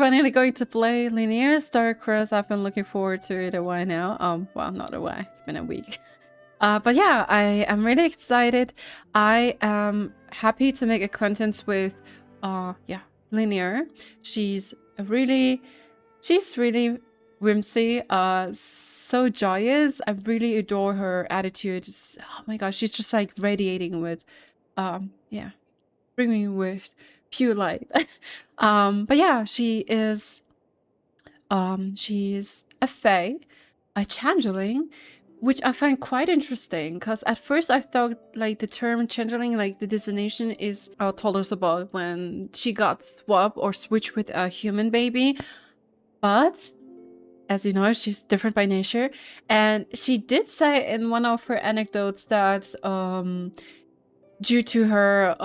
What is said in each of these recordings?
finally going to play Linnea Starcross. I've been looking forward to it a while now. Well, not a while. It's been a week. But yeah, I am really excited. I am happy to make acquaintance with, Linnea. She's really whimsy, so joyous. I really adore her attitude. Oh my gosh, she's just like radiating with, brimming with pure light. But yeah, she's a fae, a changeling, which I find quite interesting because at first I thought like the term changeling, like the designation is told us about when she got swapped or switched with a human baby. But as you know, she's different by nature. And she did say in one of her anecdotes that due to her,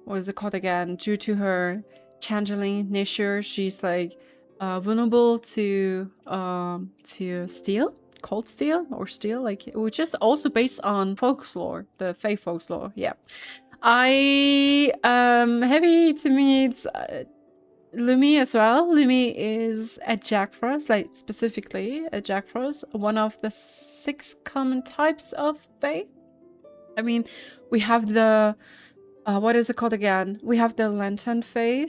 what is it called again? Due to her changeling nature, she's like vulnerable to steel, cold steel or steel, like, which is also based on folklore, the Fae folklore. Yeah, I am happy to meet Lumi as well. Lumi is a Jack Frost, like specifically a Jack Frost, one of the 6 common types of Fae. I mean, we have the what is it called again? We have the Lantern Fae,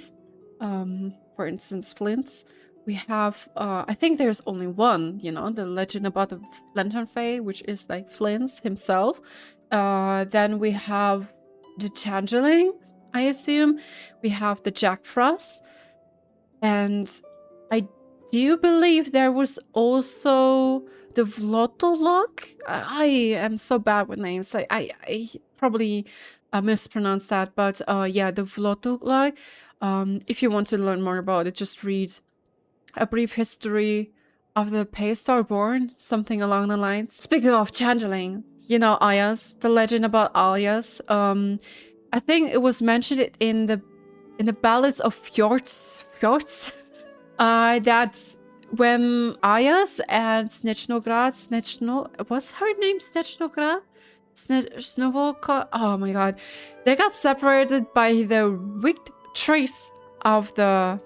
for instance, Flints. We have, I think there's only one, you know, the legend about the Lantern Fae, which is like Flints himself. Then we have the Changeling, I assume. We have the Jack Frost. And I do believe there was also the Vlotolok. I am so bad with names. I probably mispronounced that. But yeah, the Vlotolok. If you want to learn more about it, just read a brief history of the Paystar Born, something along the lines. Speaking of changeling, you know, Ayas, the legend about Ayas. I think it was mentioned in the ballads of Fjords. That's when Ayas and Snechnograd, was her name Snechnograd? Snovoka? Oh my god. They got separated by the wicked trace of the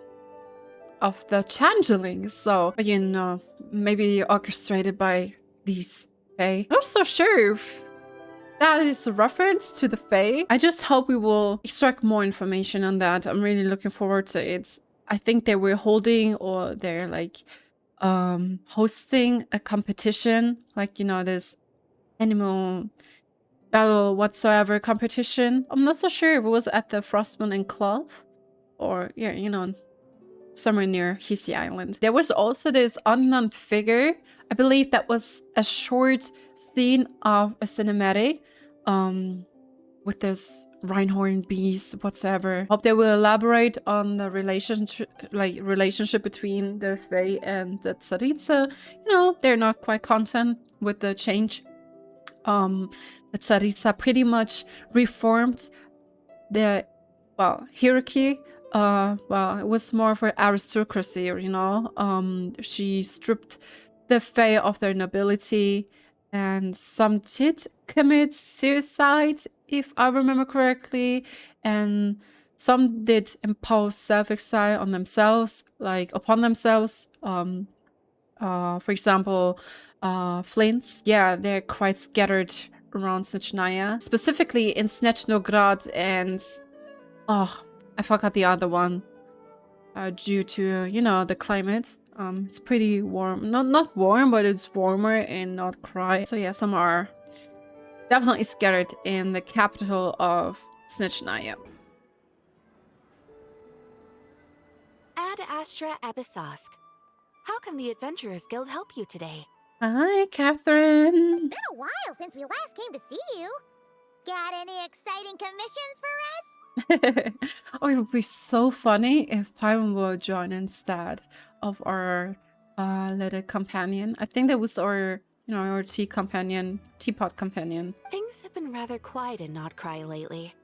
changeling. So, you know, maybe orchestrated by these Fae. I'm not so sure if that is a reference to the Fae. I just hope we will extract more information on that. I'm really looking forward to it. I think they were holding, or they're like hosting a competition, like, you know, this animal battle whatsoever competition. I'm not so sure if it was at the Frostmoon Enclave or, yeah, you know, somewhere near Hisi Island. There was also this unknown figure. I believe that was a short scene of a cinematic with this Reinhorn beast whatsoever. Hope they will elaborate on the relationship between the Fae and the Tsaritsa. You know, they're not quite content with the change. The Tsaritsa pretty much reformed the, well, hierarchy. Well, it was more for aristocracy, you know. She stripped the Fae of their nobility, and some did commit suicide, if I remember correctly, and some did impose self-exile on themselves, like upon themselves. For example, Flints. Yeah, they're quite scattered around Snechnaya, specifically in Snechnograd and I forgot the other one. Due to, you know, the climate. It's pretty warm. Not warm, but it's warmer and not dry. So yeah, some are definitely scattered in the capital of Snechnaya. Ad Astra Abyssosque. How can the Adventurers Guild help you today? Hi, Katherine. It's been a while since we last came to see you. Got any exciting commissions for us? Oh, it would be so funny if Pyron would join instead of our little companion. I think that was our, you know, our teapot companion. Things have been rather quiet in Notcry lately.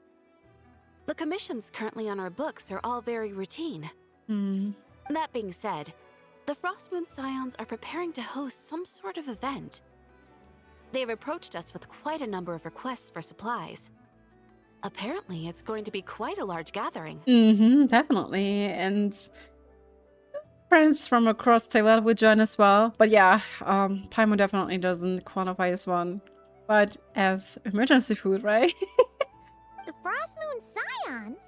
The commissions currently on our books are all very routine. That being said, the Frostmoon Scions are preparing to host some sort of event. They've approached us with quite a number of requests for supplies. Apparently, it's going to be quite a large gathering. Definitely. And friends from across Taylor would join as well. But yeah, Paimon definitely doesn't qualify as one. But as emergency food, right? The Frost Moon Scions?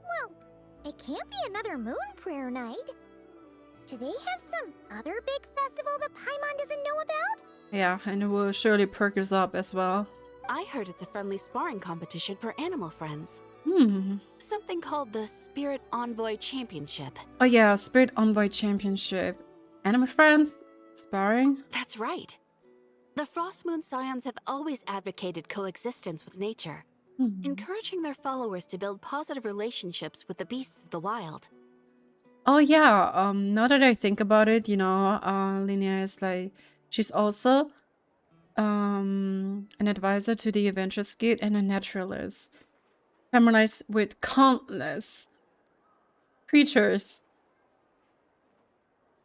Well, it can't be another moon prayer night. Do they have some other big festival that Paimon doesn't know about? Yeah, and it will surely perk us up as well. I heard it's a friendly sparring competition for animal friends. Something called the Spirit Envoy Championship. Oh yeah, Spirit Envoy Championship. Animal friends? Sparring? That's right. The Frost Moon Scions have always advocated coexistence with nature, encouraging their followers to build positive relationships with the beasts of the wild. Oh yeah, now that I think about it, you know, Linnea is like, she's also an advisor to the Adventurers Guild and a naturalist. Familiarized with countless creatures.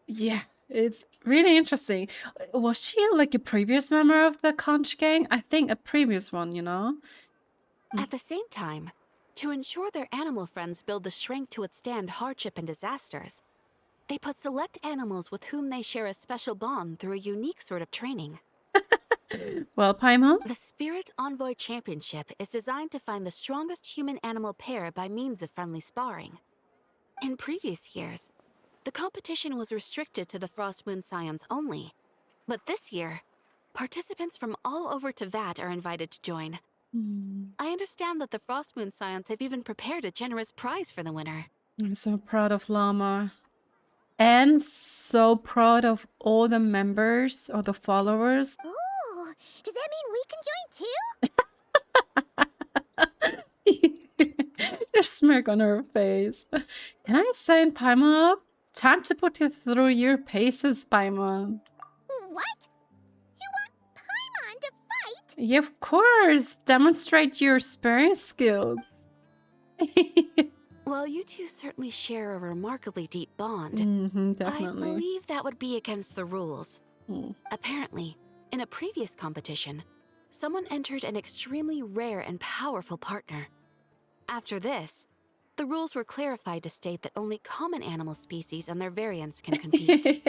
Yeah, it's really interesting. Was she like a previous member of the Conch Gang? I think a previous one, you know? At the same time, to ensure their animal friends build the strength to withstand hardship and disasters, they put select animals with whom they share a special bond through a unique sort of training. Well, Paimon? The Spirit Envoy Championship is designed to find the strongest human-animal pair by means of friendly sparring. In previous years, the competition was restricted to the Frost Moon Scions only. But this year, participants from all over Teyvat are invited to join. I understand that the Frost Moon Scions have even prepared a generous prize for the winner. I'm so proud of Lauma. And so proud of all the members or the followers. Ooh, does that mean we can join too? There's smirk on her face. Can I sign Paimon up? Time to put you through your paces, Paimon. What? You want Paimon to fight? Yeah, of course. Demonstrate your sparring skills. Well, you two certainly share a remarkably deep bond. Definitely. I believe that would be against the rules. Apparently, in a previous competition, someone entered an extremely rare and powerful partner. After this, the rules were clarified to state that only common animal species and their variants can compete.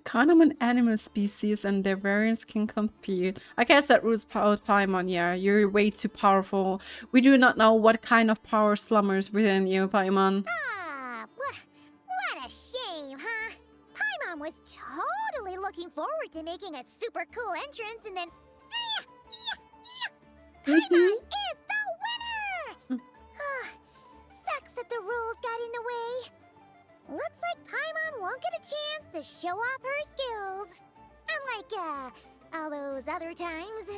Common animal species and their variants can compete. I guess that rules out Paimon. Yeah, you're way too powerful. We do not know what kind of power slumbers within you, Paimon. Ah, what a shame, huh? Paimon was totally looking forward to making a super cool entrance and then... Paimon is the winner! Sucks that the rules got in the way. Looks like Paimon won't get a chance to show off her skills. Unlike, all those other times.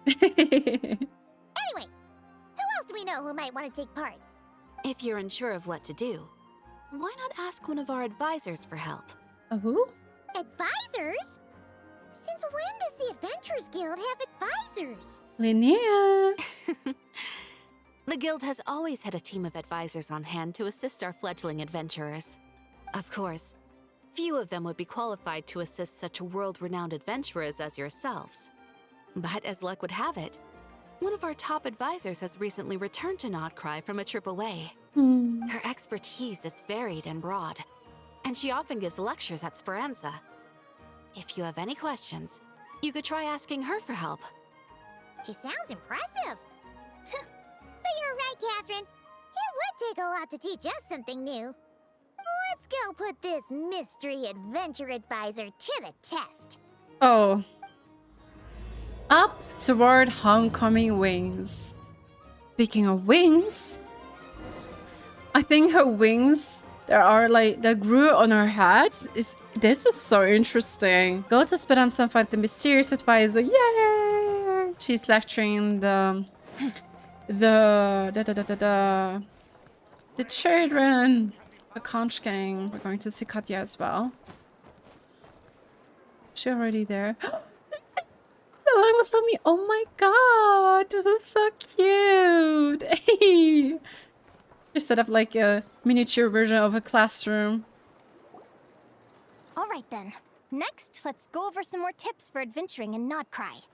Anyway, who else do we know who might want to take part? If you're unsure of what to do, why not ask one of our advisors for help? Who? Advisors? Since when does the Adventurers Guild have advisors? Linnea. The guild has always had a team of advisors on hand to assist our fledgling adventurers. Of course, few of them would be qualified to assist such world-renowned adventurers as yourselves. But as luck would have it, one of our top advisors has recently returned to Notcry from a trip away. Her expertise is varied and broad, and she often gives lectures at Speranza. If you have any questions, you could try asking her for help. She sounds impressive. But you're right, Katherine. It would take a lot to teach us something new. Let's go put this mystery adventure advisor to the test. Oh. Up toward homecoming wings. Speaking of wings, I think her wings that grew on her head this is so interesting. Go to Speranza and find the mysterious advisor. Yay! She's lecturing the children, the Conch Gang. We're going to see Katya as well. She already there. Along with me. Oh my god, this is so cute. Hey, just set up like a miniature version of a classroom. All right then. Next, let's go over some more tips for adventuring in Notcry.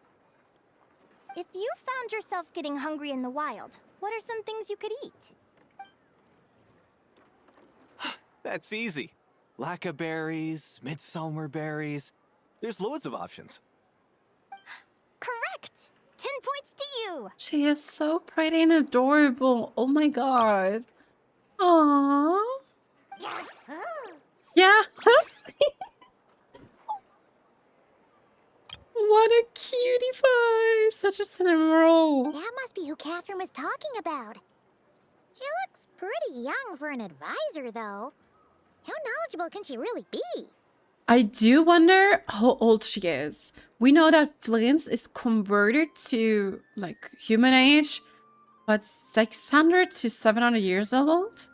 If you found yourself getting hungry in the wild, what are some things you could eat? That's easy. Lacca berries, midsummer berries. There's loads of options. Correct! 10 points to you! She is so pretty and adorable. Oh my god. Aww. Yahoo! Yeah. What a cutie pie. Such a cinnamon roll. That must be who Katherine was talking about. She looks pretty young for an advisor, though. How knowledgeable can she really be? I do wonder how old she is. We know that Flint is converted to like human age, but 600 to 700 years old?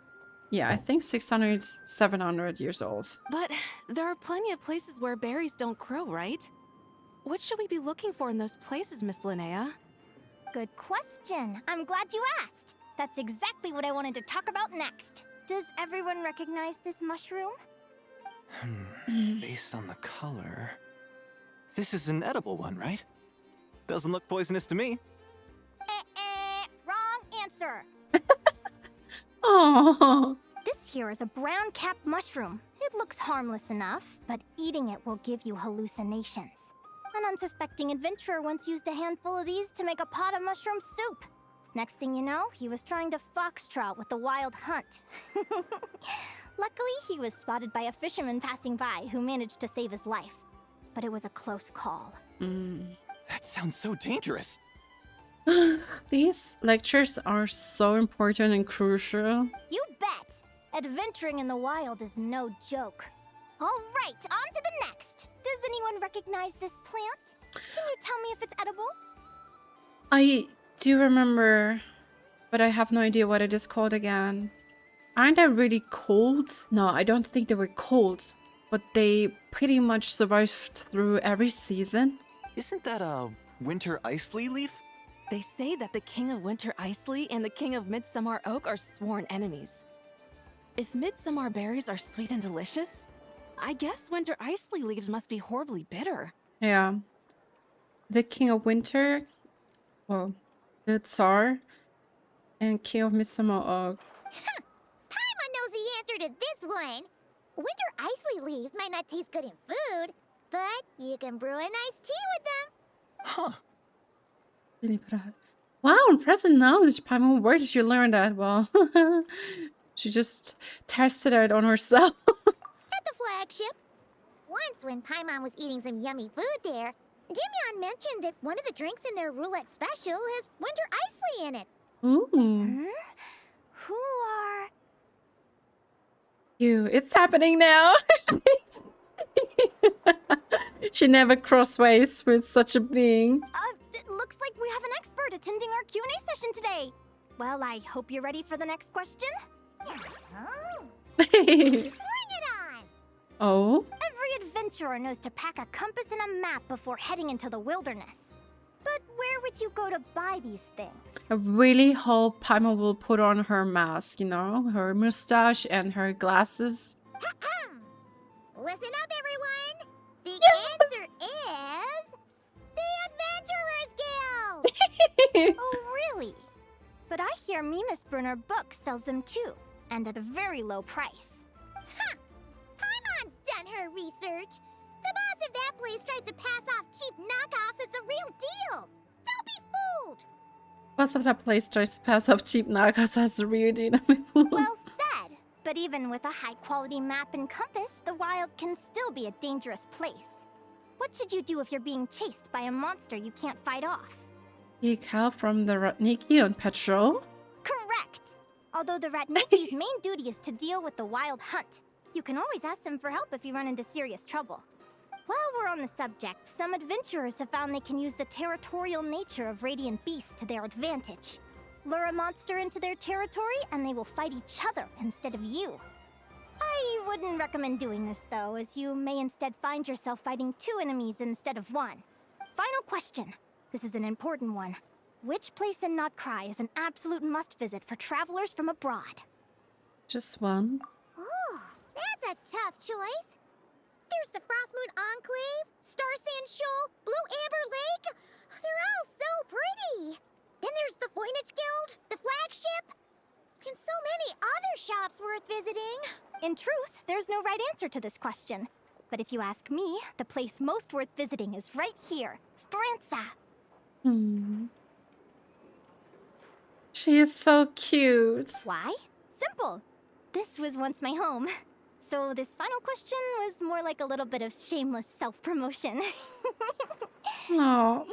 Yeah, I think 600, 700 years old. But there are plenty of places where berries don't grow, right? What should we be looking for in those places, Miss Linnea? Good question. I'm glad you asked. That's exactly what I wanted to talk about next. Does everyone recognize this mushroom? Based on the color... This is an edible one, right? Doesn't look poisonous to me. Wrong answer. Oh. This here is a brown-capped mushroom. It looks harmless enough, but eating it will give you hallucinations. An unsuspecting adventurer once used a handful of these to make a pot of mushroom soup. Next thing you know, he was trying to foxtrot with the wild hunt. Luckily, he was spotted by a fisherman passing by who managed to save his life. But it was a close call. That sounds so dangerous. These lectures are so important and crucial. You bet! Adventuring in the wild is no joke. All right, on to the next. Does anyone recognize this plant? Can you tell me if it's edible? I do remember, but I have no idea what it is called again. Aren't they really cold? No, I don't think they were cold, but they pretty much survived through every season. Isn't that a winter ice-lee leaf? They say that the King of Winter Iceley and the King of Midsummer Oak are sworn enemies. If midsummer berries are sweet and delicious, I guess Winter Iceley leaves must be horribly bitter. Yeah. The King of Winter, well, the Tsar, and King of Midsummer Oak. Paimon knows the answer to this one. Winter icy leaves might not taste good in food, but you can brew a nice tea with them. Huh. Really proud. Wow, impressive knowledge, Paimon. Where did you learn that? Well, she just tested it on herself. At the Flagship. Once, when Paimon was eating some yummy food there, Dimyon mentioned that one of the drinks in their roulette special has winter icy in it. Ooh. Who are... You, it's happening now. She never crossways with such a being. It looks like we have an expert attending our Q&A session today. Well, I hope you're ready for the next question. Oh, bring it on! Oh? Every adventurer knows to pack a compass and a map before heading into the wilderness. But where would you go to buy these things? I really hope Paimon will put on her mask, you know, her mustache and her glasses. Listen up, everyone! The answer is... the Adventurers Guild! Oh, really? But I hear Mimas Burner Books sells them too, and at a very low price. Paimon's done her research. The boss of that place tries to pass off cheap knockoffs as the real deal. Don't be fooled! Most of that place tries to pass off cheap knockoffs as a real deal. Well said. But even with a high-quality map and compass, the wild can still be a dangerous place. What should you do if you're being chased by a monster you can't fight off? Peek out from the Ratniki on patrol? Correct! Although the Ratniki's main duty is to deal with the wild hunt. You can always ask them for help if you run into serious trouble. While we're on the subject, some adventurers have found they can use the territorial nature of radiant beasts to their advantage. Lure a monster into their territory, and they will fight each other instead of you. I wouldn't recommend doing this, though, as you may instead find yourself fighting two enemies instead of one. Final question. This is an important one. Which place in Notcry is an absolute must-visit for travelers from abroad? Just one. Oh, that's a tough choice. There's the Frostmoon Enclave, Star Sand Shoal, Blue Amber Lake. They're all so pretty. Then there's the Voynich Guild, the Flagship. And so many other shops worth visiting. In truth, there's no right answer to this question. But if you ask me, the place most worth visiting is right here, Speranza. She is so cute. Why? Simple. This was once my home. So this final question was more like a little bit of shameless self-promotion. Oh.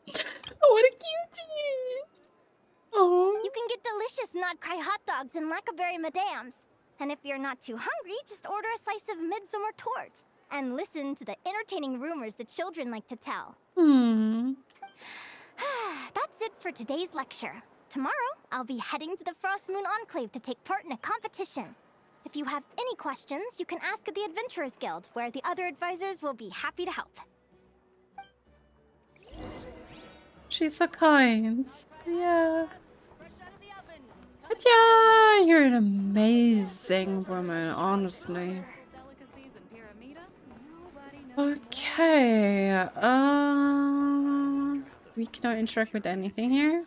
What a cutie. Oh. You can get delicious not-cry hot dogs and lacquerberry madams. And if you're not too hungry, just order a slice of midsummer tort. And listen to the entertaining rumors the children like to tell. That's it for today's lecture. Tomorrow, I'll be heading to the Frost Moon Enclave to take part in a competition. If you have any questions, you can ask at the Adventurers Guild, where the other advisors will be happy to help. She's so kind. Yeah. But yeah, you're an amazing woman, honestly. Okay. We cannot interact with anything here.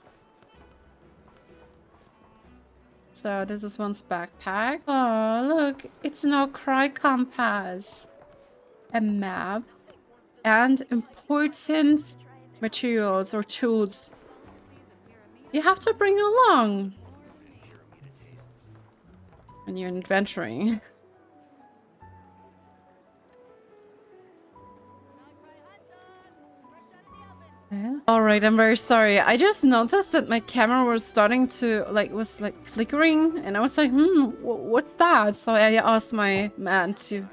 So this is one's backpack. Oh, look, it's an Augury compass, a map, and important materials or tools you have to bring along when you're adventuring. All right, I'm very sorry. I just noticed that my camera was starting to was flickering, and I was like, what's that? So I asked my man to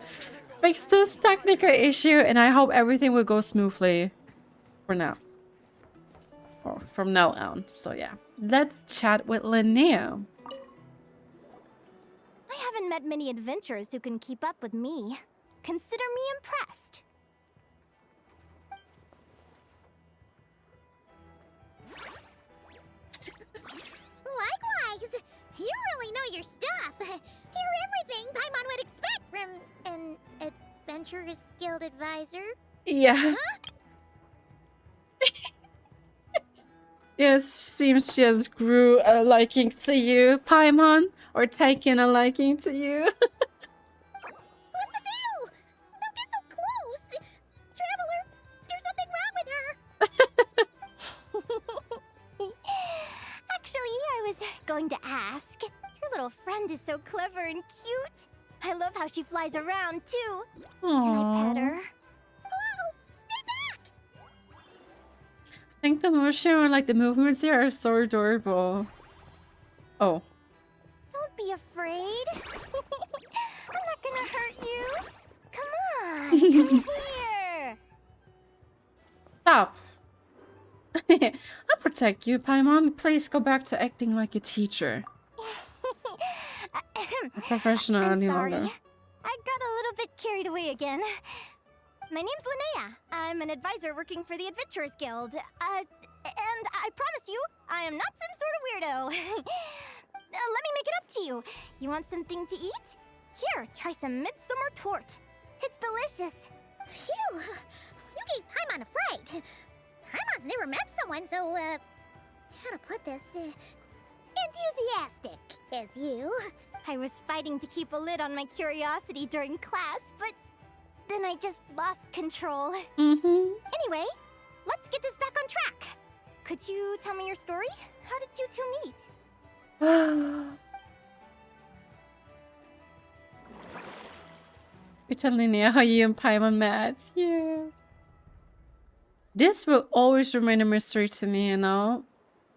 fix this technical issue, and I hope everything will go smoothly for now. Or from now on. So yeah, let's chat with Linnea. I haven't met many adventurers who can keep up with me. Consider me impressed. Likewise! You really know your stuff. You're everything Paimon would expect from an Adventurers Guild advisor. Yeah. Huh? Yes, seems she has grew a liking to you, Paimon, or taken a liking to you. What's the deal? Don't get so close! Traveler, there's something wrong with her! Actually, I was going to ask. Your little friend is so clever and cute. I love how she flies around, too. Can I pet her? Whoa! Stay back! I think the motion or the movements here are so adorable. Oh. Don't be afraid. I'm not gonna hurt you. Come on, come here. Stop. I'll protect you, Paimon. Please go back to acting like a teacher. A professional I'm any sorry. longer. I got a little bit carried away again. My name's Linnea. I'm an advisor working for the Adventurers Guild. And I promise you, I am not some sort of weirdo. Let me make it up to you. You want something to eat? Here, try some midsummer tort. It's delicious. Phew! You gave Paimon a fright. Paimon's never met someone so, how to put this, enthusiastic as you. I was fighting to keep a lid on my curiosity during class, but then I just lost control. Anyway, let's get this back on track. Could you tell me your story? How did you two meet? You're telling me how you and Paimon met. Yeah. This will always remain a mystery to me, you know?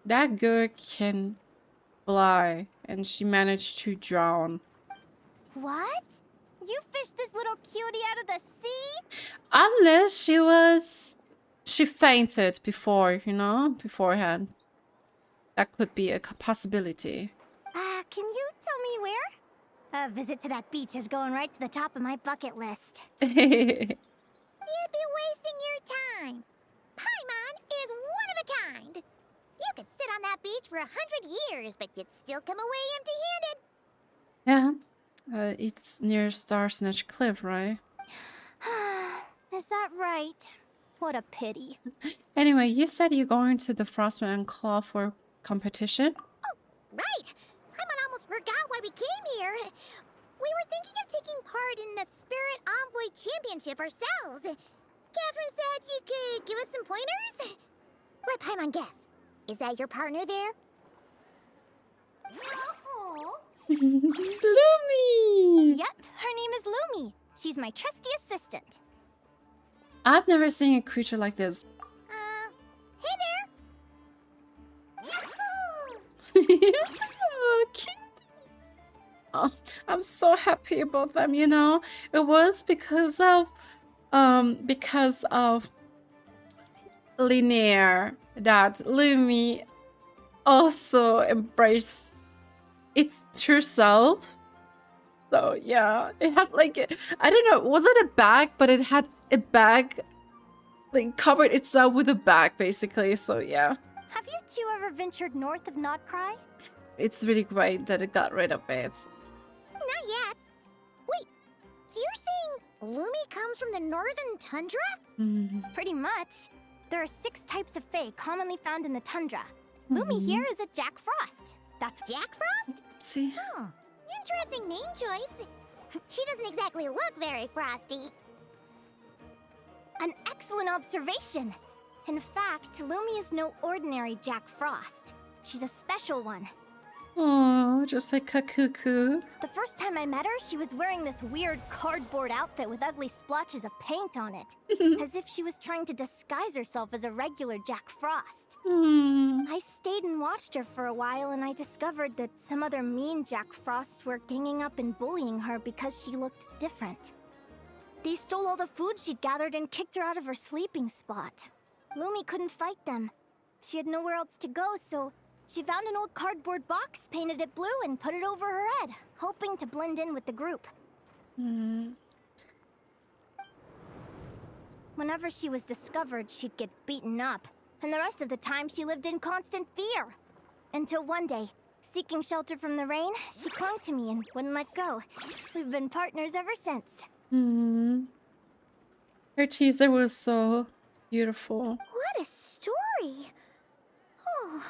That girl can fly, and she managed to drown. What? You fished this little cutie out of the sea? Unless she fainted before, you know, beforehand. That could be a possibility. Can you tell me where? A visit to that beach is going right to the top of my bucket list. You'd be wasting your time. Paimon is one of a kind. You could sit on that beach for 100 years, but you'd still come away empty-handed. Yeah. It's near Star Snatch Cliff, right? Is that right? What a pity. Anyway, you said you're going to the Frostman Claw for competition? Oh, Right! Paimon almost forgot why we came here. We were thinking of taking part in the Spirit Envoy Championship ourselves. Katherine said you could give us some pointers? Let Paimon guess. Is that your partner there? Oh. Lumi! Yep, her name is Lumi. She's my trusty assistant. I've never seen a creature like this. Hey there! Yahoo! Oh, cute. Oh, I'm so happy about them, you know. It was because of Linnea that Lumi also embraced its true self. So yeah, it had like, I don't know, was it a bag? But it had a bag, like covered itself with a bag basically. So yeah, Have you two ever ventured north of Notcry? it's really great that it got rid of it. Not yet. Wait, so you're saying Lumi comes from the northern tundra? Pretty much. There are 6 types of fae commonly found in the tundra. Lumi here is a Jack Frost. That's Jack Frost? See, Huh. Interesting name choice. She doesn't exactly look very frosty. an excellent observation. In fact, Lumi is no ordinary Jack Frost. She's a special one. oh, just like a cuckoo. The first time I met her, she was wearing this weird cardboard outfit with ugly splotches of paint on it, as if she was trying to disguise herself as a regular Jack Frost. I stayed and watched her for a while, and I discovered that some other mean Jack Frosts were ganging up and bullying her because she looked different. They stole all the food she'd gathered and kicked her out of her sleeping spot. Lumi couldn't fight them. She had nowhere else to go, so she found an old cardboard box, painted it blue, and put it over her head, hoping to blend in with the group. Whenever she was discovered, she'd get beaten up, and the rest of the time she lived in constant fear. Until one day, seeking shelter from the rain, she clung to me and wouldn't let go. We've been partners ever since. Her teaser was so beautiful. What a story. Oh,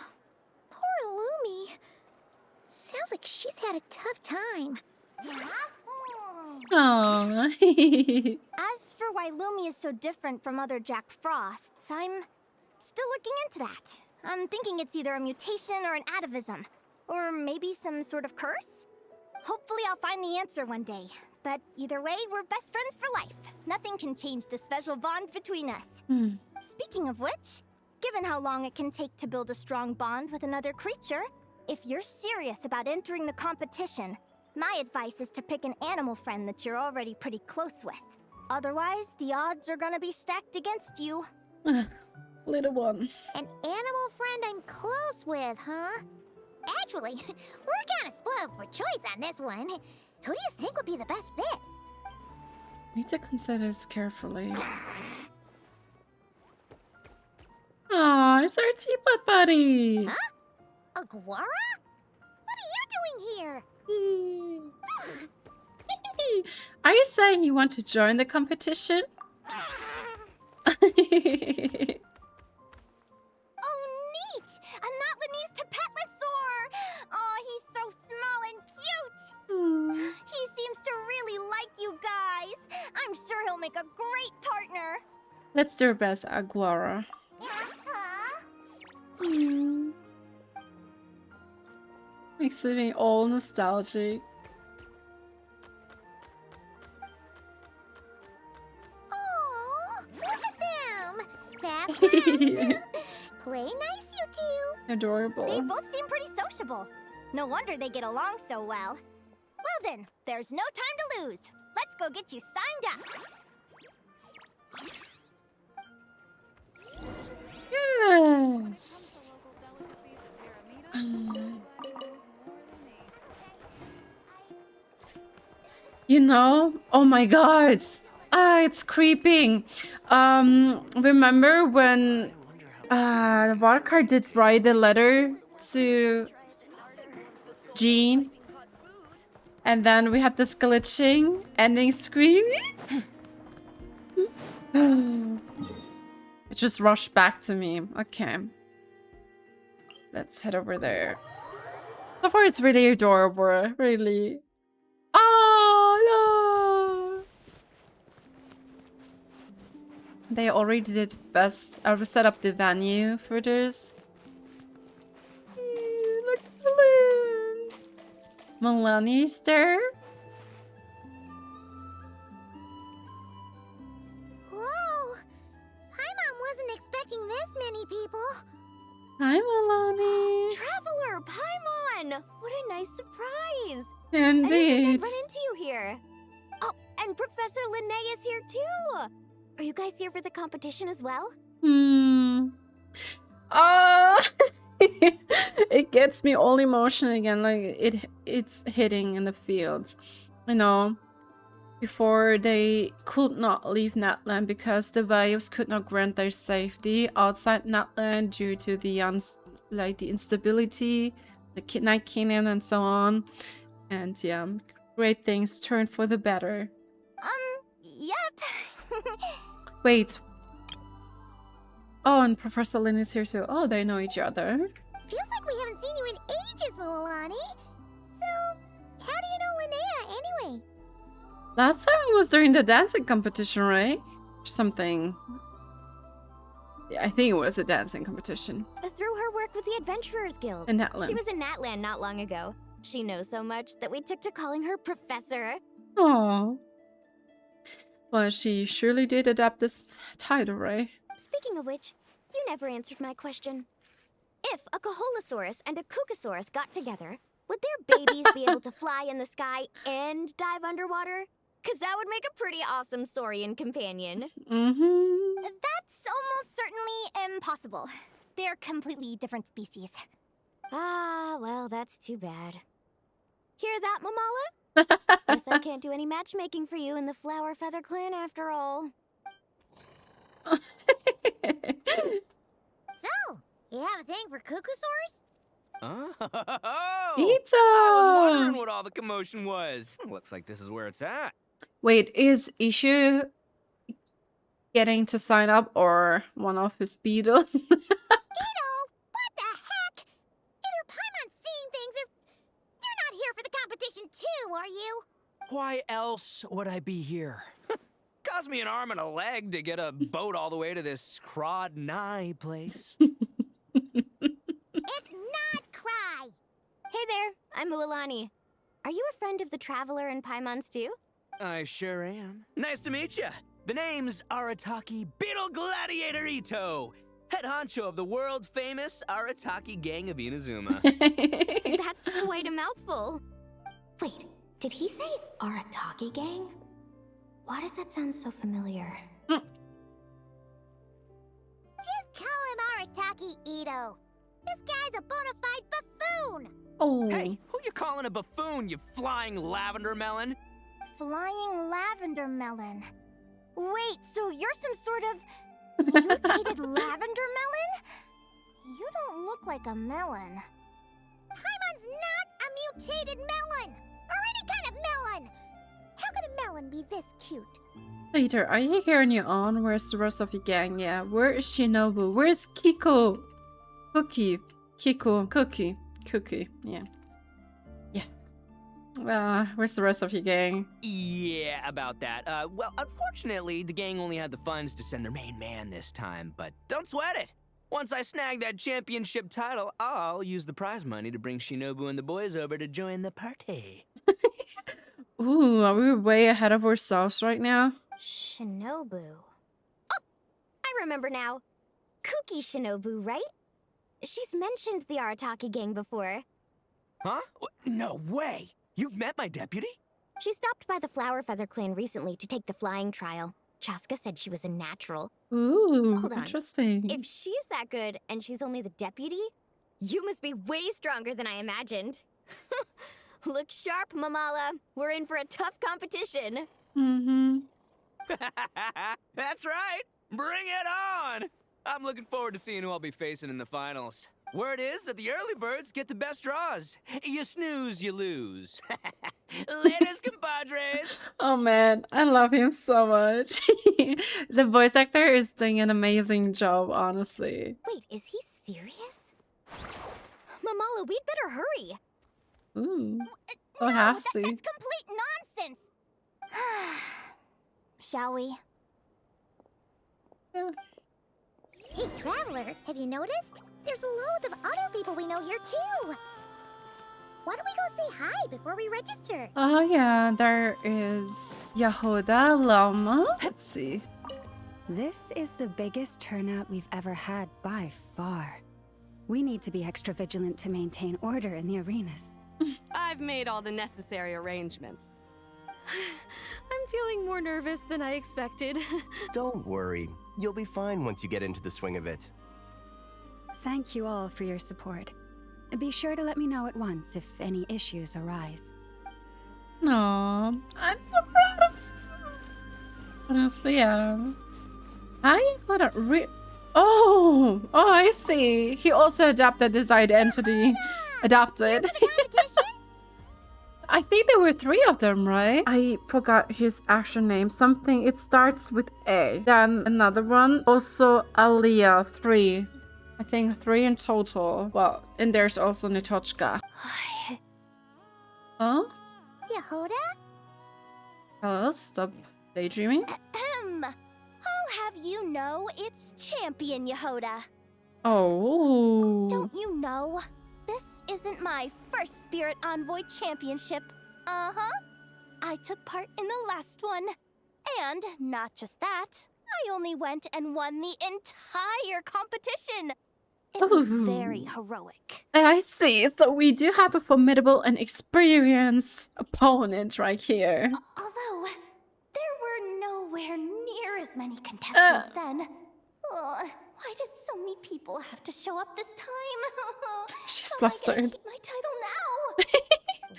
poor Lumi. Sounds like she's had a tough time. Aww. As for why Lumi is so different from other Jack Frosts, I'm still looking into that. I'm thinking it's either a mutation or an atavism. Or maybe some sort of curse? Hopefully I'll find the answer one day. But either way, we're best friends for life. Nothing can change the special bond between us. Speaking of which, given how long it can take to build a strong bond with another creature, if you're serious about entering the competition, my advice is to pick an animal friend that you're already pretty close with. Otherwise, the odds are gonna be stacked against you. Little one. An animal friend I'm close with, huh? Actually, we're kind of spoiled for choice on this one. Who do you think would be the best fit? Need to consider this carefully. Aw, it's our teapot buddy. Huh? Aguara? What are you doing here? Are you saying you want to join the competition? Oh, neat! A Natlanese Tapetlosaur! Oh, he's so small and cute! He seems to really like you guys. I'm sure he'll make a great partner. Let's do our best, Aguara. Makes me all nostalgic. Oh, look at them! Fast friends. Play nice, you two. Adorable. They both seem pretty sociable. No wonder they get along so well. Well then, there's no time to lose. Let's go get you signed up. Yes. You know, oh my god. It's creeping. Remember when Varkar did write a letter to Jean? And then we had this glitching ending screen. It just rushed back to me. Okay. Let's head over there. So far, it's really adorable. Really. Oh no! They already did best. I will set up the venue for this. Look at the land. Mualani's there. Whoa! Paimon wasn't expecting this many people. Hi, Mualani. Traveler, Paimon! What a nice surprise! I Indeed. didn't run into you here. Oh, and Professor Linnea is here too. Are you guys here for the competition as well? It gets me all emotional again. Like it's hitting in the fields. You know, before they could not leave Natlan because the waves could not grant their safety outside Natlan due to the the instability, the Night Canyon and so on. And yeah, great things turned for the better. Yep. Wait. Oh, and Professor Lin is here too. Oh, they know each other. Feels like we haven't seen you in ages, Mualani. So, how do you know Linnea anyway? Last time it was during the dancing competition, right? Or something. Yeah, I think it was a dancing competition. Through her work with the Adventurers Guild. In Natlan. She was in Natlan not long ago. She knows so much that we took to calling her Professor. Oh. Well, she surely did adapt this title, right? Speaking of which, you never answered my question. If a Kaholosaurus and a Kukasaurus got together, would their babies be able to fly in the sky and dive underwater? Cause that would make a pretty awesome saurian companion. Mm-hmm. That's almost certainly impossible. They're completely different species. Ah, well, that's too bad. Hear that, Mamala? Guess I can't do any matchmaking for you in the Flower Feather Clan after all. So, you have a thing for Kukusaurs? Oh! Itto! I was wondering what all the commotion was. Looks like this is where it's at. Wait, is Ishu getting to sign up or one of his beetles? Itto, what the heck? Either Paimon's seeing things or you're not here for the competition too, are you? Why else would I be here? Cost me an arm and a leg to get a boat all the way to this Crod Nye place. It's not Cry. Hey there, I'm Mualani. Are you a friend of the Traveler and Paimon's too? I sure am. Nice to meet ya. The name's Arataki Beetle Gladiator Itto, head honcho of the world-famous Arataki Gang of Inazuma. That's quite a mouthful. Wait, did he say Arataki Gang? Why does that sound so familiar? Just call him Arataki Itto. This guy's a bona fide buffoon. Oh. Hey, who you calling a buffoon, you flying lavender melon? Flying lavender melon. Wait, so you're some sort of mutated lavender melon? You don't look like a melon. Paimon's not a mutated melon, or any kind of melon. How could a melon be this cute? Peter, are you here on your own? Where's the rest of your gang? Yeah, where is Shinobu? Where's Kiko? Kuki. Kiko. Kuki. Kuki. Yeah. Where's the rest of your gang? Yeah, about that. Well, unfortunately, the gang only had the funds to send their main man this time, but don't sweat it. Once I snag that championship title, I'll use the prize money to bring Shinobu and the boys over to join the party. Ooh, are we way ahead of ourselves right now? Shinobu. Oh, I remember now. Kuki Shinobu, right? She's mentioned the Arataki Gang before. Huh? No way! You've met my deputy? She stopped by the Flower Feather Clan recently to take the flying trial. Chaska said she was a natural. Ooh, Hold on. interesting. If she's that good and she's only the deputy, you must be way stronger than I imagined. Look sharp, Mamala. We're in for a tough competition. Mm-hmm. That's right! Bring it on! I'm looking forward to seeing who I'll be facing in the finals. Word is that the early birds get the best draws. You snooze, you lose. Laters, compadres! Oh man, I love him so much. The voice actor is doing an amazing job, honestly. Wait, is he serious? Mamala, we'd better hurry. Ooh. No, Oh, that's Halsey. complete nonsense. Shall we? Yeah. Hey, Traveler, have you noticed? There's loads of other people we know here too. Why don't we go say hi before we register? Oh yeah, there is Jahoda, Lauma. Let's see. This is the biggest turnout we've ever had by far. We need to be extra vigilant to maintain order in the arenas. I've made all the necessary arrangements. I'm feeling more nervous than I expected. Don't worry. You'll be fine once you get into the swing of it. Thank you all for your support. Be sure to let me know at once if any issues arise. Aww, I'm so proud of you. Honestly, yeah. Hi, what a Oh, I see. He also adapted this identity. Adapted. I think there were 3 of them, right? I forgot his actual name. Something, it starts with A. Then another one. Also Aliyah, 3. I think 3 in total. Well, and there's also Nitochka. Huh? Jahoda? Hello, stop daydreaming. I'll have you know it's Champion Jahoda. Oh. Don't you know? This isn't my first Spirit Envoy Championship. Uh-huh. I took part in the last one. And not just that, I only went and won the entire competition. It was very heroic. I see. So we do have a formidable and experienced opponent right here. Although, there were nowhere near as many contestants then. Why did so many people have to show up this time? She's How am I gonna flustered. keep my title now?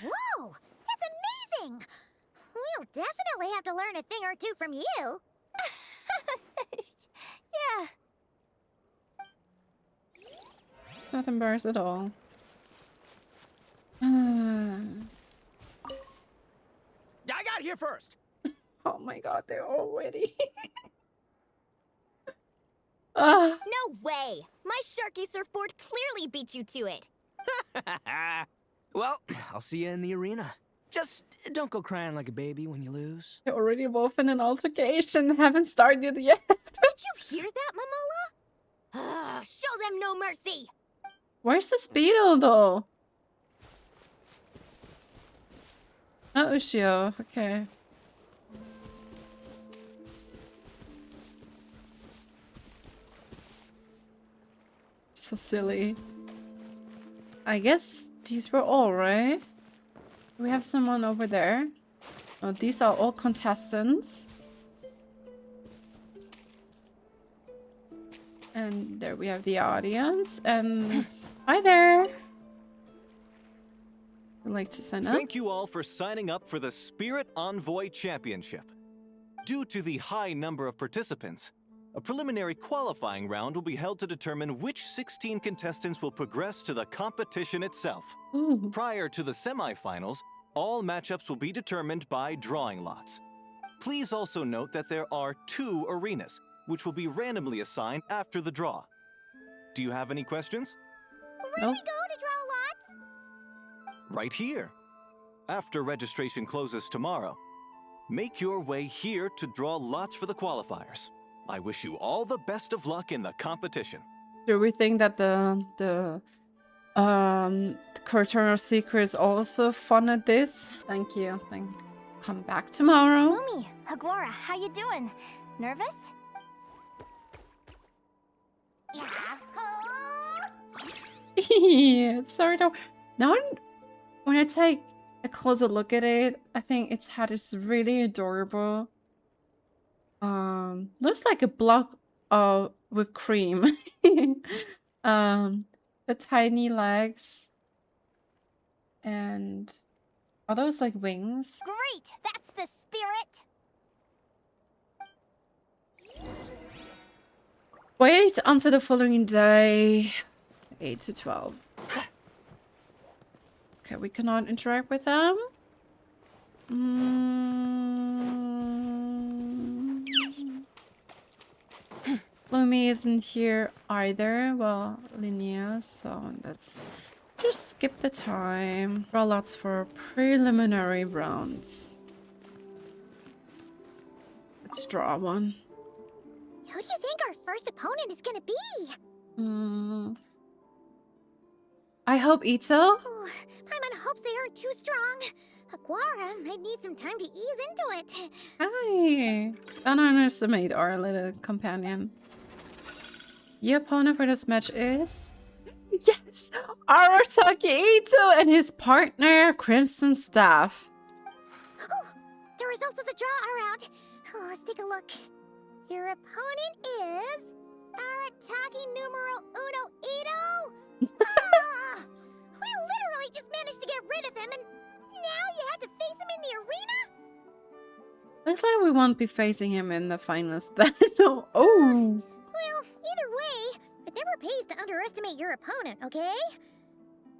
Whoa! That's amazing! We'll definitely have to learn a thing or two from you. Yeah. It's not embarrassed at all. I got here first. Oh my god, they're already. No way! My Sharky surfboard clearly beat you to it. Well, I'll see you in the arena. Just don't go crying like a baby when you lose. They're already both in an altercation. Haven't started yet. Did you hear that, Momola? Show them no mercy! Where's the Speedo though? Oh, Ushio. Okay. So silly. I guess these were all, right? We have someone over there. Oh, these are all contestants. And there we have the audience. And hi there. I'd like to sign up. Thank you all for signing up for the Spirit Envoy Championship. Due to the high number of participants, a preliminary qualifying round will be held to determine which 16 contestants will progress to the competition itself. Ooh. Prior to the semifinals, all matchups will be determined by drawing lots. Please also note that there are 2 arenas, which will be randomly assigned after the draw. Do you have any questions? Where do we go to draw lots? Right here. After registration closes tomorrow, make your way here to draw lots for the qualifiers. I wish you all the best of luck in the competition. Do we think that the Curtain of Secrets also funded this? Thank you. Come back tomorrow. Lumi, Aguara, how you doing? Nervous? It's sort of. Now, when I take a closer look at it, I think its hat is really adorable. Looks like a block of whipped cream. The tiny legs. And are those like wings? Great, that's the spirit. Wait until the following day. 8 to 12. Okay, we cannot interact with them. Lumi isn't here either. Well, Linnea, so that's Just skip the time. Draw lots for preliminary rounds. Let's draw one. Who do you think our first opponent is gonna be? I hope Itto. Oh, Paimon hopes they aren't too strong. Aguara might need some time to ease into it. Hi. Don't underestimate our little companion. Your opponent for this match is... Yes! Arataki Itto and his partner, Crimson Staff. Oh, the results of the draw are out. Oh, let's take a look. Your opponent is... Arataki numero uno Itto? We literally just managed to get rid of him, and now you had to face him in the arena? Looks like we won't be facing him in the finals then. No. Oh! Well, either way, it never pays to underestimate your opponent, okay?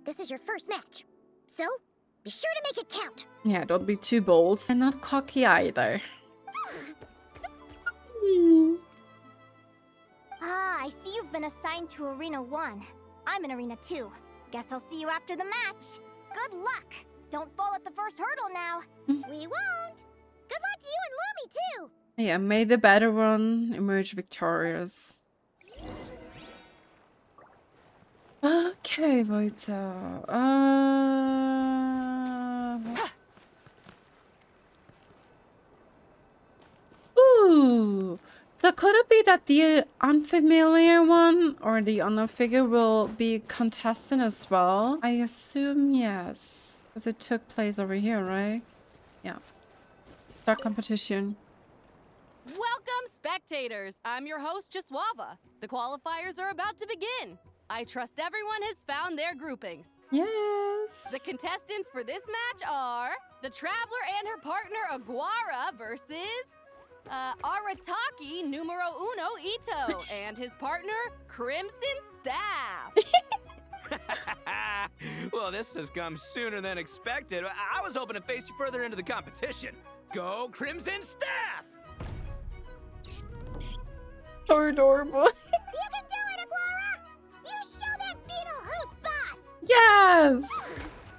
This is your first match, so be sure to make it count. Yeah, don't be too bold. And not cocky either. Ah, I see you've been assigned to Arena 1. I'm in Arena 2. Guess I'll see you after the match. Good luck! Don't fall at the first hurdle now. We won't! Good luck to you and Lumi, too! Yeah, may the better one emerge victorious. Okay, Vojta. Ooh! So could it be that the unfamiliar one or the unknown figure will be contestant as well? I assume yes. Because it took place over here, right? Yeah. Start competition. Welcome, spectators! I'm your host, Jaswava. The qualifiers are about to begin. I trust everyone has found their groupings. Yes! The contestants for this match are the Traveler and her partner Aguara versus Arataki numero uno Itto and his partner Crimson Staff. Well, this has come sooner than expected. I was hoping to face you further into the competition. Go Crimson Staff! So adorable. You can do it, Aguara! You show that beetle who's boss! Yes!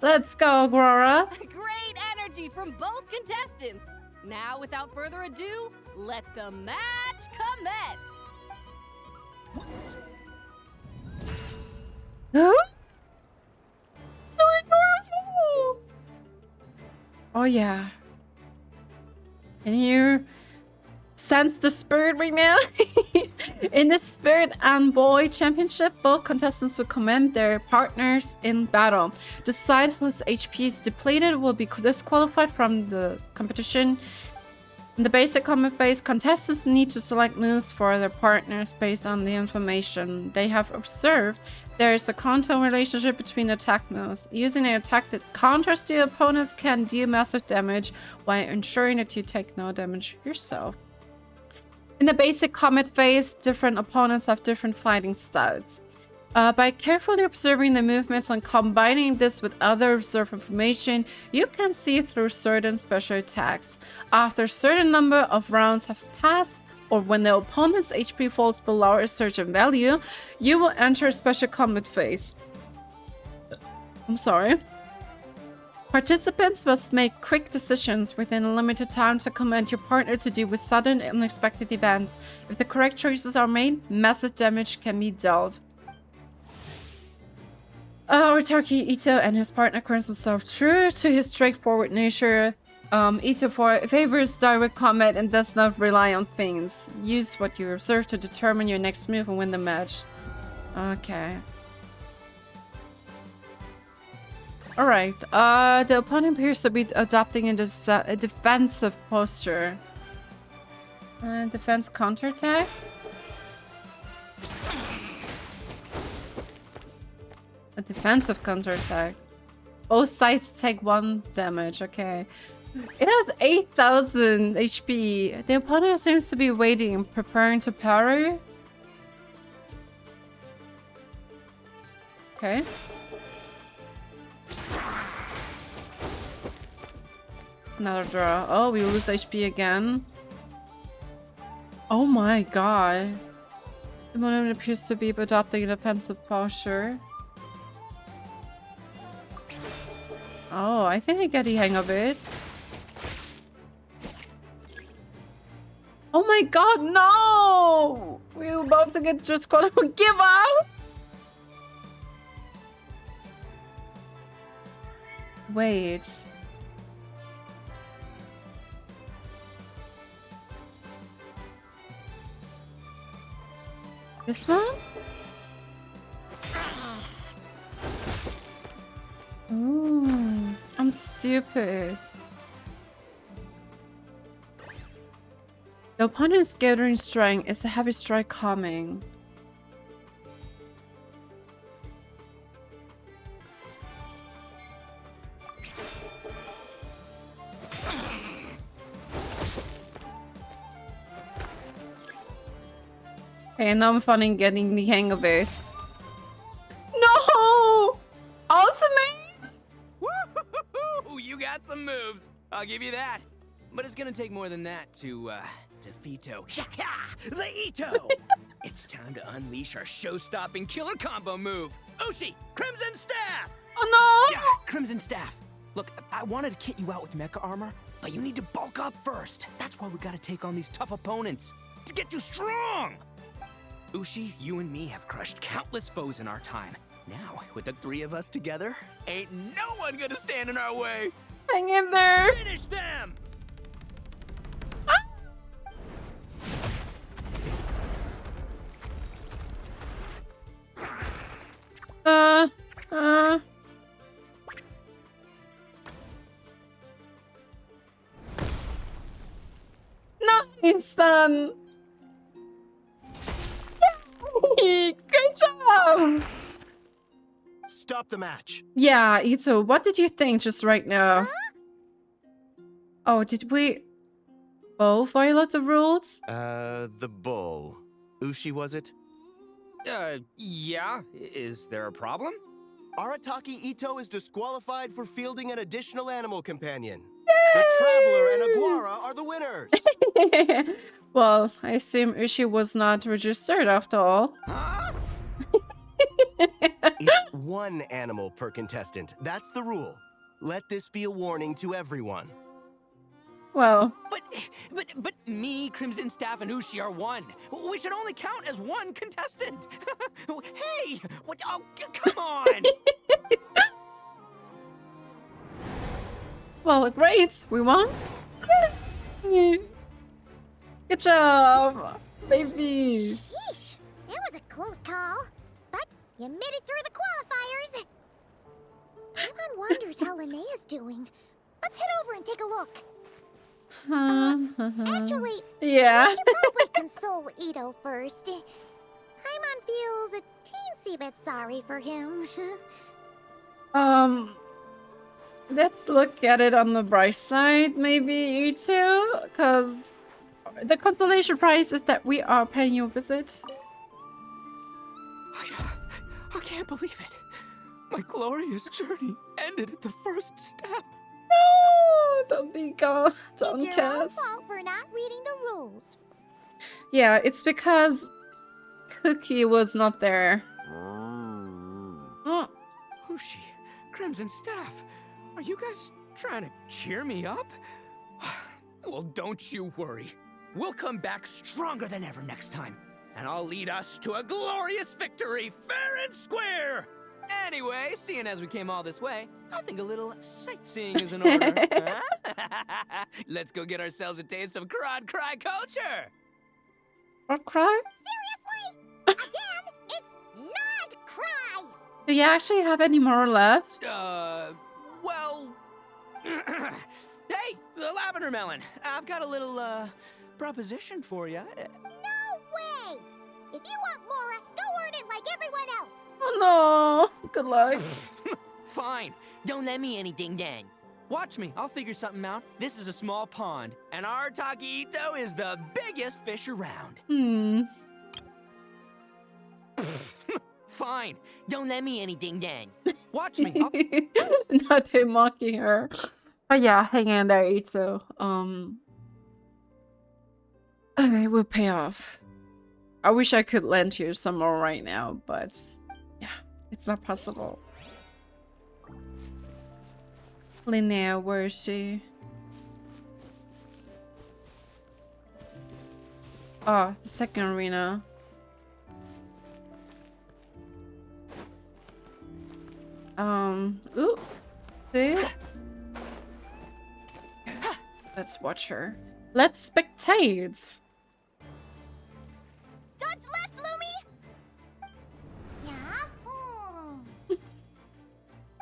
Let's go, Aguara. Great energy from both contestants. Now, without further ado, let the match commence. Huh? So adorable. Oh yeah. Can you sense the spirit right now? In the Spirit Envoy Championship, both contestants will commend their partners in battle. Decide whose HP is depleted will be disqualified from the competition. In the basic combat phase, contestants need to select moves for their partners based on the information they have observed. There is a counter relationship between attack moves. Using an attack that counters the opponents can deal massive damage while ensuring that you take no damage yourself. In the basic combat phase, different opponents have different fighting styles. By carefully observing the movements and combining this with other observed information, you can see through certain special attacks. After a certain number of rounds have passed, or when the opponent's HP falls below a certain value, you will enter a special combat phase. I'm sorry. Participants must make quick decisions within a limited time to command your partner to deal with sudden and unexpected events. If the correct choices are made, massive damage can be dealt. Arataki Itto and his partner Crimson Staff, true to his straightforward nature, Itto favors direct combat and does not rely on things. Use what you observe to determine your next move and win the match. Okay. Alright, the opponent appears to be adopting a defensive posture. Defense counterattack? A defensive counterattack. Both sides take 1 damage, okay. It has 8,000 HP. The opponent seems to be waiting, preparing to parry. Okay. Another draw. Oh, we lose HP again. Oh my god. The opponent appears to be adopting a defensive posture. Oh, I think I get the hang of it. Oh my god, no! We're about to get just called to give up! Wait. This one? Ooh, I'm stupid. The opponent's gathering strength is a heavy strike coming. Okay, now I'm finally getting the hang of it. No! Ultimate? Woo-hoo-hoo-hoo! You got some moves. I'll give you that. But it's gonna take more than that to defeat the Itto. It's time to unleash our show-stopping killer combo move. Ushi, Crimson Staff! Oh no! Yeah, Crimson Staff. Look, I wanted to kit you out with mecha armor, but you need to bulk up first. That's why we gotta take on these tough opponents to get you strong. Ushi, you and me have crushed countless foes in our time. Now, with the three of us together, ain't no one gonna stand in our way. Hang in there. Finish them! Nice done. Yay! Great job. Stop the match. Yeah, Itto, what did you think just right now? Oh, did we both violate the rules? The bull. Ushi, was it? Yeah. Is there a problem? Arataki Itto is disqualified for fielding an additional animal companion. The Traveler and Aguara are the winners. Well, I assume Ushi was not registered after all. Huh? It's one animal per contestant. That's the rule. Let this be a warning to everyone. Well, But me, Crimson Staff, and Ushi are one. We should only count as one contestant. Hey, what? Oh, come on. well, great. We won. Yay. Good job, baby. Sheesh, that was a close call. But you made it through the qualifiers. Paimon wonders how Linnea's doing. Let's head over and take a look. Actually, yeah. we should probably console Itto first. Paimon feels a teensy bit sorry for him. Let's look at it on the bright side, maybe Itto, because the consolation prize is that we are paying you a visit. I can't believe it. My glorious journey ended at the first step. No, don't be gone. Don't It's your own curse. fault for not reading the rules. Yeah, it's because Kuki was not there. Ushi, Crimson Staff, are you guys trying to cheer me up? Well, don't you worry. We'll come back stronger than ever next time, and I'll lead us to a glorious victory fair and square! Anyway, seeing as we came all this way, I think a little sightseeing is in order. Huh? Let's go get ourselves a taste of Crod Cry culture! Or cry? Seriously? Again, it's not cry. Do you actually have any more left? Well... Hey, the Lavender Melon, I've got a little, proposition for you. No way. If you want Mora, go earn it like everyone else. Oh no! Good luck. Fine, don't let me anything then. Watch me, I'll figure something out. This is a small pond, and Arataki Itto is the biggest fish around. Fine, don't let me anything then. Watch me, Not him mocking her. But yeah, hang in there, Itto. Okay, we'll pay off. I wish I could lend you some more right now, but yeah, it's not possible. Linnea, where is she? Oh, the second arena. Ooh. See? Let's watch her. Let's spectate. Dodge left, Lumi! Yeah?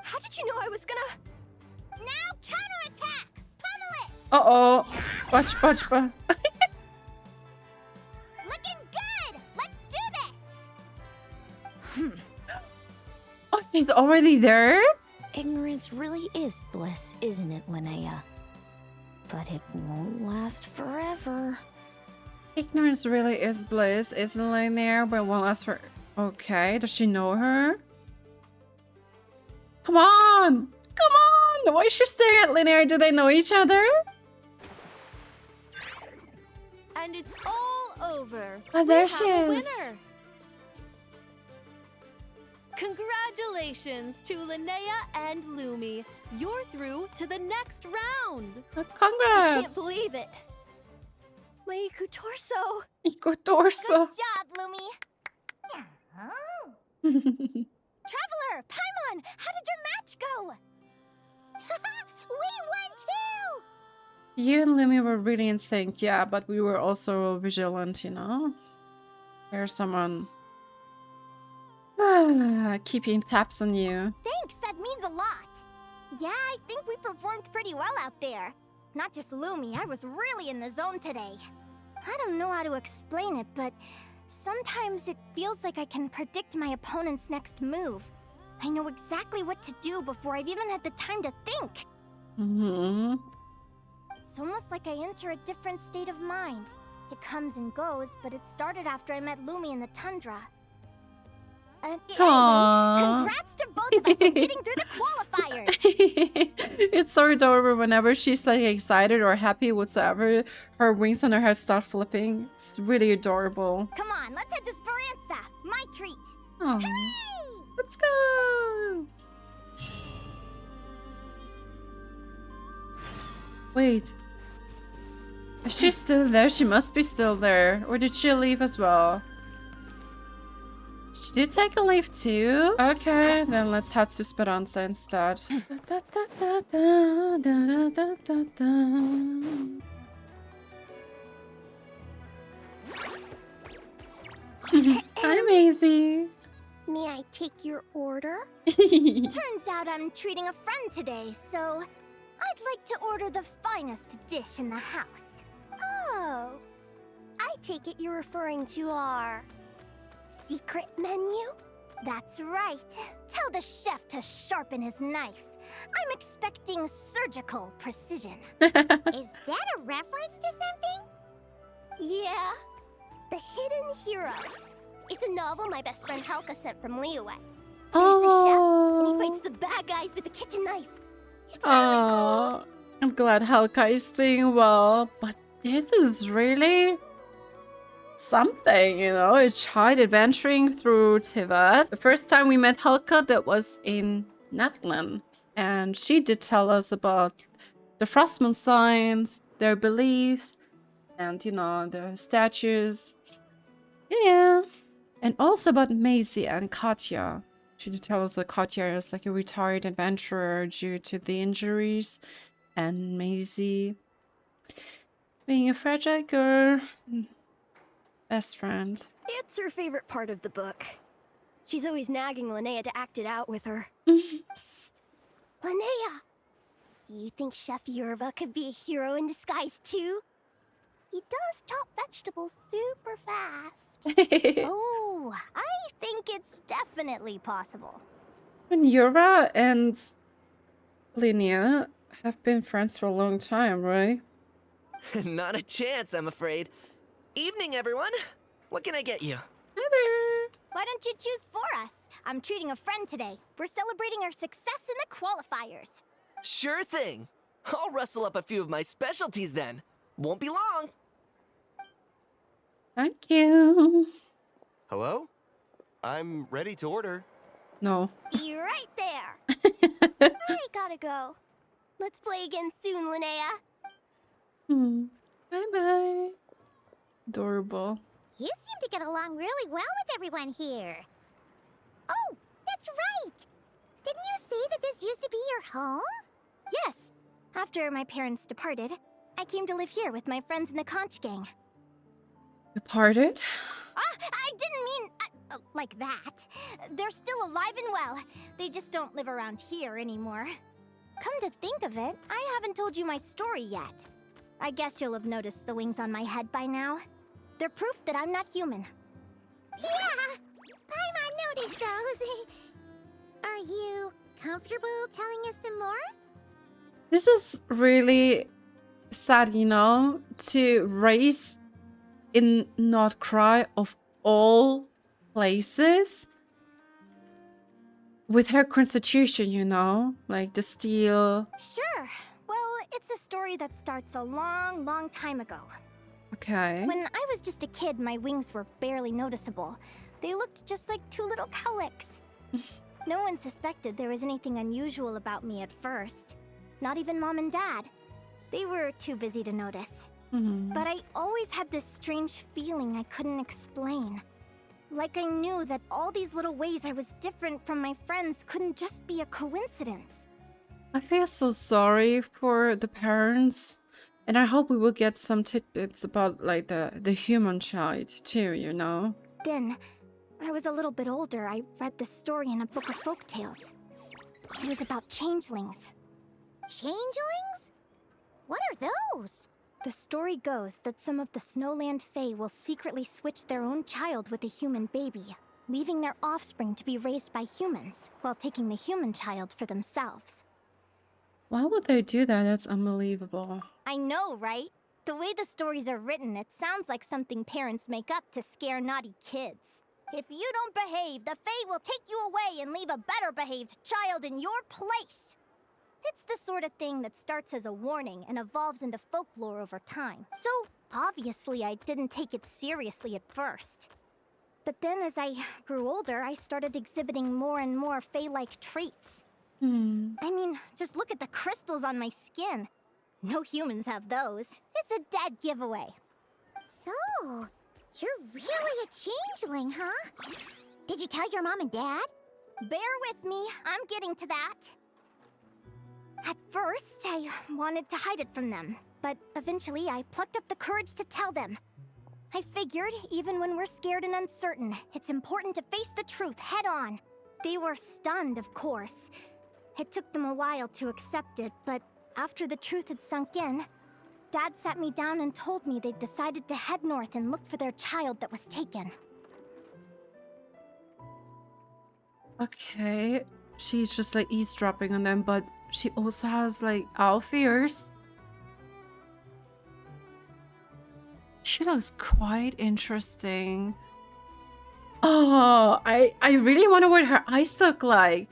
How did you know I was gonna... Now counterattack! Pummel it! Uh-oh. Watch. Looking good! Let's do this! Oh, she's already there? Ignorance really is bliss, isn't it, Linnea? But it won't last forever. Ignorance really is bliss, isn't Linnea, but won't last for... Okay, does she know her? Come on! Why is she staring at Linnea? Do they know each other? And it's all over. Oh, there We she have a is. winner. Congratulations to Linnea and Lumi. You're through to the next round. Oh, I congrats! can't believe it. My Iku torso. Ico torso. Good job, Lumi! Yeah. Traveler, Paimon, how did your match go? We won too! You and Lumi were really in sync, yeah, but we were also vigilant, you know? There's someone keeping tabs on you. Thanks, that means a lot. Yeah, I think we performed pretty well out there. Not just Lumi, I was really in the zone today. I don't know how to explain it, but sometimes it feels like I can predict my opponent's next move. I know exactly what to do before I've even had the time to think. Mm-hmm. It's almost like I enter a different state of mind. It comes and goes, but it started after I met Lumi in the tundra. Anyway, congrats to both of us on getting through the qualifiers! It's so adorable whenever she's like excited or happy whatsoever. Her wings on her head start flipping. It's really adorable. Come on, let's head to Speranza! My treat! Oh, let's go! Wait. Is she still there? She must be still there. Or did she leave as well? She did take a leave too? Okay, then let's head to Speranza instead. Hi, Maisie. May I take your order? Turns out I'm treating a friend today, so I'd like to order the finest dish in the house. Oh. I take it you're referring to our... secret menu? That's right. Tell the chef to sharpen his knife. I'm expecting surgical precision. Is that a reference to something? Yeah. The Hidden Hero. It's a novel my best friend Helka sent from Liyue. There's the chef, and he fights the bad guys with a kitchen knife. It's really cool. I'm glad Helka is doing well, but this is really something, you know, a child adventuring through Tibet. The first time we met Helka, that was in Natlan, and she did tell us about the Frostmoon signs, their beliefs, and, you know, the statues. Yeah. And also about Maisie and Katya. She did tell us that Katya is like a retired adventurer due to the injuries, and Maisie being a fragile girl. Best friend. It's her favorite part of the book. She's always nagging Linnea to act it out with her. Psst. Linnea! Do you think Chef Yerva could be a hero in disguise too? He does chop vegetables super fast. Oh, I think it's definitely possible. And Yura and Linnea have been friends for a long time, right? Not a chance, I'm afraid. Evening, everyone. What can I get you? Hi there. Why don't you choose for us? I'm treating a friend today. We're celebrating our success in the qualifiers. Sure thing. I'll rustle up a few of my specialties then. Won't be long. Thank you. Hello? I'm ready to order. No. Be right there. I gotta go. Let's play again soon, Linnea. Bye-bye. Adorable. You seem to get along really well with everyone here. Oh, that's right! Didn't you say that this used to be your home? Yes. After my parents departed, I came to live here with my friends in the Conch Gang. Departed? I didn't mean like that. They're still alive and well. They just don't live around here anymore. Come to think of it, I haven't told you my story yet. I guess you'll have noticed the wings on my head by now. They're proof that I'm not human. Yeah! Paimon noticed those. Are you comfortable telling us some more? This is really sad, you know, to raise in Not Cry of all places with her constitution, you know, like the steel. Sure. Well, it's a story that starts a long, long time ago. Okay. When I was just a kid, my wings were barely noticeable. They looked just like two little cowlicks. No one suspected there was anything unusual about me at first. Not even Mom and Dad. They were too busy to notice. But I always had this strange feeling I couldn't explain. Like I knew that all these little ways I was different from my friends couldn't just be a coincidence. I feel so sorry for the parents. And I hope we will get some tidbits about like the human child too, you know? Then, I was a little bit older, I read this story in a book of folktales. It was about changelings. Changelings? What are those? The story goes that some of the Snowland Fae will secretly switch their own child with a human baby, leaving their offspring to be raised by humans, while taking the human child for themselves. Why would they do that? That's unbelievable. I know, right? The way the stories are written, it sounds like something parents make up to scare naughty kids. If you don't behave, the Fae will take you away and leave a better behaved child in your place. It's the sort of thing that starts as a warning and evolves into folklore over time. So, obviously, I didn't take it seriously at first. But then as I grew older, I started exhibiting more and more Fae-like traits. I mean, just look at the crystals on my skin. No humans have those. It's a dead giveaway. So, you're really a changeling, huh? Did you tell your mom and dad? Bear with me, I'm getting to that. At first, I wanted to hide it from them, but eventually I plucked up the courage to tell them. I figured, even when we're scared and uncertain, it's important to face the truth head on. They were stunned, of course. It took them a while to accept it, but after the truth had sunk in, Dad sat me down and told me they'd decided to head north and look for their child that was taken. Okay. She's just like eavesdropping on them, but she also has like owl fears. She looks quite interesting. Oh, I really wonder what her eyes look like.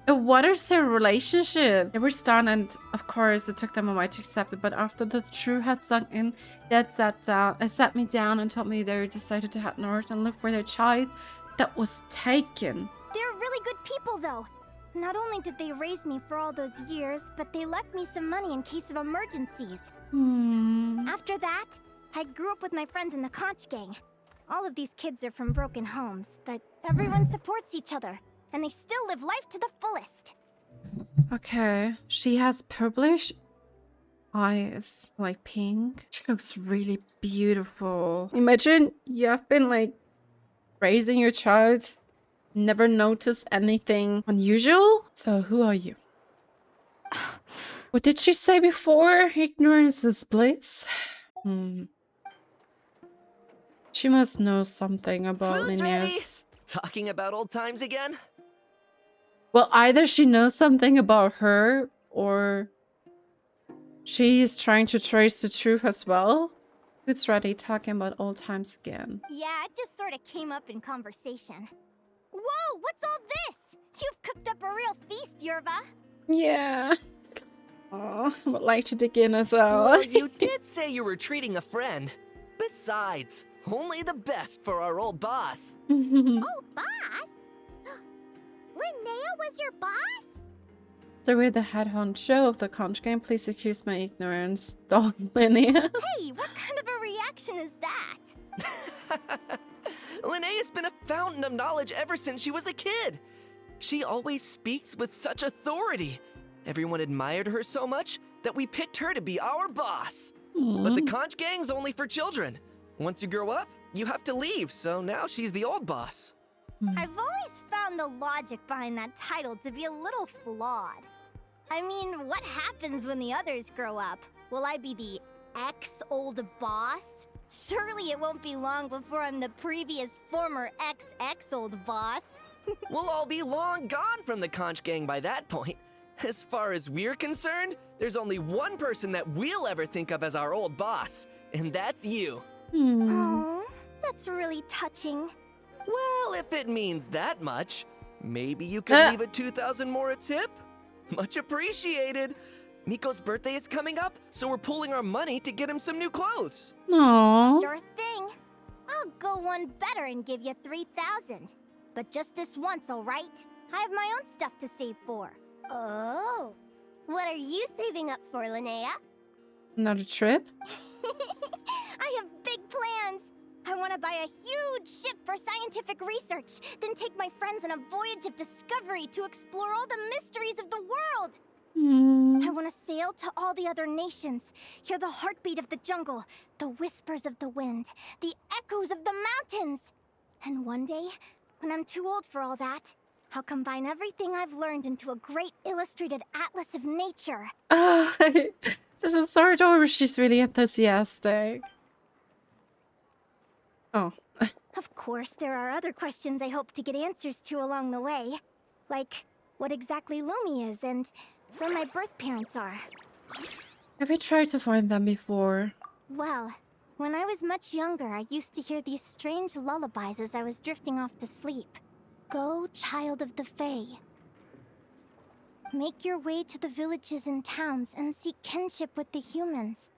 What is their relationship? They were stunned, and of course it took them a while to accept it, but after the truth had sunk in, Dad sat me down and told me they decided to head north and look for their child that was taken. They're really good people, though. Not only did they raise me for all those years, but they left me some money in case of emergencies. After that, I grew up with my friends in the Conch Gang. All of these kids are from broken homes, but everyone supports each other, and they still live life to the fullest. Okay, she has purplish eyes, like pink. She looks really beautiful. Imagine you have been like raising your child, never noticed anything unusual. So who are you? What did she say before? Ignorance is bliss. She must know something about Food's ready. Linnea's. Talking about old times again? Well, either she knows something about her, or she is trying to trace the truth as well. Food's ready, talking about old times again. Yeah, it just sort of came up in conversation. Whoa, what's all this? You've cooked up a real feast, Yerva. Yeah. Oh, I would like to dig in as well. Well, you did say you were treating a friend. Besides, only the best for our old boss. Old boss? Linnea was your boss? with the head honcho of the Conch Gang, please excuse my ignorance. Dog Linnea. Hey, what kind of a reaction is that? Linnea's been a fountain of knowledge ever since she was a kid. She always speaks with such authority. Everyone admired her so much that we picked her to be our boss. But the Conch Gang's only for children. Once you grow up, you have to leave, so now she's the old boss. I've always found the logic behind that title to be a little flawed. I mean, what happens when the others grow up? Will I be the ex-old boss? Surely it won't be long before I'm the previous former ex-old boss. We'll all be long gone from the Conch Gang by that point. As far as we're concerned, there's only one person that we'll ever think of as our old boss, and that's you. Oh, that's really touching. Well, if it means that much, maybe you could leave a 2,000 more a tip? Much appreciated. Miko's birthday is coming up, so we're pooling our money to get him some new clothes. Aww. Sure thing. I'll go one better and give you 3,000. But just this once, all right? I have my own stuff to save for. Oh. What are you saving up for, Linnea? Another trip? I have big plans. I want to buy a huge ship for scientific research, then take my friends on a voyage of discovery to explore all the mysteries of the world. I want to sail to all the other nations, hear the heartbeat of the jungle, the whispers of the wind, the echoes of the mountains. And one day, when I'm too old for all that, I'll combine everything I've learned into a great illustrated atlas of nature. This is sort of, she's really enthusiastic. Oh. Of course, there are other questions I hope to get answers to along the way. Like, what exactly Lumi is and where my birth parents are. Have you tried to find them before? Well, when I was much younger, I used to hear these strange lullabies as I was drifting off to sleep. Go, child of the Fae. Make your way to the villages and towns and seek kinship with the humans.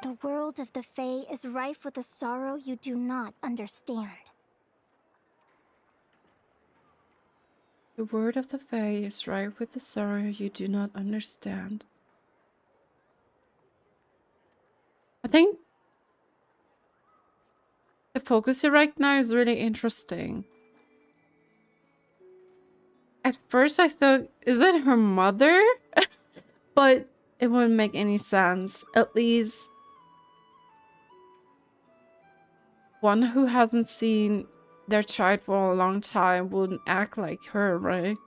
The world of the Fae is rife with a sorrow you do not understand. The word of the Fae is rife with the sorrow you do not understand. I think the focus here right now is really interesting. At first I thought, is that her mother? But it wouldn't make any sense. At least one who hasn't seen their child for a long time wouldn't act like her, right?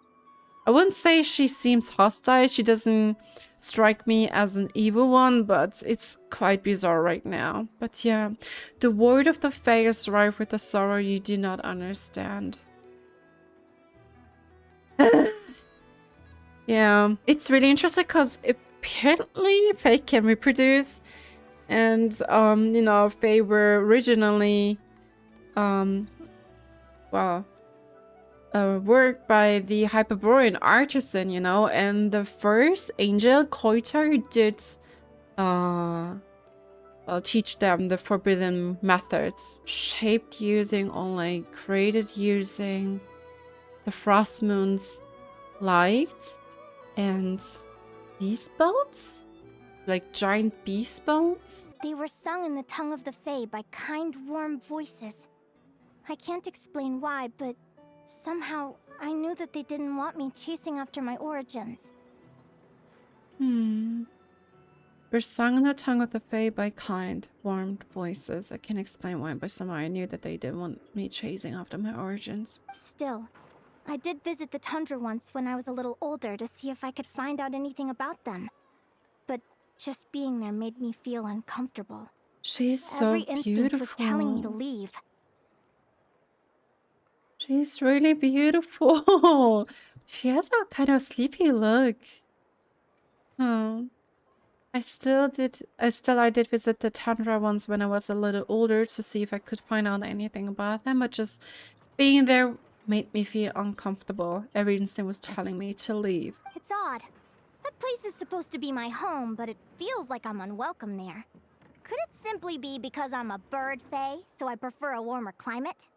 I wouldn't say she seems hostile. She doesn't strike me as an evil one, but it's quite bizarre right now. But yeah, the word of the Fae is rife with a sorrow you do not understand. Yeah, it's really interesting because apparently Fae can reproduce, and you know, Fae were originally worked by the Hyperborean artisan, you know, and the first angel Koitar did teach them the forbidden methods, shaped using only, created using the frost moon's light and beast boats, like giant beast boats. They were sung in the tongue of the Fae by kind, warm voices. I can't explain why, but somehow I knew that they didn't want me chasing after my origins. Were sung in the tongue of the Fae by kind, warm voices. I can't explain why, but somehow I knew that they didn't want me chasing after my origins. Still, I did visit the tundra once when I was a little older to see if I could find out anything about them. But just being there made me feel uncomfortable. She's so Every instinct beautiful. was telling me to leave. She's really beautiful. She has a kind of sleepy look. Oh. I did visit the tundra once when I was a little older to see if I could find out anything about them, but just being there made me feel uncomfortable. Every instinct was telling me to leave. It's odd. That place is supposed to be my home, but it feels like I'm unwelcome there. Could it simply be because I'm a bird fae, so I prefer a warmer climate?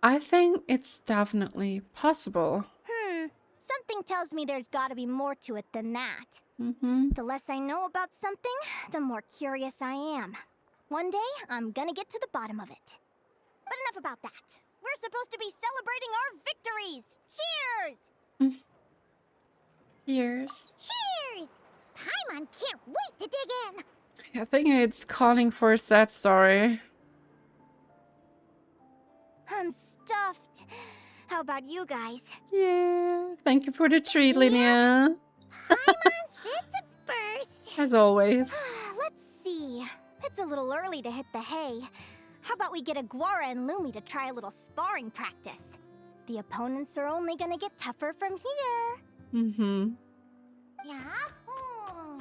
I think it's definitely possible. Something tells me there's gotta be more to it than that. Mm-hmm. The less I know about something, the more curious I am. One day, I'm gonna get to the bottom of it. But enough about that. We're supposed to be celebrating our victories! Cheers! Cheers. Cheers! Paimon can't wait to dig in! I think it's calling for a sad story. I'm stuffed. How about you guys? Yeah. Thank you for the treat, Linnea. Paimon's fit to burst! As always. Let's see. It's a little early to hit the hay. How about we get Aguara and Lumi to try a little sparring practice? The opponents are only gonna get tougher from here. Mm-hmm. Yahoo!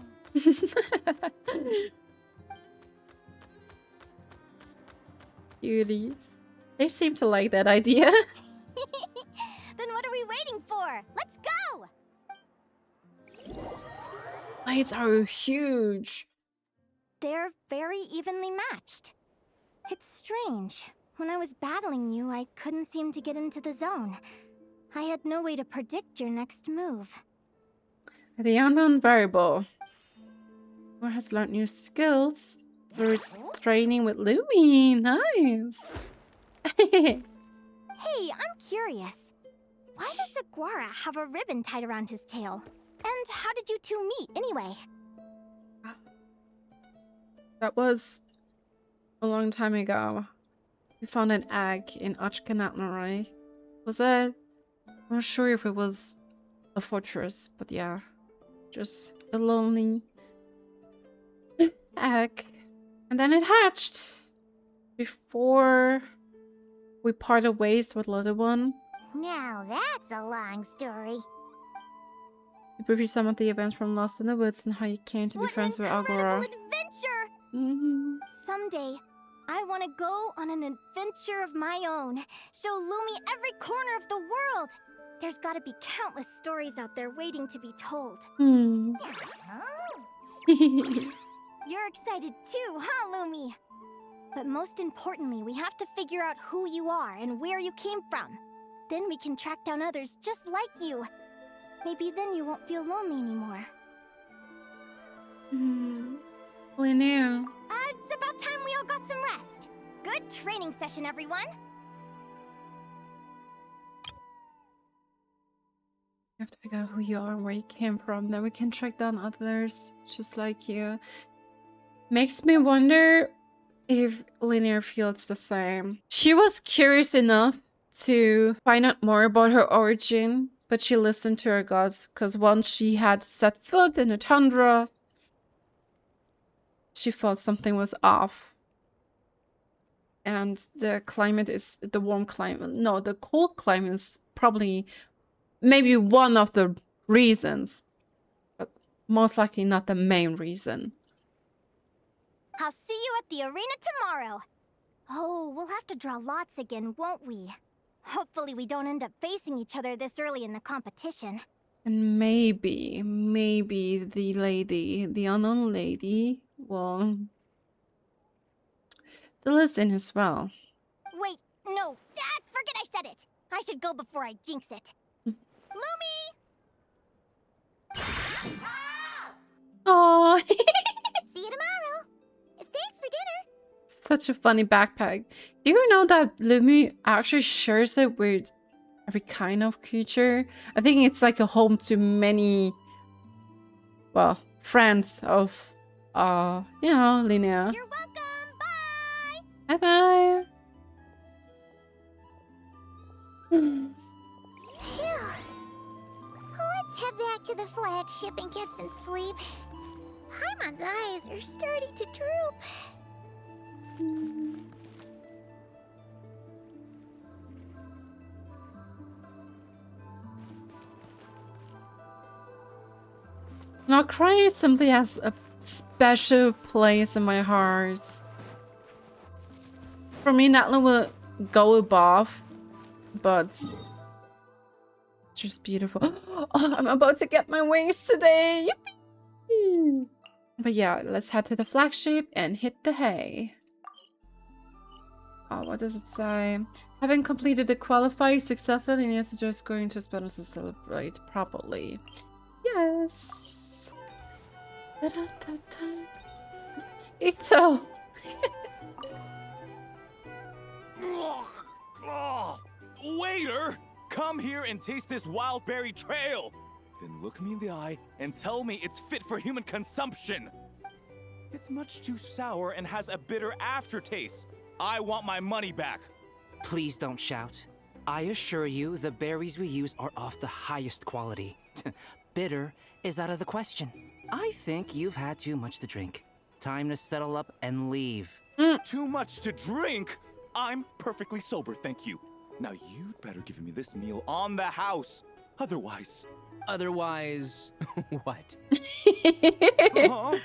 Cuties. They seem to like that idea. Then what are we waiting for? Let's go! Blades are huge. They're very evenly matched. It's strange. When I was battling you, I couldn't seem to get into the zone. I had no way to predict your next move. The unknown variable. Or has learned new skills through its training with Lumi. Nice. Hey, I'm curious. Why does Aguara have a ribbon tied around his tail? And how did you two meet, anyway? That was a long time ago. We found an egg in Natlan, right? Was it? I'm not sure if it was a fortress, but yeah. Just a lonely egg. And then it hatched. Before we parted ways with little one. Now that's a long story. You briefly some of the events from Lost in the Woods and how you came to be friends with Augura. Adventure! Mm-hmm. Someday, I want to go on an adventure of my own. Show Lumi every corner of the world. There's got to be countless stories out there waiting to be told. Hmm. You're excited too, huh, Lumi? But most importantly, we have to figure out who you are and where you came from. Then we can track down others just like you. Maybe then you won't feel lonely anymore. Linnea. It's about time we all got some rest. Good training session, everyone. You have to figure out who you are and where you came from. Then we can track down others just like you. Makes me wonder if Linnea feels the same. She was curious enough to find out more about her origin, but she listened to her gut because once she had set foot in the tundra, she felt something was off. And the climate is the warm climate. No, the cold climate is probably maybe one of the reasons, but most likely not the main reason. I'll see you at the arena tomorrow. Oh, we'll have to draw lots again, won't we? Hopefully we don't end up facing each other this early in the competition. And maybe the unknown lady will fill us in as well. Wait, no, forget I said it. I should go before I jinx it. Lumi! Oh, See you tomorrow. Thanks for dinner. such a funny backpack. Do you know that Lumi actually shares it with every kind of creature? I think it's like a home to many, well, friends of, Linnea. You're welcome. Bye. Bye bye. Phew. Let's head back to the flagship and get some sleep. Paimon's eyes are starting to droop. Not crying simply has a special place in my heart. For me, Natlan will go above, but it's just beautiful. Oh, I'm about to get my wings today. Yippee! But yeah, let's head to the flagship and hit the hay. Oh, what does it say? Having completed the qualifying successfully, Linnea suggests going to Speranza to celebrate properly. Yes. Itto. Waiter, come here and taste this wild berry trail. Then look me in the eye and tell me it's fit for human consumption. It's much too sour and has a bitter aftertaste. I want my money back. Please don't shout. I assure you, the berries we use are of the highest quality. Bitter is out of the question. I think you've had too much to drink. Time to settle up and leave. Too much to drink? I'm perfectly sober, thank you. Now you'd better give me this meal on the house. Otherwise... Otherwise... what? Huh?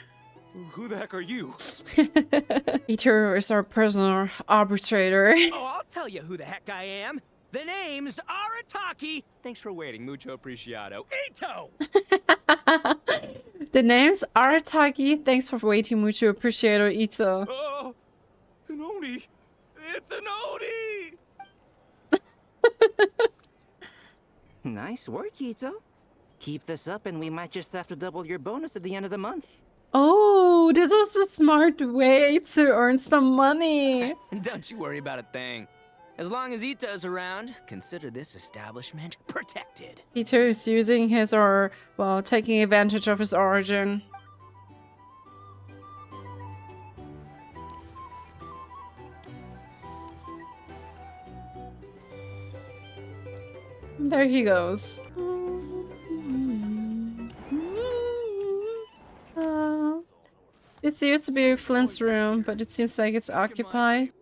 Who the heck are you? Itto is our personal arbitrator. Oh, I'll tell you who the heck I am. The name's Arataki. Thanks for waiting, mucho apreciado. Itto! The name's Arataki. Thanks for waiting, mucho apreciado, Itto. An Oni! It's an Oni! Nice work, Itto. Keep this up and we might just have to double your bonus at the end of the month. Oh, this was a smart way to earn some money. Don't you worry about a thing. As long as Itto's around, consider this establishment protected. Itto is using his taking advantage of his origin. There he goes. This used to be Flint's room, but it seems like it's occupied.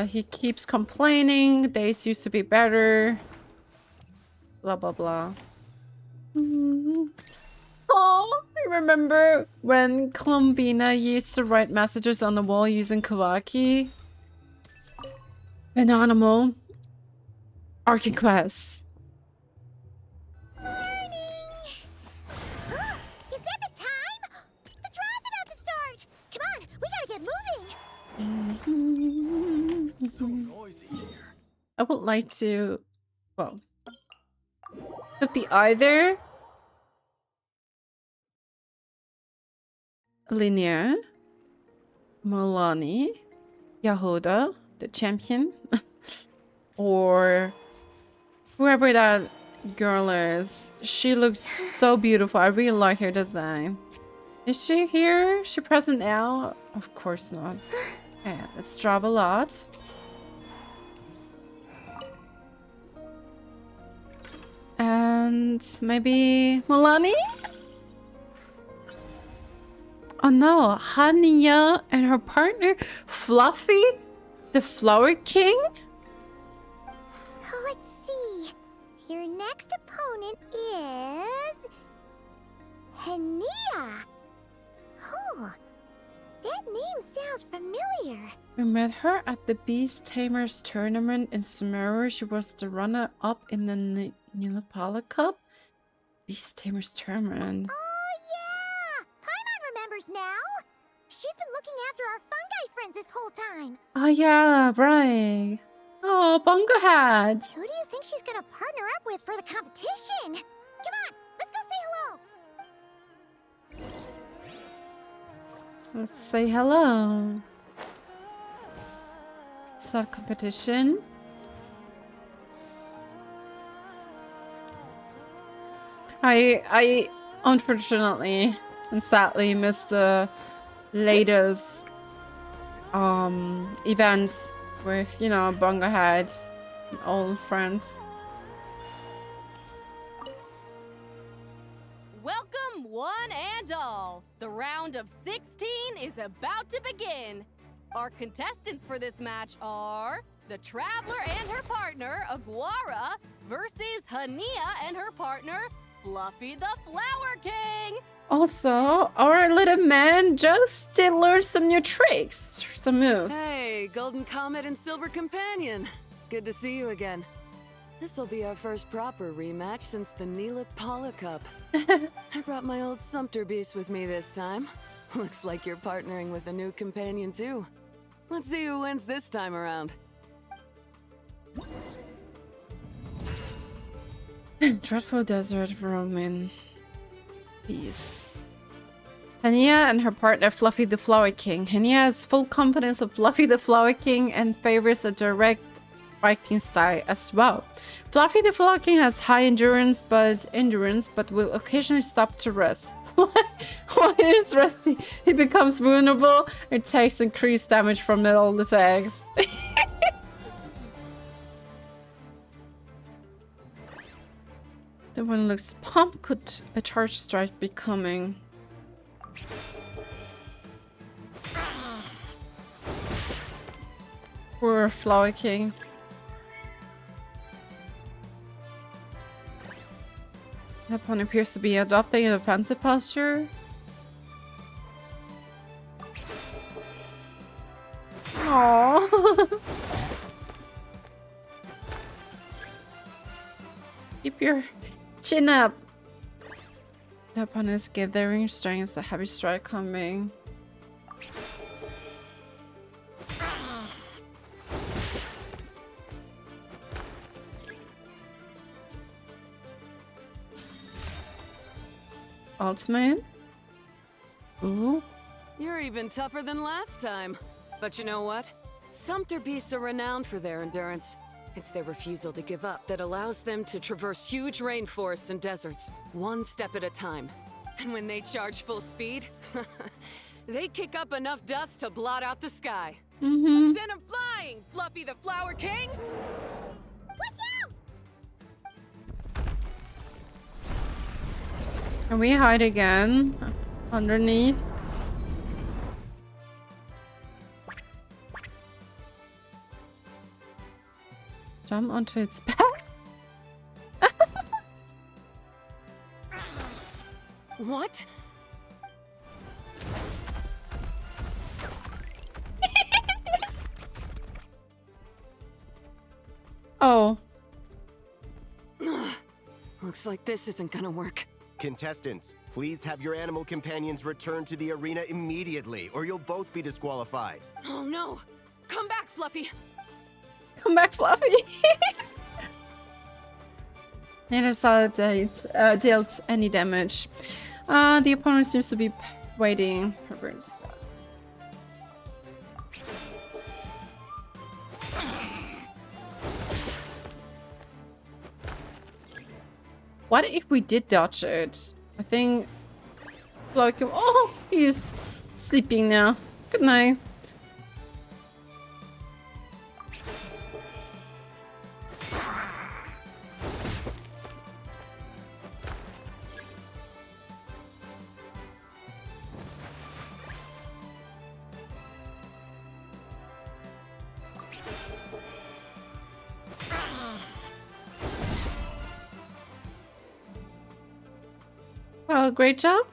He keeps complaining. Days used to be better. Blah, blah, blah. Oh, I remember when Columbina used to write messages on the wall using Kawaki. Anonymous. Archquest. So noisy here. I would like to, well, could be either Linnea, Mualani, Jahoda, the champion, or whoever that girl is. She looks so beautiful. I really like her design. Is she here? Is she present now? Of course not. Okay, let's travel a lot. And maybe Mualani? Oh no, Hanniyah and her partner, Fluffy, the Flower King? Let's see. Your next opponent is... Hanniyah. Oh, that name sounds familiar. We met her at the Beast Tamers tournament in Sumeru. She was the runner-up in the Nilapala Cup. Beast Tamers tournament. Oh yeah! Paimon remembers now. She's been looking after our fungi friends this whole time. Oh yeah, right. Oh, Bunga Hat. Who do you think she's gonna partner up with for the competition? Come on, let's go say hello. Let's say hello. It's a competition. I unfortunately and sadly missed the latest events with, you know, Bunga Head and old friends. Welcome, one and all. The round of 16 is about to begin. Our contestants for this match are the Traveler and her partner, Aguara, versus Hanniyah and her partner, Fluffy the Flower King. Also, our little man just did learn some new tricks, some moves. Hey, Golden Comet and Silver Companion. Good to see you again. This'll be our first proper rematch since the Nilapala Cup. I brought my old Sumpter Beast with me this time. Looks like you're partnering with a new companion too. Let's see who wins this time around. Dreadful desert roaming. Peace. Hanniyah and her partner Fluffy the Flower King. Hanniyah has full confidence of Fluffy the Flower King and favors a direct fighting style as well. Fluffy the Flower King has high endurance but will occasionally stop to rest. While he is resting, he becomes vulnerable and takes increased damage from middle attacks. The one looks pumped. Could a charge strike be coming? Poor Flower King. That one appears to be adopting a defensive posture. Aww. Keep your chin up. The opponent is gathering strength, a heavy strike coming. Ultimate? Ooh. You're even tougher than last time. But you know what? Sumpter beasts are renowned for their endurance. It's their refusal to give up that allows them to traverse huge rainforests and deserts, one step at a time. And when they charge full speed, they kick up enough dust to blot out the sky. Send them flying, Fluffy the Flower King! Watch out! Can we hide again? Underneath? Jump onto its back? What? Oh. Looks like this isn't gonna work. Contestants, please have your animal companions return to the arena immediately, or you'll both be disqualified. Oh no! Come back, Fluffy! Come back, Fluffy! Neither side dealt any damage. The opponent seems to be waiting for Burns. What if we did dodge it? I think... like, oh, he's sleeping now. Good night. Well, great job,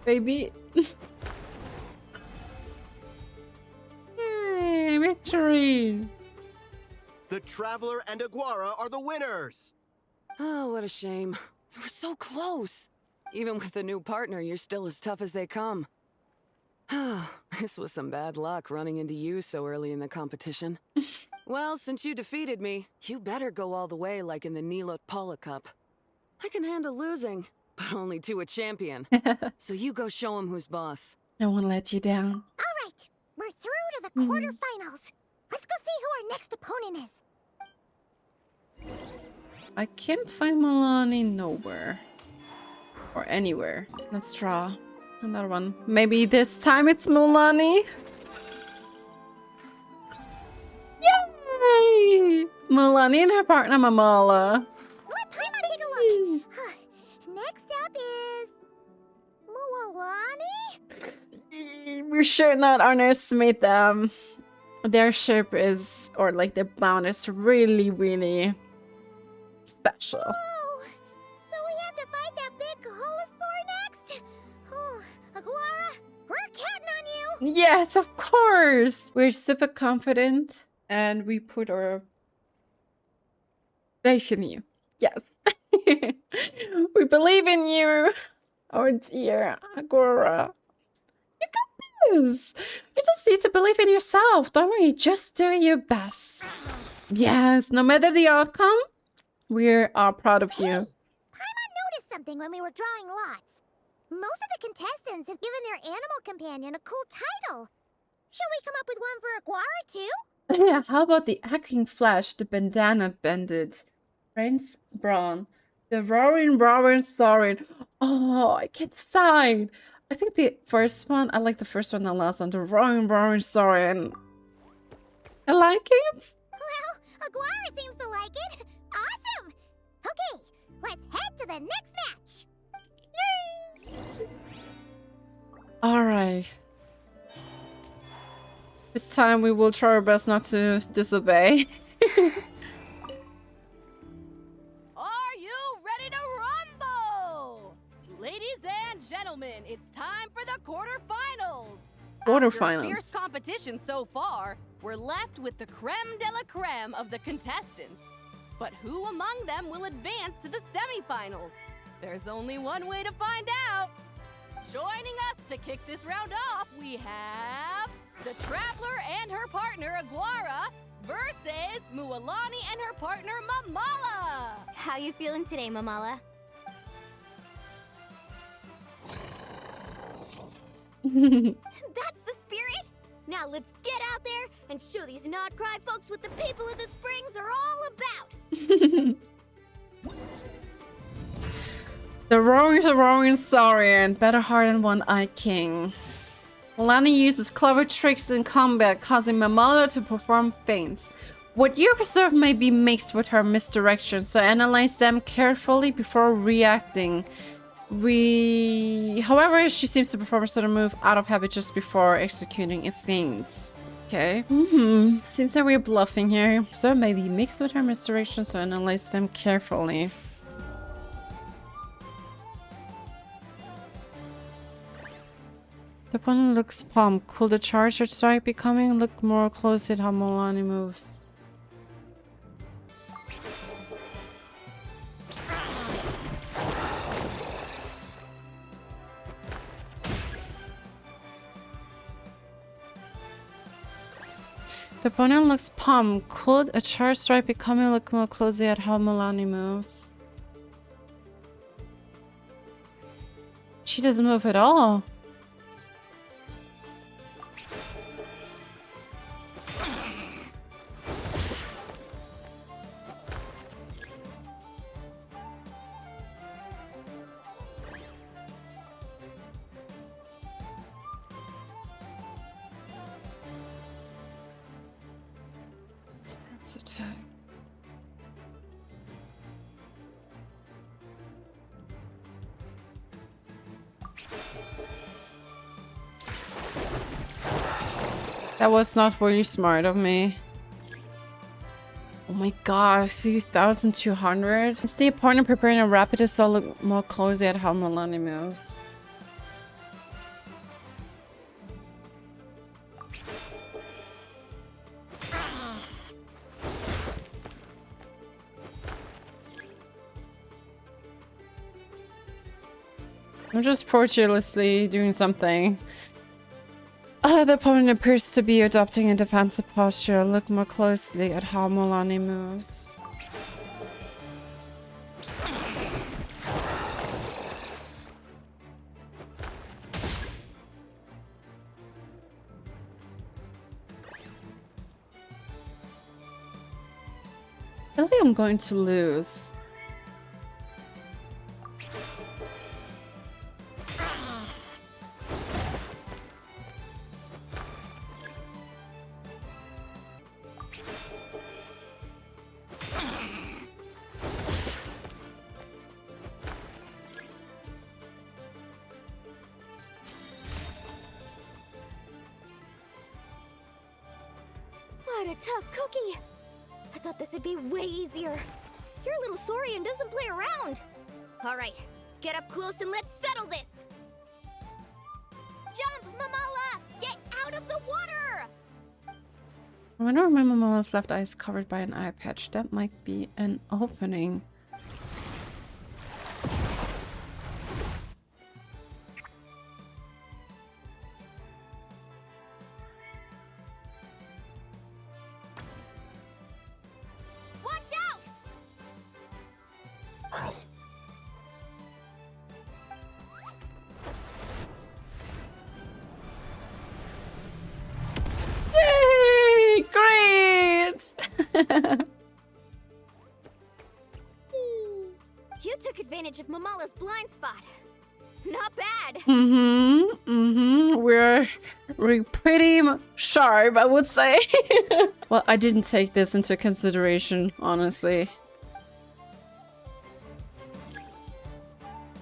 baby. Yay, victory! The Traveler and Aguara are the winners! Oh, what a shame. You were so close. Even with the new partner, you're still as tough as they come. This was some bad luck running into you so early in the competition. Well, since you defeated me, you better go all the way like in the Natlan Cup. I can handle losing, but only to a champion. So you go show him who's boss. I won't let you down. All right, we're through to the quarterfinals. Let's go see who our next opponent is. I can't find Mualani nowhere. Or anywhere. Let's draw another one.Maybe this time it's Mualani? Yay! Mualani and her partner Mamala. Let Paimon take a look. Next up is... Mualani? We should not underestimate them. Their ship is, or like their bound is really, really special. Oh, so we have to fight that big Holosaur next? Oh, Aguara, we're counting on you! Yes, of course! We're super confident and we put our faith in you. Yes. We believe in you. Oh dear, Aguara. You got Yes. You just need to believe in yourself. Don't worry. Just do your best. Yes. No matter the outcome, we are proud of you. Paimon noticed something when we were drawing lots. Most of the contestants have given their animal companion a cool title. Should we come up with one for Aguara too? Yeah, how about the Acting Flash, the Bandana Bandit, Prince Braun, the Roaring Soaring. Oh, I can't decide. I think the first one, I like the first one, the last one, the Roaring Soaring. I like it. Well, Aguara seems to like it. Awesome! Okay, let's head to the next match. Yay! Alright. This time we will try our best not to disobey. Are you ready to rumble? Ladies and gentlemen, it's time for the quarterfinals. After fierce competition so far, we're left with the creme de la creme of the contestants. But who among them will advance to the semifinals? There's only one way to find out. Joining us to kick this round off, we have the Traveler and her partner Aguara versus Mualani and her partner Mamala. How you feeling today, Mamala? That's the spirit! Now let's get out there and show these Not Cry folks what the people of the Springs are all about! The Roaring Saurian, better heart than one-eyed king. Mualani uses clever tricks in combat, causing Mamala to perform feints. What you observe may be mixed with her misdirection, so analyze them carefully before reacting. However, she seems to perform a certain move out of habit just before executing a feint. Okay. Seems like we're bluffing here. So it may be mixed with her misdirection, so analyze them carefully. The opponent looks pumped. Could the charge or strike be coming? Look more closely at how Mualani moves. The opponent looks pumped. Could a charge strike be coming? Look more closely at how Mualani moves. She doesn't move at all. Attack. That was not really smart of me. Oh my god, 3,200. Is the opponent preparing a rapid assault? Look more closely at how Mualani moves. I'm just fortuitously doing something. The opponent appears to be adopting a defensive posture. Look more closely at how Mualani moves. I feel like I'm going to lose. What a tough cookie! I thought this would be way easier. Your little Saurian doesn't play around. Alright, get up close and let's settle this! Jump, Mamala! Get out of the water! I wonder if my Mamala's left eye is covered by an eye patch. That might be an opening. advantage of Mamala's blind spot. Not bad. We're pretty sharp, I would say. Well, I didn't take this into consideration, honestly.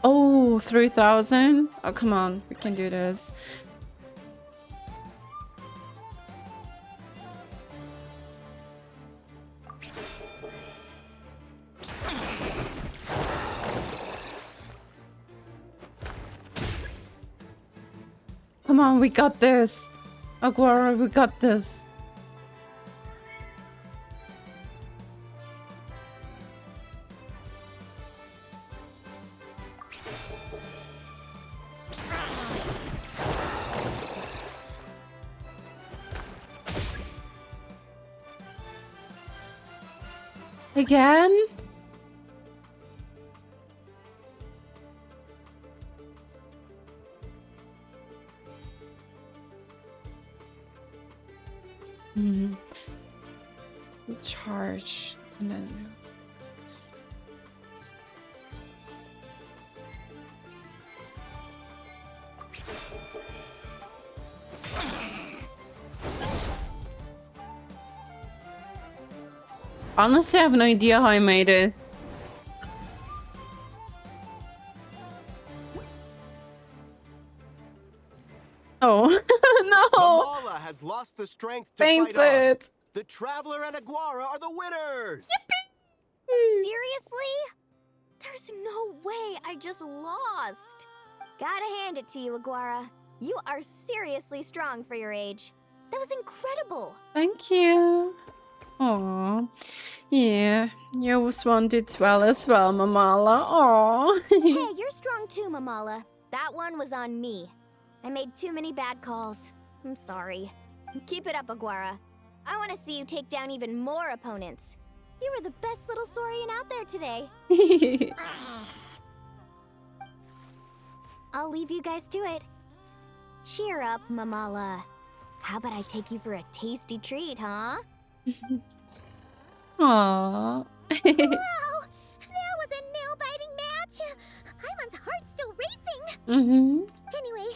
Oh, 3,000? Oh, come on. We can do this. Come on, we got this. Aguara, we got this. Again? Charge and then honestly, I have no idea how I made it. Oh no! Mamala has lost the strength to Fainted. fight on. The Traveler and Aguara are the winners! Seriously? There's no way I just lost. Gotta hand it to you, Aguara. You are seriously strong for your age. That was incredible. Thank you. Aww. Yeah, you did well as well, Mamala. Aww. Hey, you're strong too, Mamala. That one was on me. I made too many bad calls. I'm sorry. Keep it up, Aguara. I want to see you take down even more opponents. You were the best little Saurian out there today. I'll leave you guys to it. Cheer up, Mamala. How about I take you for a tasty treat, huh? Aww. Wow! That was a nail-biting match! Paimon's heart's still racing! Anyway,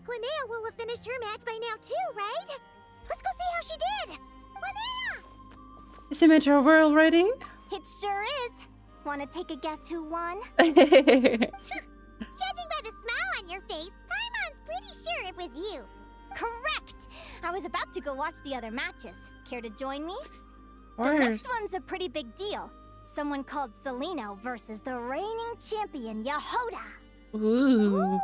Linnea will have finished her match by now too, right? Let's go see how she did! Linnea! Is the match over already? It sure is. Want to take a guess who won? Judging by the smile on your face, Paimon's pretty sure it was you. Correct! I was about to go watch the other matches. Care to join me? Of The course. next one's a pretty big deal. Someone called Celeano versus the reigning champion, Jahoda. Ooh.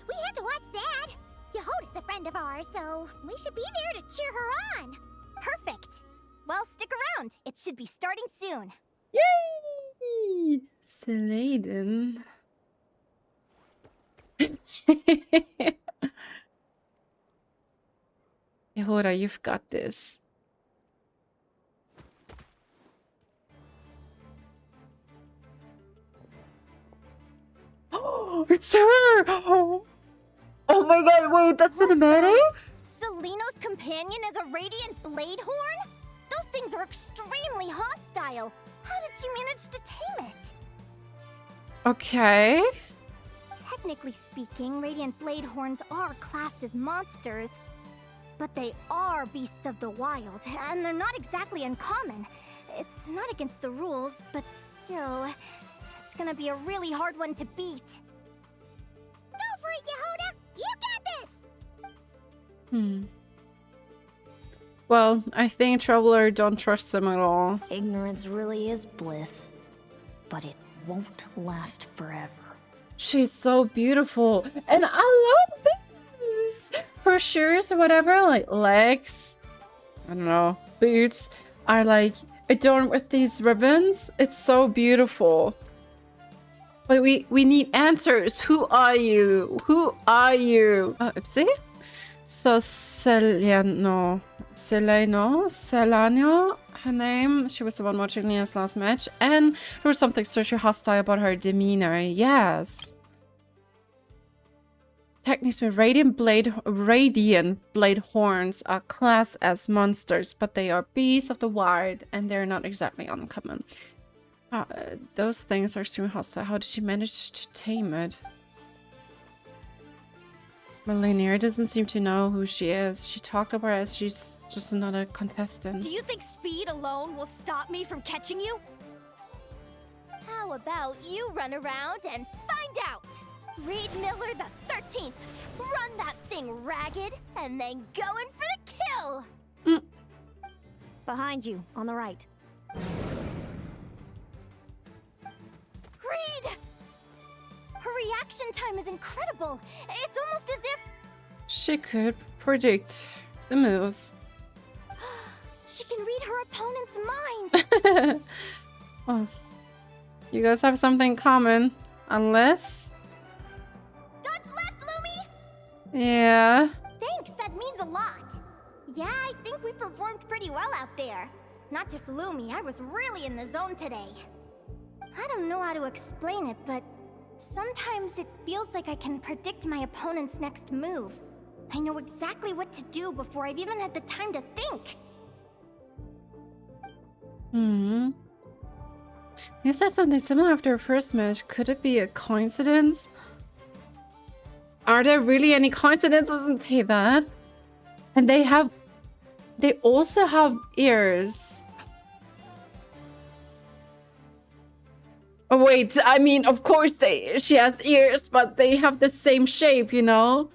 We had to watch that. Jahoda's a friend of ours, so we should be there to cheer her on. Perfect. Well, stick around. It should be starting soon. Yay! Sladen. Jahoda, you've got this. It's her! Oh my god, wait, that's cinematic? Celeano's companion is a Radiant Bladehorn? Those things are extremely hostile. How did you manage to tame it? Okay. Technically speaking, Radiant Bladehorns are classed as monsters. But they are beasts of the wild, and they're not exactly uncommon. It's not against the rules, but still, it's gonna be a really hard one to beat. Go for it, Jahoda! You got this! Well, I think Traveler don't trust him at all. Ignorance really is bliss, but it won't last forever. She's so beautiful, and I love this. Her shoes or whatever, like legs, I don't know, boots, are like adorned with these ribbons. It's so beautiful. But we need answers. Who are you? Who are you? Oh, oopsie. So Celeano, her name. She was the one watching Linnеa's last match, and there was something socially hostile about her demeanor. Yes. Technically, Radiant Bladehorns are classed as monsters, but they are beasts of the wild, and they're not exactly uncommon. Those things are extremely hostile. How did she manage to tame it? Linnea doesn't seem to know who she is. She talked about her as she's just another contestant. Do you think speed alone will stop me from catching you? How about you run around and find out? Reed Miller the 13th. Run that thing ragged and then go in for the kill. Behind you, on the right. Reed! Her reaction time is incredible. It's almost as if She could predict the moves. she can read her opponent's mind. Oh. You guys have something in common. Unless... Dodge left, Lumi! Yeah. Thanks, that means a lot. Yeah, I think we performed pretty well out there. Not just Lumi, I was really in the zone today. I don't know how to explain it, but sometimes it feels like I can predict my opponent's next move. I know exactly what to do before I've even had the time to think. You said something similar after our first match. Could it be a coincidence? Are there really any coincidences in that? And they also have ears. Oh wait, I mean, of course she has ears, but they have the same shape, you know?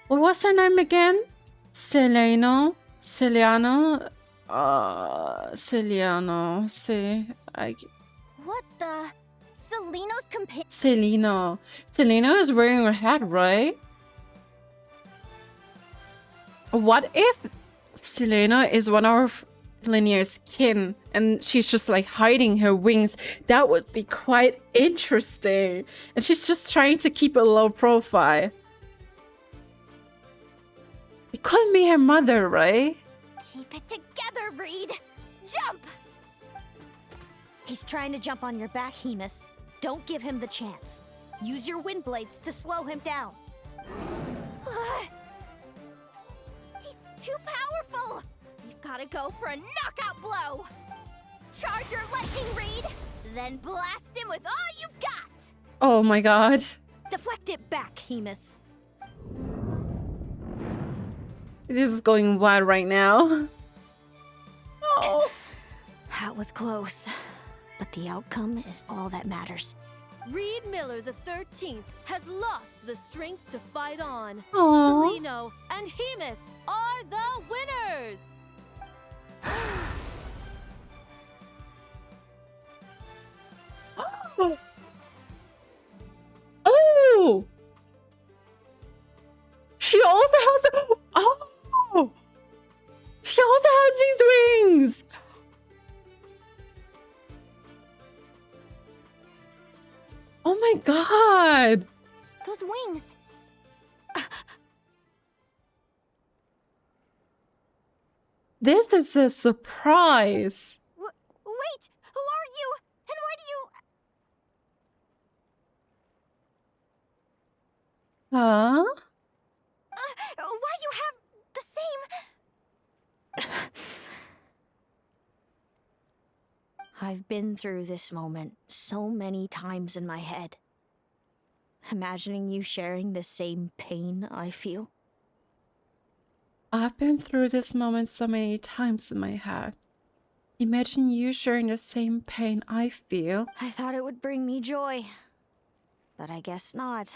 What was her name again? Celeano? Celeano? Celeano. What the? Celeano's Celeano. Celeano is wearing her hat, right? What if Celeano is one of Linnea's kin and she's just like hiding her wings? That would be quite interesting. And she's just trying to keep a low profile. It couldn't be her mother, right? Keep it together, Reed. Jump! He's trying to jump on your back, Hemus. Don't give him the chance. Use your wind blades to slow him down. He's too powerful. We've got to go for a knockout blow. Charge your lightning, Reed. Then blast him with all you've got. Oh my god. Deflect it back, Hemus. This is going wild right now. Oh. That was close. But the outcome is all that matters. Reed Miller the 13th has lost the strength to fight on. Aww. Celeano and Hemus are the winners. Oh! She also has oh! She also has these wings! Oh my god! Those wings. This is a surprise. Wait, who are you? And why do you... Huh? Why you have the same... I've been through this moment so many times in my head. Imagining you sharing the same pain I feel. I've been through this moment so many times in my head. Imagine you sharing the same pain I feel. I thought it would bring me joy. But I guess not.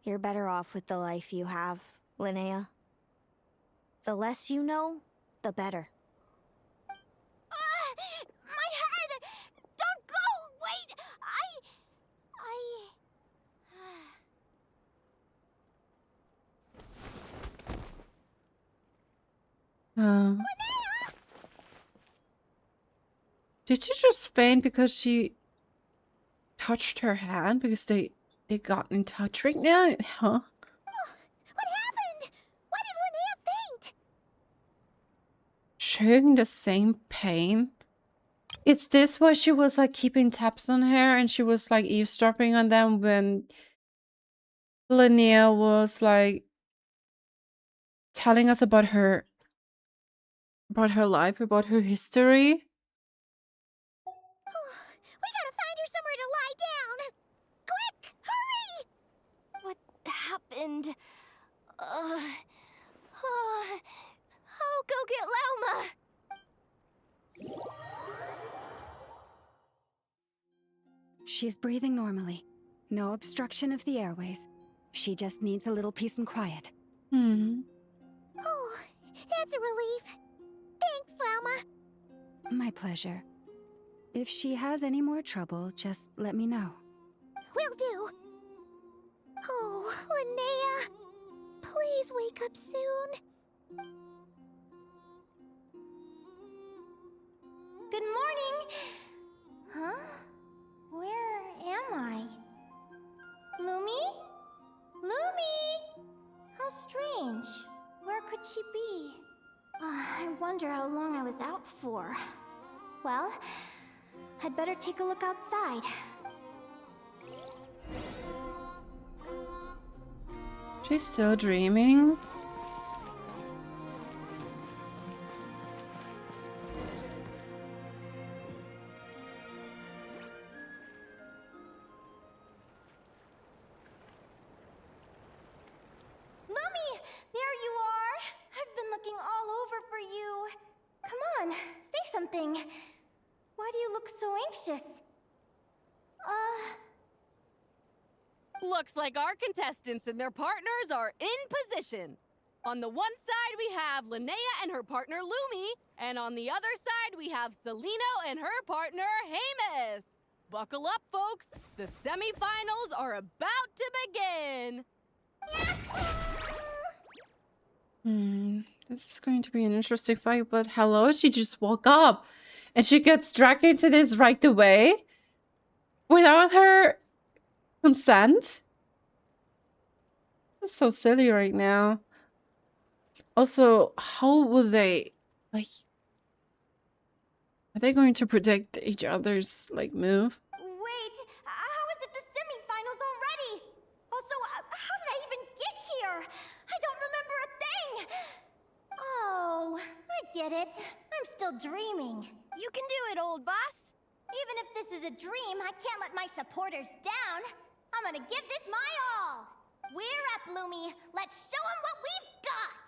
You're better off with the life you have, Linnea. The less you know, the better. My head! Don't go! Wait! Did she just faint because she touched her hand? Because they got in touch right now? Huh? What happened? Why did Linnea faint? Sharing the same pain? Is this why she was like keeping tabs on her and she was like eavesdropping on them when Linnea was like telling us about her life, about her history. We gotta find her somewhere to lie down! Quick! Hurry! What happened? I'll go get Lauma. She's breathing normally. No obstruction of the airways. She just needs a little peace and quiet. Hmm. Oh, that's a relief. Thanks, Lauma. My pleasure. If she has any more trouble, just let me know. Will do. Oh, Linnea. Please wake up soon. Good morning! Huh? Where am I? Lumi? Lumi! How strange. Where could she be? I wonder how long I was out for. Well, I'd better take a look outside. She's still dreaming. Lumi! There you are! I've been looking all over for you. Come on, say something. Why do you look so anxious? Looks like our contestants and their partners are in position. On the one side, we have Linnea and her partner Lumi, and on the other side, we have Celeano and her partner Hamiss. Buckle up, folks. The semifinals are about to begin. This is going to be an interesting fight, but hello, she just woke up and she gets dragged into this right away without her consent. That's so silly right now. Also, how will they, like, are they going to predict each other's, like, move? Wait, how is it the semifinals already? Also, how did I even get here? I don't remember a thing. Oh, I get it. I'm still dreaming. You can do it, old boss. Even if this is a dream, I can't let my supporters down. I'm gonna give this my all. We're up, Lumi. Let's show them what we've got.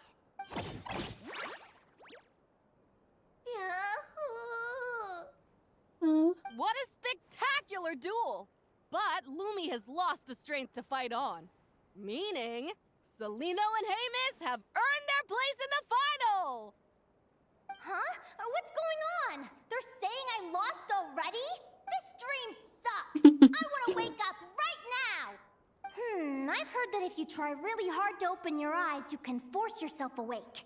What a spectacular duel! But Lumi has lost the strength to fight on. Meaning, Celeano and Hamiss have earned their place in the final! Huh? What's going on? They're saying I lost already? This dream sucks. I want to wake up right now. I've heard that if you try really hard to open your eyes, you can force yourself awake.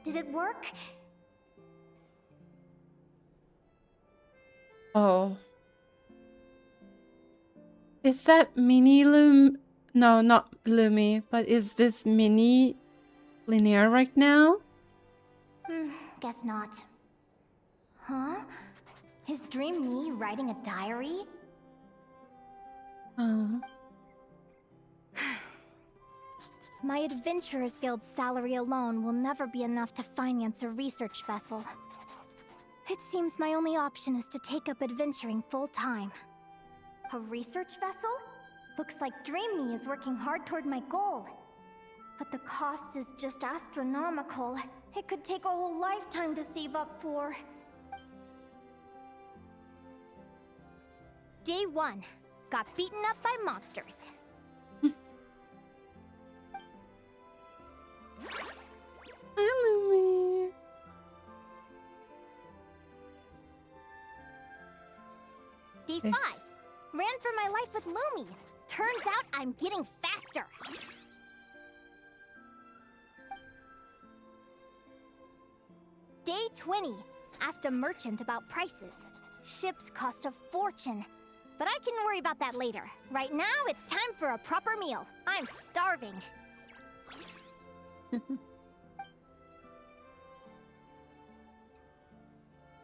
Did it work? Oh. Is that mini Lum? No, not Lumi, but is this mini Linnea right now? Guess not. Huh? Is dream me writing a diary? Oh. My Adventurers Guild salary alone will never be enough to finance a research vessel. It seems my only option is to take up adventuring full-time. A research vessel? Looks like Dream Me is working hard toward my goal. But the cost is just astronomical. It could take a whole lifetime to save up for. Day 1. Got beaten up by monsters. Hi, Lumi. Day 5. Ran for my life with Lumi. Turns out I'm getting faster. Day 20. Asked a merchant about prices. Ships cost a fortune. But I can worry about that later. Right now, it's time for a proper meal. I'm starving.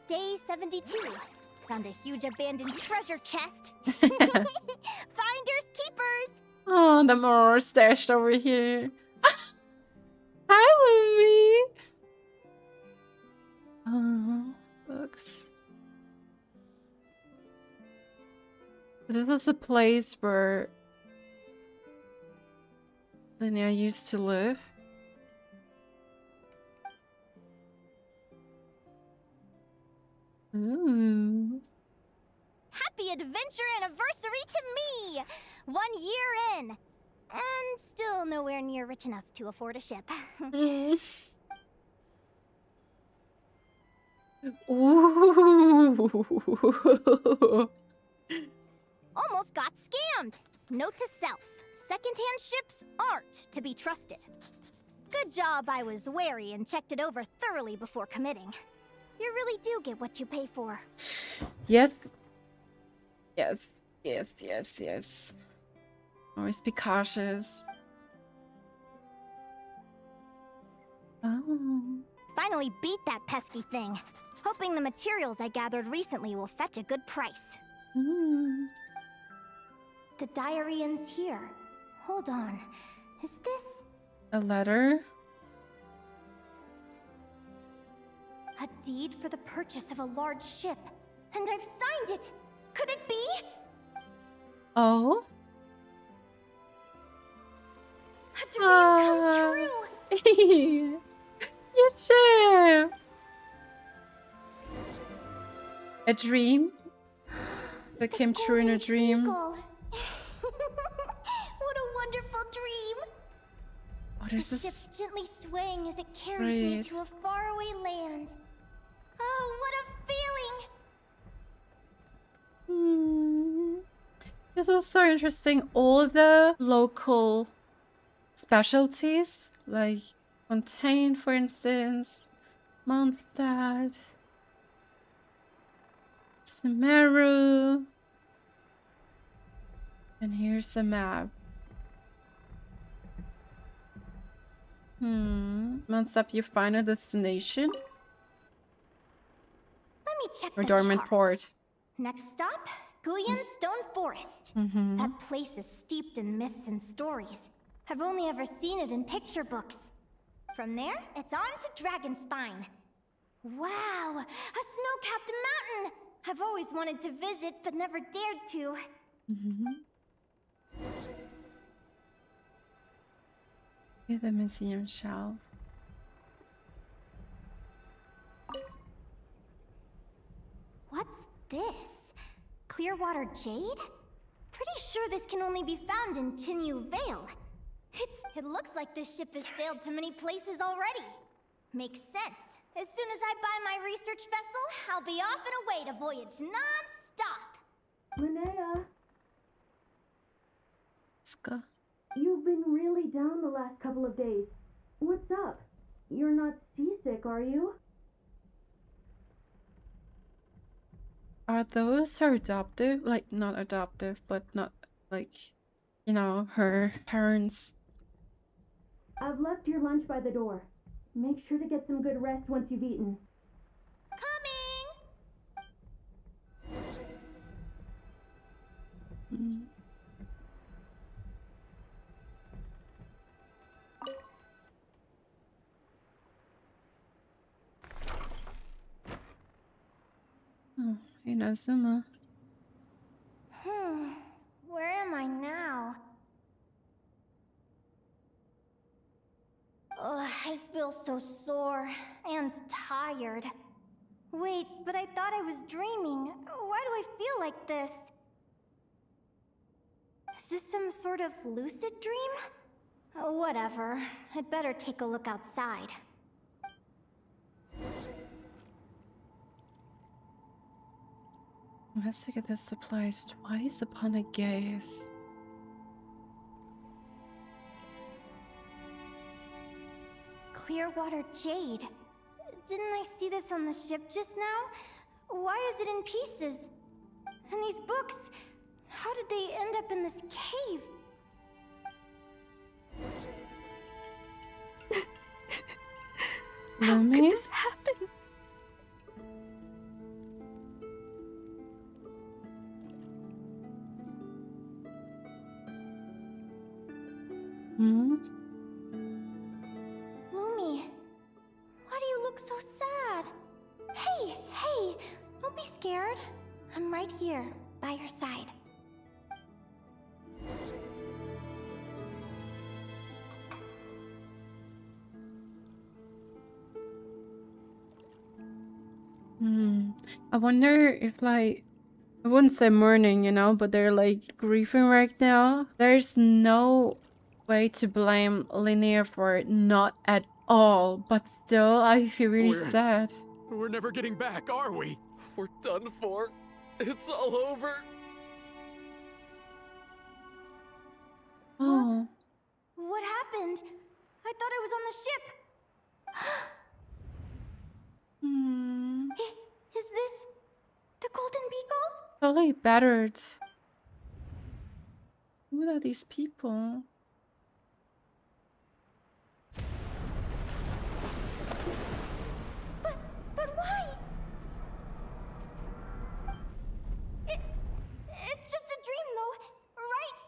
Day 72. Found a huge abandoned treasure chest. Finders keepers. Oh, the more stashed over here. Hi, Lumi. Books. This is a place where Linnea used to live. Ooh. Happy adventure anniversary to me! 1 year in. And still nowhere near rich enough to afford a ship. Ooh. Almost got scammed. Note to self. Secondhand ships aren't to be trusted. Good job I was wary and checked it over thoroughly before committing. You really do get what you pay for. Yes. Yes. Yes, yes, yes. Always be cautious. Oh. Finally beat that pesky thing. Hoping the materials I gathered recently will fetch a good price. The diary ends here. Hold on. Is this... A letter? A deed for the purchase of a large ship. And I've signed it! Could it be? Oh? A dream come true! Your ship! A dream? That came true in a dream? What a wonderful dream! What is the this? ship gently swaying as it carries me to a faraway land. Oh, what a feeling! This is so interesting. All the local specialties, like Fontaine, for instance, Mondstadt, Sumeru, and here's a map. Mondstadt, you find a destination? Let me check or the dormant chart. port. Next stop, Guyan Stone Forest. That place is steeped in myths and stories. I've only ever seen it in picture books. From there, it's on to Dragonspine. Wow, a snow-capped mountain! I've always wanted to visit, but never dared to. Yeah, the museum shelf. What's this? Clearwater jade? Pretty sure this can only be found in Chinyu Vale. It looks like this ship has sailed to many places already. Makes sense. As soon as I buy my research vessel, I'll be off and away to voyage non-stop. Linnea, Ska. you've been really down the last couple of days. What's up? You're not seasick, are you? Are those her adoptive? Like, not adoptive, but not, like, you know, her parents. I've left your lunch by the door. Make sure to get some good rest once you've eaten. Coming! Oh, Inazuma. Where am I now? Oh, I feel so sore and tired. Wait, but I thought I was dreaming. Why do I feel like this? Is this some sort of lucid dream? Whatever. I'd better take a look outside. Investigate the supplies twice upon a gaze. Clearwater jade. Didn't I see this on the ship just now? Why is it in pieces? And these books, how did they end up in this cave? Lumi? How could this happen? Hmm? Lumi, why do you look so sad? Hey, hey, don't be scared. I'm right here, by your side. I wonder if, like, I wouldn't say mourning, you know, but they're like grieving right now. There's no way to blame Linnea for it, not at all. But still, I feel really sad. We're never getting back, are we? We're done for. It's all over. Oh. What happened? I thought I was on the ship. Is this the Golden Beagle? Totally battered. Who are these people? But why? It's just a dream, though, right?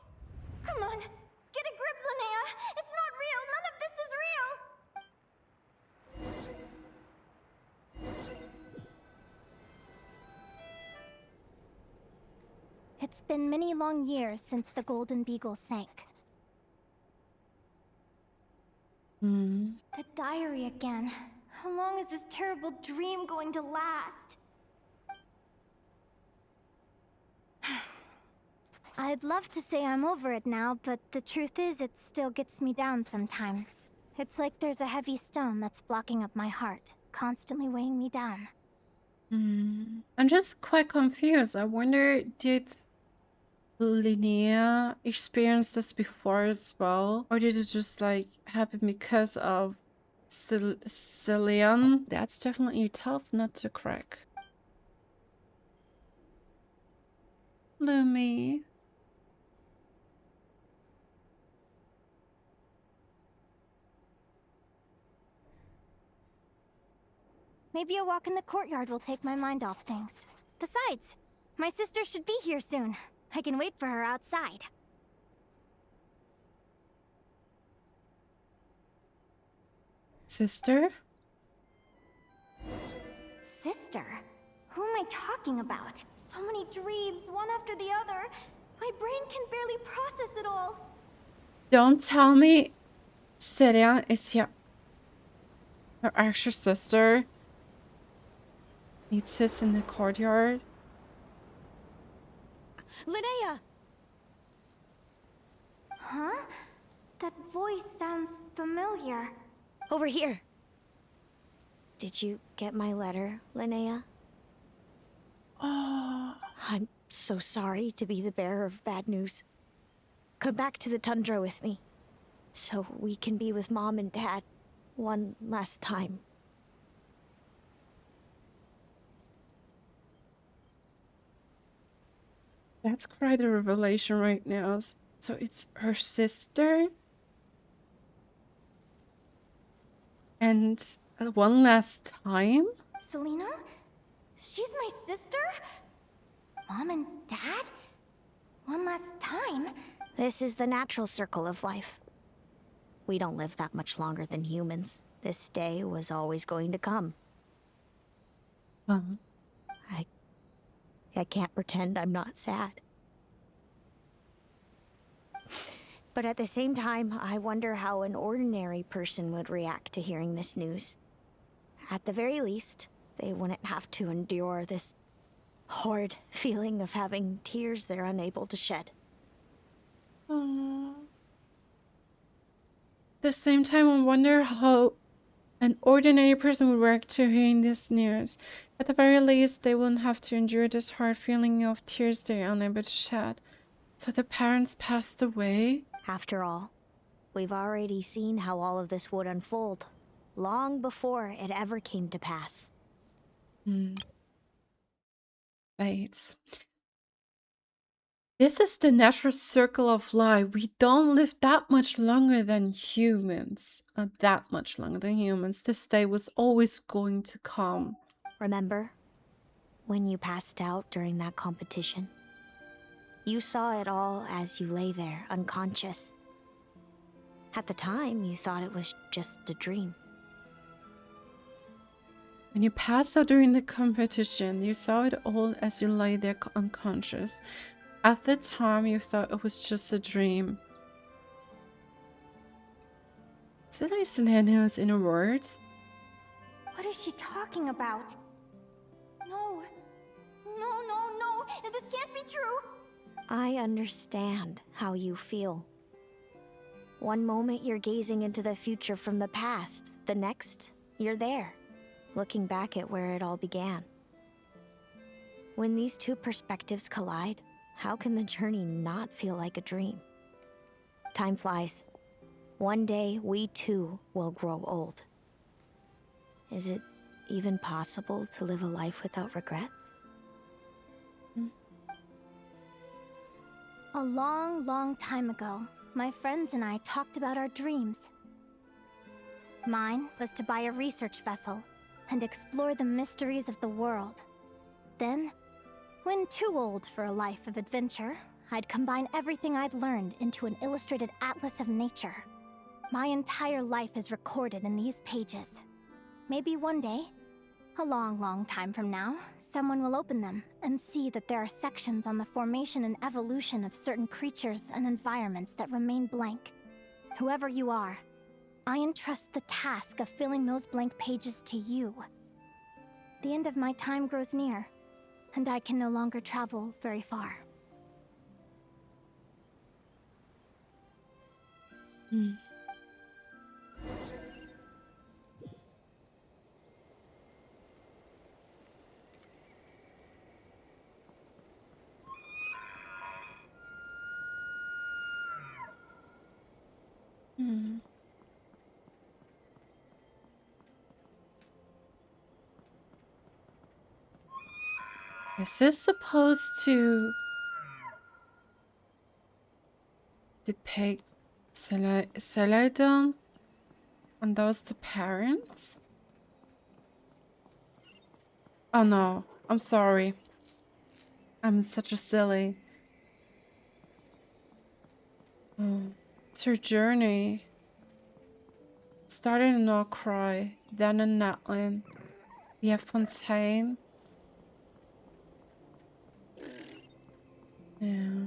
Come on, get a grip, Linnea. It's not real. None of this is real. It's been many long years since the Golden Beagle sank. The diary again. How long is this terrible dream going to last? I'd love to say I'm over it now, but the truth is it still gets me down sometimes. It's like there's a heavy stone that's blocking up my heart, constantly weighing me down. I'm just quite confused. I wonder, did Linnea experience this before as well? Or did it just like happen because of Celeano? That's definitely a tough nut to crack. Lumi. Maybe a walk in the courtyard will take my mind off things. Besides, my sister should be here soon. I can wait for her outside. Sister? Sister? Who am I talking about? So many dreams, one after the other. My brain can barely process it all. Don't tell me Celeano is here. Her actual sister meets us in the courtyard. Linnea! Huh? That voice sounds familiar. Over here. Did you get my letter, Linnea? Oh. I'm so sorry to be the bearer of bad news. Come back to the tundra with me, so we can be with Mom and Dad one last time. That's quite a revelation right now. So it's her sister? And one last time? Celeano? She's my sister? Mom and Dad? One last time? This is the natural circle of life. We don't live that much longer than humans. This day was always going to come. I can't pretend I'm not sad. But at the same time, I wonder how an ordinary person would react to hearing this news. At the very least, they wouldn't have to endure this horrid feeling of having tears they're unable to shed. Aww. At the same time, I wonder how an ordinary person would react to hearing this news. At the very least, they wouldn't have to endure this hard feeling of tears they're unable to shed. So the parents passed away? After all, we've already seen how all of this would unfold, long before it ever came to pass. Right. This is the natural circle of life. We don't live that much longer than humans. Not that much longer than humans. This day was always going to come. Remember when you passed out during that competition? You saw it all as you lay there, unconscious. At the time, you thought it was just a dream. When you passed out during the competition, you saw it all as you lay there unconscious. At the time, you thought it was just a dream. Is it like Celeano's inner word? What is she talking about? No. No. This can't be true. I understand how you feel. One moment you're gazing into the future from the past. The next, you're there, looking back at where it all began. When these two perspectives collide, how can the journey not feel like a dream? Time flies. One day, we too will grow old. Is it even possible to live a life without regrets? A long time ago, my friends and I talked about our dreams. Mine was to buy a research vessel and explore the mysteries of the world. Then, when too old for a life of adventure, I'd combine everything I'd learned into an illustrated atlas of nature. My entire life is recorded in these pages. Maybe one day, a long time from now, someone will open them and see that there are sections on the formation and evolution of certain creatures and environments that remain blank. Whoever you are, I entrust the task of filling those blank pages to you. The end of my time grows near, and I can no longer travel very far. Is this supposed to depict Celadon and those the parents? Oh no, I'm sorry. I'm such a silly. It's her journey. Started in Augury, then in Natlan. We have Fontaine. Yeah.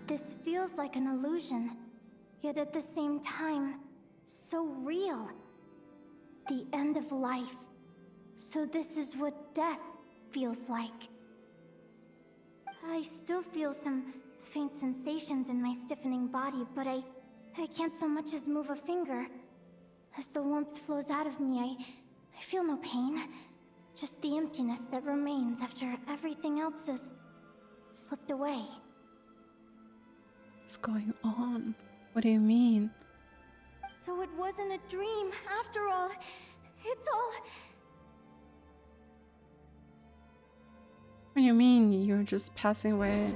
This feels like an illusion, yet at the same time, so real. The end of life. So this is what death feels like. I still feel some faint sensations in my stiffening body, but I can't so much as move a finger. As the warmth flows out of me, I feel no pain. Just the emptiness that remains after everything else has slipped away. What's going on? What do you mean? So it wasn't a dream, after all. It's all... What do you mean you're just passing away?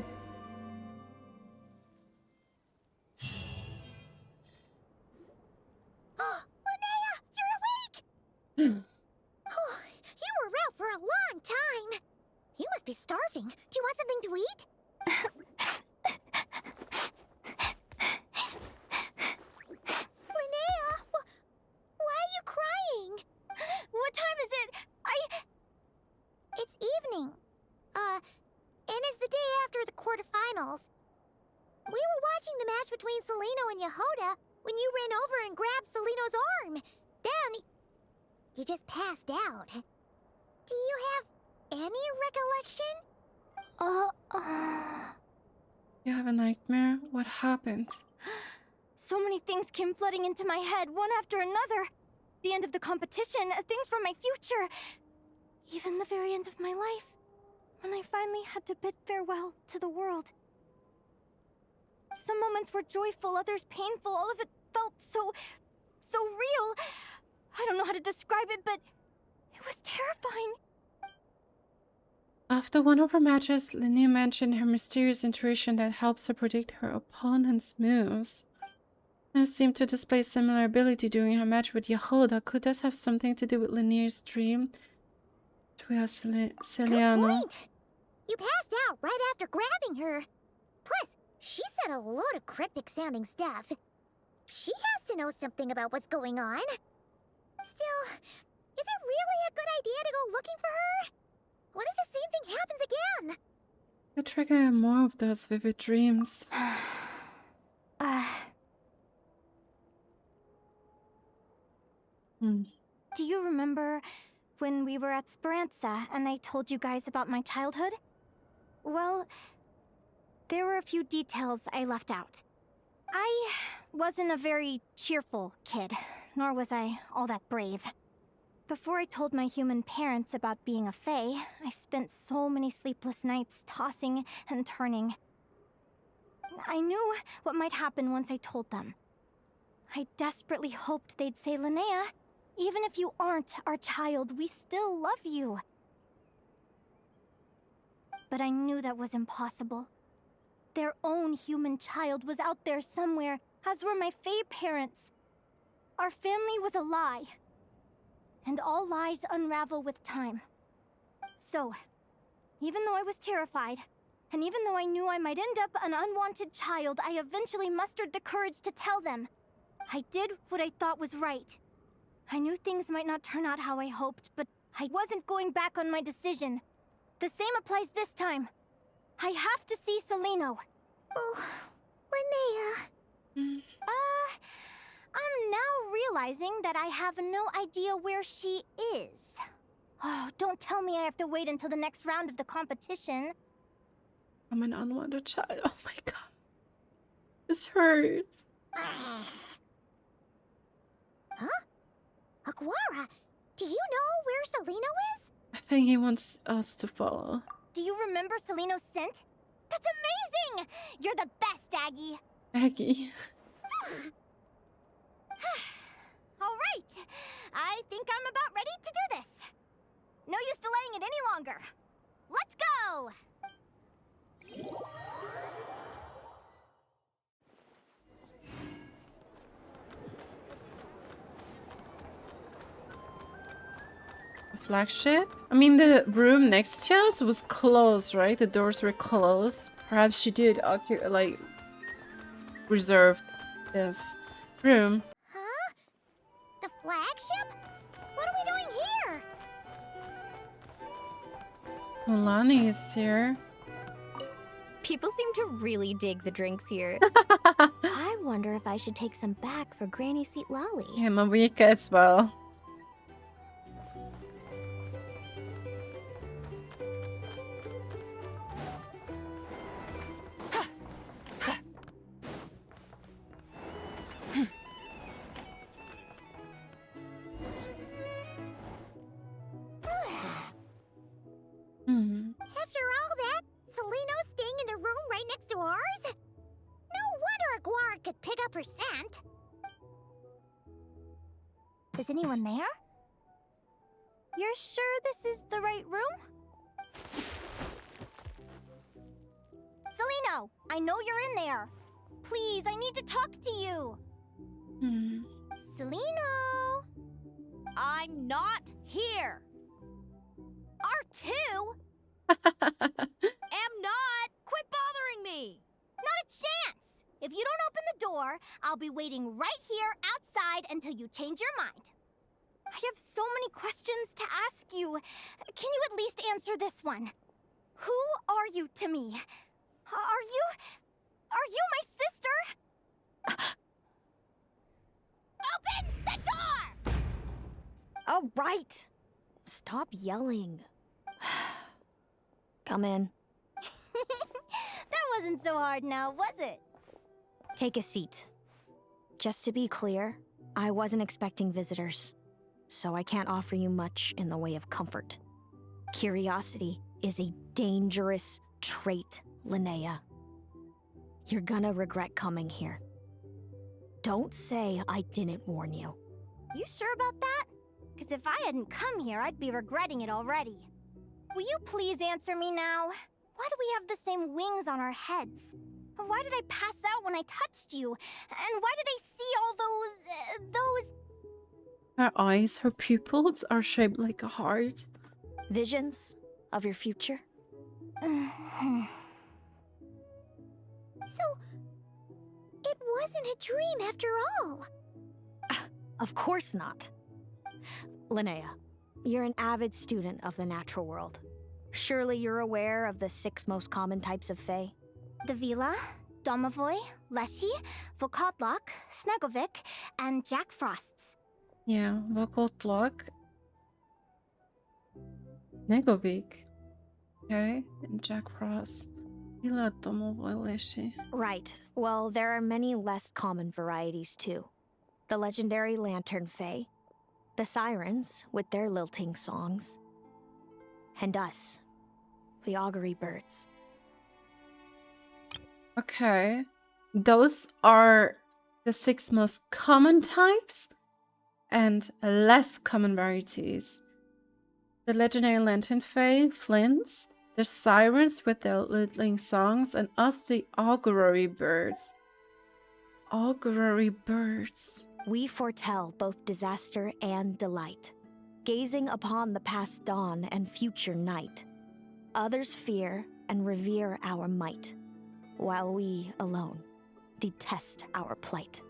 Oh, Linnea, you're awake! Oh, you were out for a long time. You must be starving. Do you want something to eat? What time is it? It's evening. And it's the day after the quarterfinals. We were watching the match between Celeano and Jahoda when you ran over and grabbed Celeano's arm. Then, you just passed out. Do you have any recollection? You have a nightmare? What happened? So many things came flooding into my head, one after another. the end of the competition, things from my future, even the very end of my life, when I finally had to bid farewell to the world. Some moments were joyful, others painful. All of it felt so real. I don't know how to describe it, but it was terrifying. After one of her matches, Linnea mentioned her mysterious intuition that helps her predict her opponent's moves. And seemed to display similar ability during her match with Jahoda. Could this have something to do with Linnea's dream to Celeano? Good point. You passed out right after grabbing her. Plus, she said a lot of cryptic-sounding stuff. She has to know something about what's going on. Still, is it really a good idea to go looking for her? What if the same thing happens again? Could trigger more of those vivid dreams. Do you remember when we were at Speranza and I told you guys about my childhood? Well, there were a few details I left out. I wasn't a very cheerful kid, nor was I all that brave. Before I told my human parents about being a fae, I spent so many sleepless nights tossing and turning. I knew what might happen once I told them. I desperately hoped they'd say, Linnea, even if you aren't our child, we still love you. But I knew that was impossible. Their own human child was out there somewhere, as were my fae parents. Our family was a lie. And all lies unravel with time. So, even though I was terrified, and even though I knew I might end up an unwanted child, I eventually mustered the courage to tell them. I did what I thought was right. I knew things might not turn out how I hoped, but I wasn't going back on my decision. The same applies this time. I have to see Celeano. Oh, Linnea. I'm now realizing that I have no idea where she is. Oh, don't tell me I have to wait until the next round of the competition. I'm an unwanted child. Oh my god. This hurts. Huh? Aguara, do you know where Celeano is? I think he wants us to follow. Do you remember Celeano's scent? That's amazing! You're the best, Aggie. Aggie. All right. I think I'm about ready to do this. No use delaying it any longer. Let's go! Flagship? I mean, the room next to us was closed, right? The doors were closed. Perhaps she did reserve this room. Huh? The flagship? What are we doing here? Mualani is here. People seem to really dig the drinks here. I wonder if I should take some back for Granny Seat Lolly. Yeah, Mavika as well. After all that, Celeano's staying in the room right next to ours? No wonder Aguara could pick up her scent. Is anyone there? You're sure this is the right room? Celeano, I know you're in there. Please, I need to talk to you. Celeano! I'm not here. R2? Am not. Quit bothering me. Not a chance. If you don't open the door, I'll be waiting right here outside until you change your mind. I have so many questions to ask you. Can you at least answer this one? Who are you to me? Are you my sister? Open the door! Oh, right. Stop yelling. Come in. That wasn't so hard now, was it? Take a seat. Just to be clear, I wasn't expecting visitors. so I can't offer you much in the way of comfort. Curiosity is a dangerous trait, Linnea. You're gonna regret coming here. Don't say I didn't warn you. You sure about that? Because if I hadn't come here, I'd be regretting it already. Will you please answer me now? Why do we have the same wings on our heads? Why did I pass out when I touched you? And why did I see all those... Her eyes, her pupils are shaped like a heart. Visions of your future? So, it wasn't a dream after all. Of course not. Linnea, you're an avid student of the natural world. Surely you're aware of the 6 most common types of Fae? The Vila, Domovoy, Leshy, Volkodlok, Snegovic, and Jack Frosts. Yeah, Volkodlok, Snegovic, okay, and Jack Frost. Vila, Domovoy, Leshy. Right. Well, there are many less common varieties too. The legendary Lantern Fae, the Sirens with their lilting songs, and us, the Augury Birds. Okay, those are the 6 most common types and less common varieties. The legendary Lantern Fae, Flints, the Sirens with their littling songs, and us, the Augury Birds. Augury Birds. We foretell both disaster and delight, gazing upon the past dawn and future night. Others fear and revere our might, while we alone detest our plight.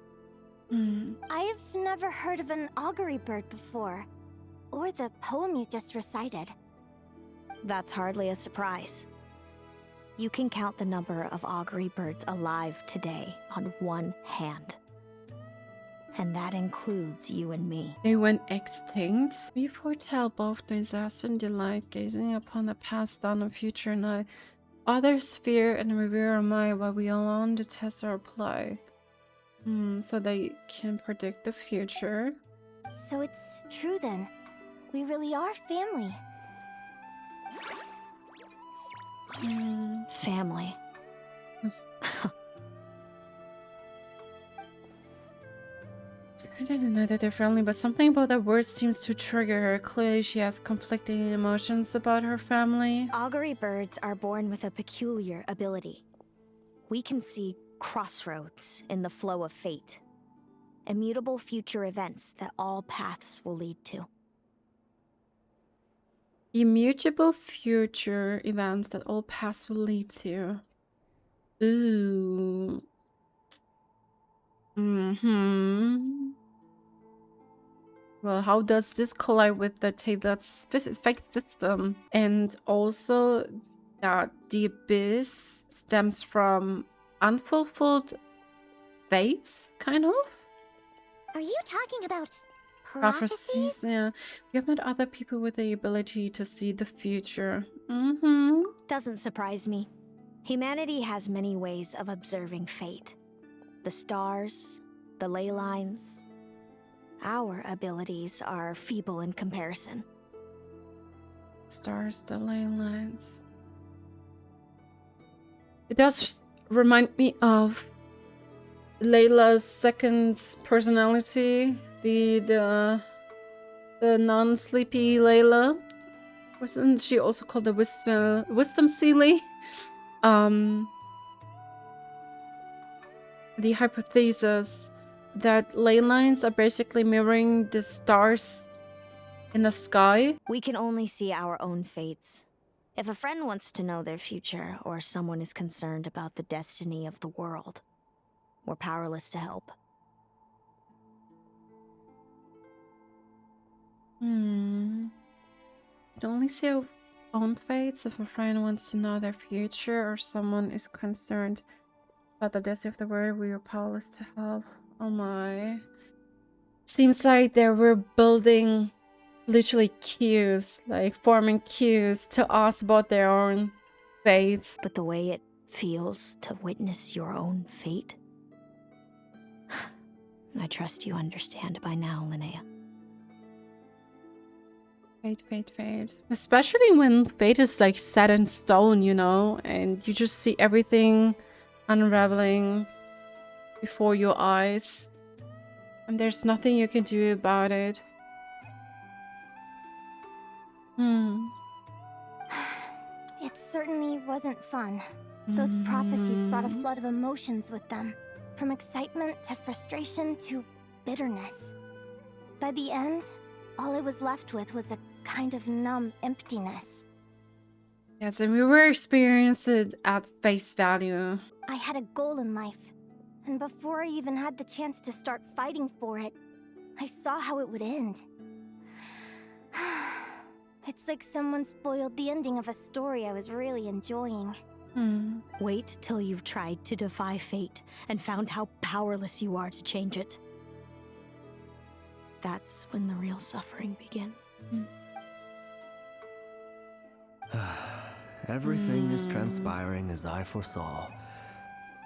I've never heard of an augury bird before, or the poem you just recited. That's hardly a surprise. You can count the number of augury birds alive today on one hand. And that includes you and me. They went extinct. We foretell both disaster and delight, gazing upon the past dawn and future night. Others fear and revere our might, while we alone detest our plight. So they can predict the future. So it's true then. We really are family. Family. I didn't know that they're friendly, but something about that word seems to trigger her. Clearly, she has conflicting emotions about her family. Augury birds are born with a peculiar ability. We can see crossroads in the flow of fate. Immutable future events that all paths will lead to. Immutable future events that all paths will lead to. Ooh. Well, how does this collide with the tablet's fake system? And also that the abyss stems from unfulfilled fates, kind of? Are you talking about prophecies? Yeah. We have met other people with the ability to see the future. Doesn't surprise me. Humanity has many ways of observing fate. The stars, the ley lines. Our abilities are feeble in comparison. Stars, the ley lines. It does remind me of Layla's second personality, the non-sleepy Layla. Wasn't she also called the Wisdom Sealy? The hypothesis that ley lines are basically mirroring the stars in the sky. We can only see our own fates. If a friend wants to know their future, or someone is concerned about the destiny of the world, we're powerless to help. You can only see our own fates if a friend wants to know their future, or someone is concerned about the destiny of the world. We are powerless to help. Oh my. Seems like they were building literally queues, like forming queues to ask about their own fate. But the way it feels to witness your own fate, I trust you understand by now, Linnea. Fate. Especially when fate is like set in stone, you know, and you just see everything unraveling before your eyes. And there's nothing you can do about it. It certainly wasn't fun. Those prophecies brought a flood of emotions with them. From excitement to frustration to bitterness. By the end, all I was left with was a kind of numb emptiness. Yes, and we were experiencing it at face value. I had a goal in life, and before I even had the chance to start fighting for it, I saw how it would end. It's like someone spoiled the ending of a story I was really enjoying. Wait till you've tried to defy fate and found how powerless you are to change it. That's when the real suffering begins. Everything is transpiring as I foresaw,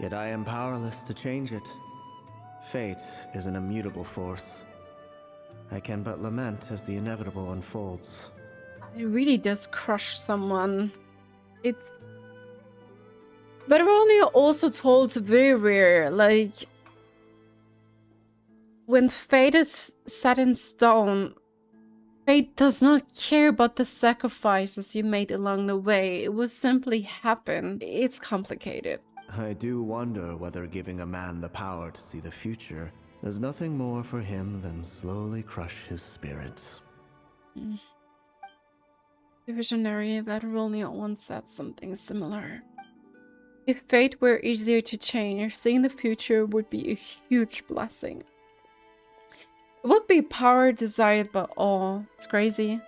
yet I am powerless to change it. Fate is an immutable force. I can but lament as the inevitable unfolds. It really does crush someone. It's... But we're only also told very rare, like... When fate is set in stone, fate does not care about the sacrifices you made along the way. It will simply happen. It's complicated. I do wonder whether giving a man the power to see the future does nothing more for him than slowly crush his spirit. The visionary that only once said something similar. If fate were easier to change, seeing the future would be a huge blessing. It would be power desired by all. It's crazy.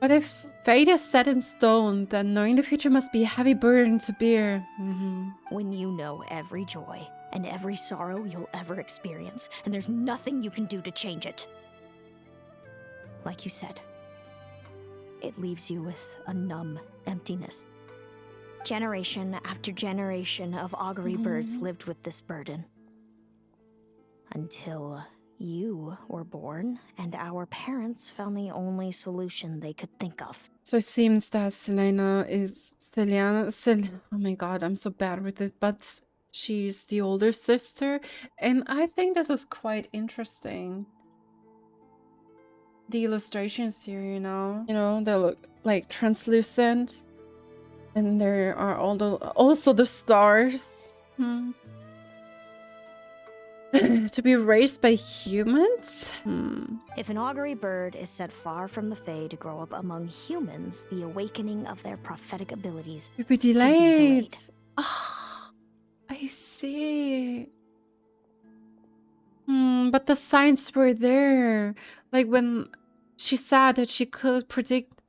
But if fate is set in stone, then knowing the future must be a heavy burden to bear. When you know every joy and every sorrow you'll ever experience, and there's nothing you can do to change it. Like you said, it leaves you with a numb emptiness. Generation after generation of Augury Birds lived with this burden. Until you were born, and our parents found the only solution they could think of. So it seems that Celeano is Celeano. Oh my god, I'm so bad with it. But she's the older sister, and I think this is quite interesting. The illustrations here, you know, they look like translucent, and there are also the stars. To be raised by humans? If an augury bird is set far from the Fae to grow up among humans, the awakening of their prophetic abilities Could be delayed. Ah, I see. But the signs were there. Like when she said that she could predict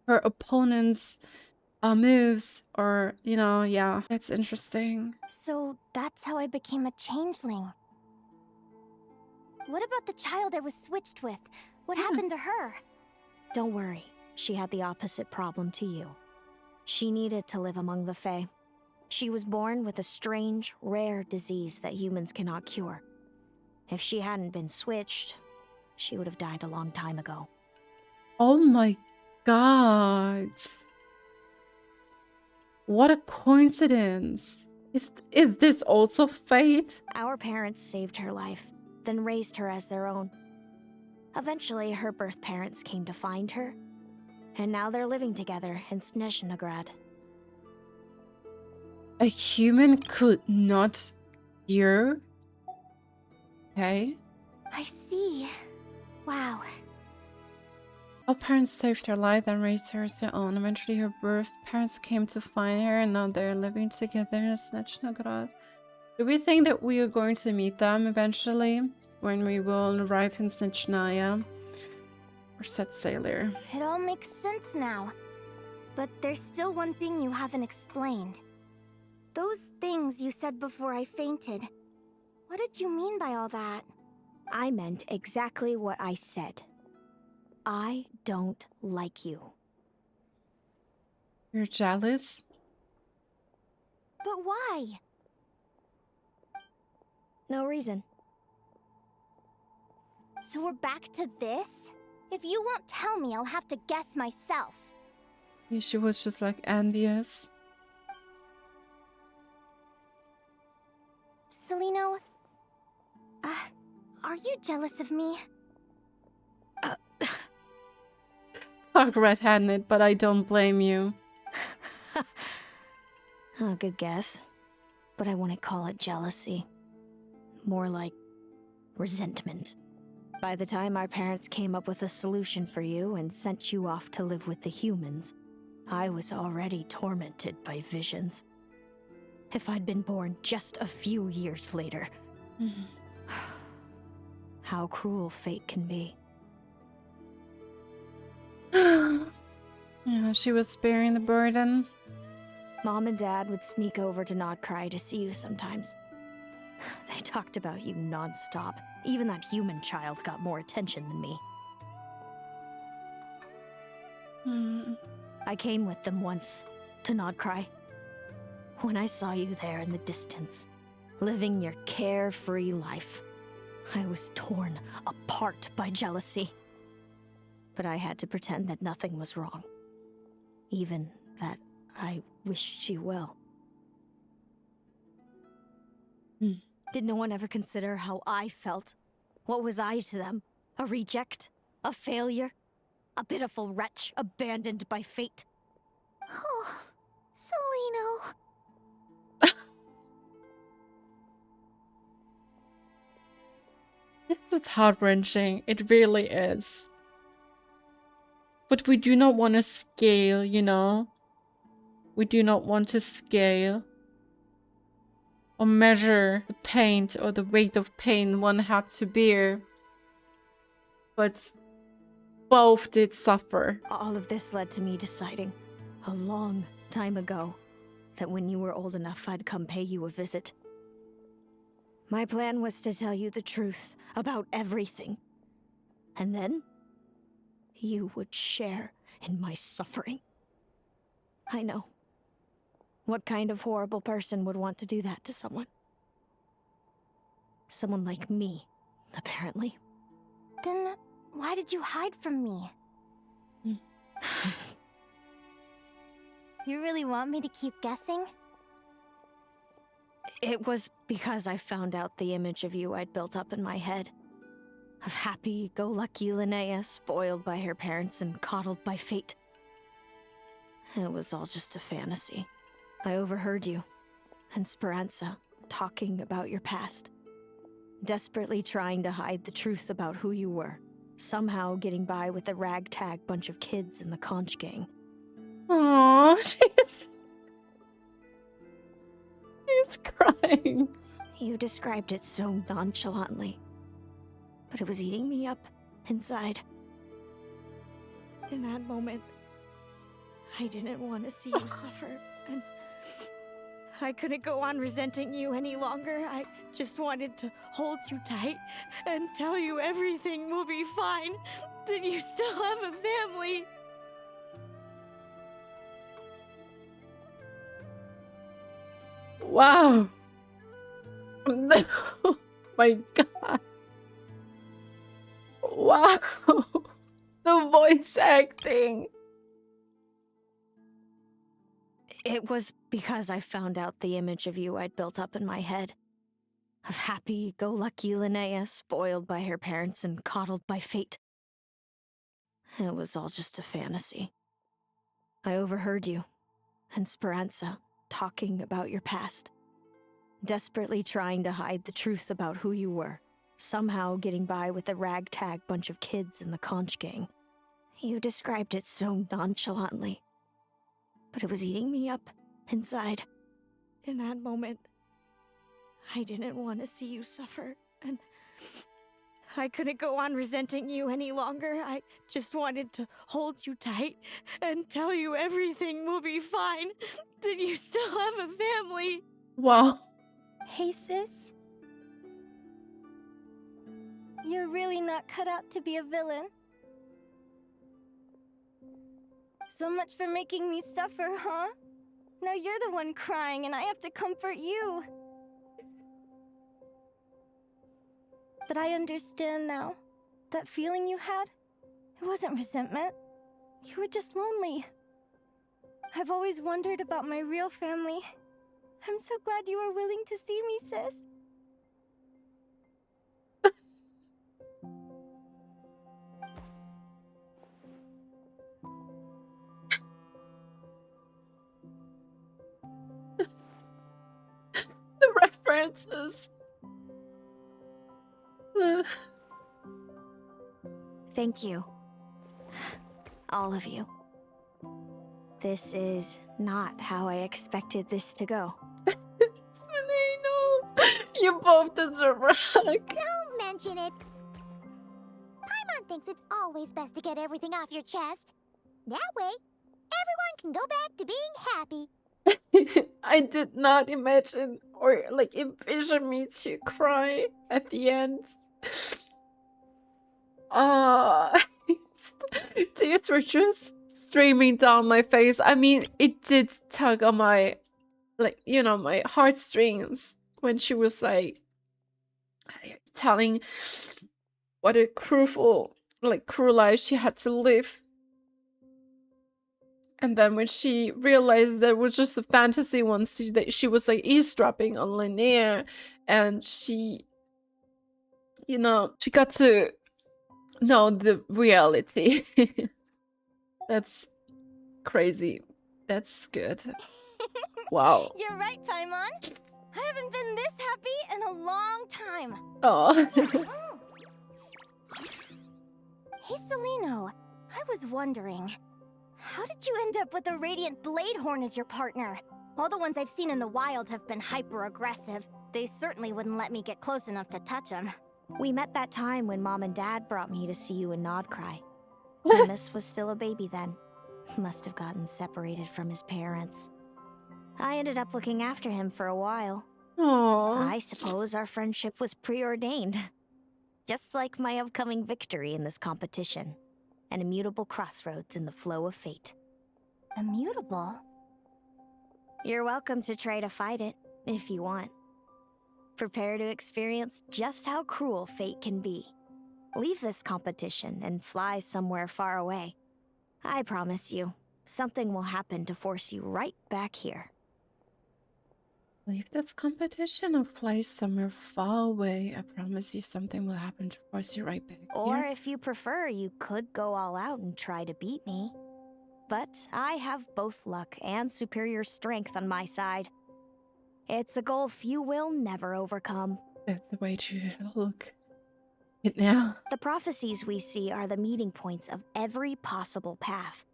her opponent's moves, or, yeah, that's interesting. So that's how I became a changeling. What about the child I was switched with? What happened to her? Don't worry, she had the opposite problem to you. She needed to live among the Fae. She was born with a strange, rare disease that humans cannot cure. If she hadn't been switched, she would have died a long time ago. Oh my god. What a coincidence. Is this also fate? Our parents saved her life, then raised her as their own. Eventually, her birth parents came to find her, and now they're living together in Snegurochka. A human could not hear? Okay. I see. Wow. Our parents saved her life and raised her as their own. Eventually, her birth parents came to find her, and now they're living together in Snegurochka. Do we think that we are going to meet them eventually, when we will arrive in Snegurochka? Or set sailor? It all makes sense now. But there's still one thing you haven't explained. Those things you said before I fainted. What did you mean by all that? I meant exactly what I said. I don't like you. You're jealous? But why? No reason. So we're back to this? If you won't tell me, I'll have to guess myself. Yeah, she was just like envious. Celeano, are you jealous of me? Fuck red-handed, but I don't blame you. Oh, good guess. But I wouldn't call it jealousy. More like resentment. By the time our parents came up with a solution for you and sent you off to live with the humans, I was already tormented by visions. If I'd been born just a few years later. How cruel fate can be. Yeah, she was bearing the burden. Mom and Dad would sneak over to Nodcry to see you sometimes. They talked about you non-stop. Even that human child got more attention than me. I came with them once, to Nodcry. When I saw you there in the distance, living your carefree life, I was torn apart by jealousy. But I had to pretend that nothing was wrong. Even that I wished you well. Did no one ever consider how I felt? What was I to them? A reject? A failure? A pitiful wretch abandoned by fate? Oh, Celeano. This is heart-wrenching. It really is. But we do not want to scale, you know? We do not want to scale or measure the pain or the weight of pain one had to bear. But both did suffer. All of this led to me deciding, a long time ago, that when you were old enough, I'd come pay you a visit. My plan was to tell you the truth about everything. And then, you would share in my suffering. I know. What kind of horrible person would want to do that to someone? Someone like me, apparently. Then why did you hide from me? You really want me to keep guessing? It was because I found out the image of you I'd built up in my head. Of happy-go-lucky Linnea, spoiled by her parents and coddled by fate. It was all just a fantasy. I overheard you and Speranza talking about your past. Desperately trying to hide the truth about who you were. Somehow getting by with a ragtag bunch of kids in the Conch Gang. Aww, she's crying. You described it so nonchalantly. But it was eating me up inside. In that moment, I didn't want to see you suffer, and I couldn't go on resenting you any longer. I just wanted to hold you tight and tell you everything will be fine, that you still have a family. Wow. Oh my god. Wow. The voice acting. It was because I found out the image of you I'd built up in my head. Of happy-go-lucky Linnea, spoiled by her parents and coddled by fate. It was all just a fantasy. I overheard you and Speranza talking about your past. Desperately trying to hide the truth about who you were. Somehow getting by with a ragtag bunch of kids in the Conch Gang. You described it so nonchalantly. But it was eating me up inside. In that moment, I didn't want to see you suffer, and I couldn't go on resenting you any longer. I just wanted to hold you tight and tell you everything will be fine, that you still have a family. Wow. Hey, sis. You're really not cut out to be a villain. So much for making me suffer, huh? Now you're the one crying and I have to comfort you. But I understand now. That feeling you had, It wasn't resentment. You were just lonely. I've always wondered about my real family. I'm so glad you were willing to see me, sis. The references. Thank you. All of you. This is not how I expected this to go. Snegurochka, you both deserve a hug. Don't mention it. Paimon thinks it's always best to get everything off your chest. That way, everyone can go back to being happy. I did not imagine or like envision me to cry at the end. Tears were just streaming down my face. I mean, it did tug on my, like, you know, my heartstrings when she was like telling what a cruel life she had to live. And then when she realized that it was just a fantasy once she was like eavesdropping on Linnea, and she, you know, she got to know the reality. That's crazy. That's good. Wow. You're right, Paimon. I haven't been this happy in a long time. Oh. Hey, Celeano. I was wondering, how did you end up with a Radiant Bladehorn as your partner? All the ones I've seen in the wild have been hyper-aggressive. They certainly wouldn't let me get close enough to touch them. We met that time when Mom and Dad brought me to see you in Nodcry. Amos was still a baby then. Must have gotten separated from his parents. I ended up looking after him for a while. Aww. I suppose our friendship was preordained. Just like my upcoming victory in this competition. An immutable crossroads in the flow of fate. Immutable? You're welcome to try to fight it, if you want. Prepare to experience just how cruel fate can be. Leave this competition and fly somewhere far away. I promise you, something will happen to force you right back here. Leave this competition or fly somewhere far away. I promise you something will happen to force you right back Or here. if you prefer, you could go all out and try to beat me. But I have both luck and superior strength on my side. It's a goal few will never overcome. That's the way to look it now. The prophecies we see are the meeting points of every possible path.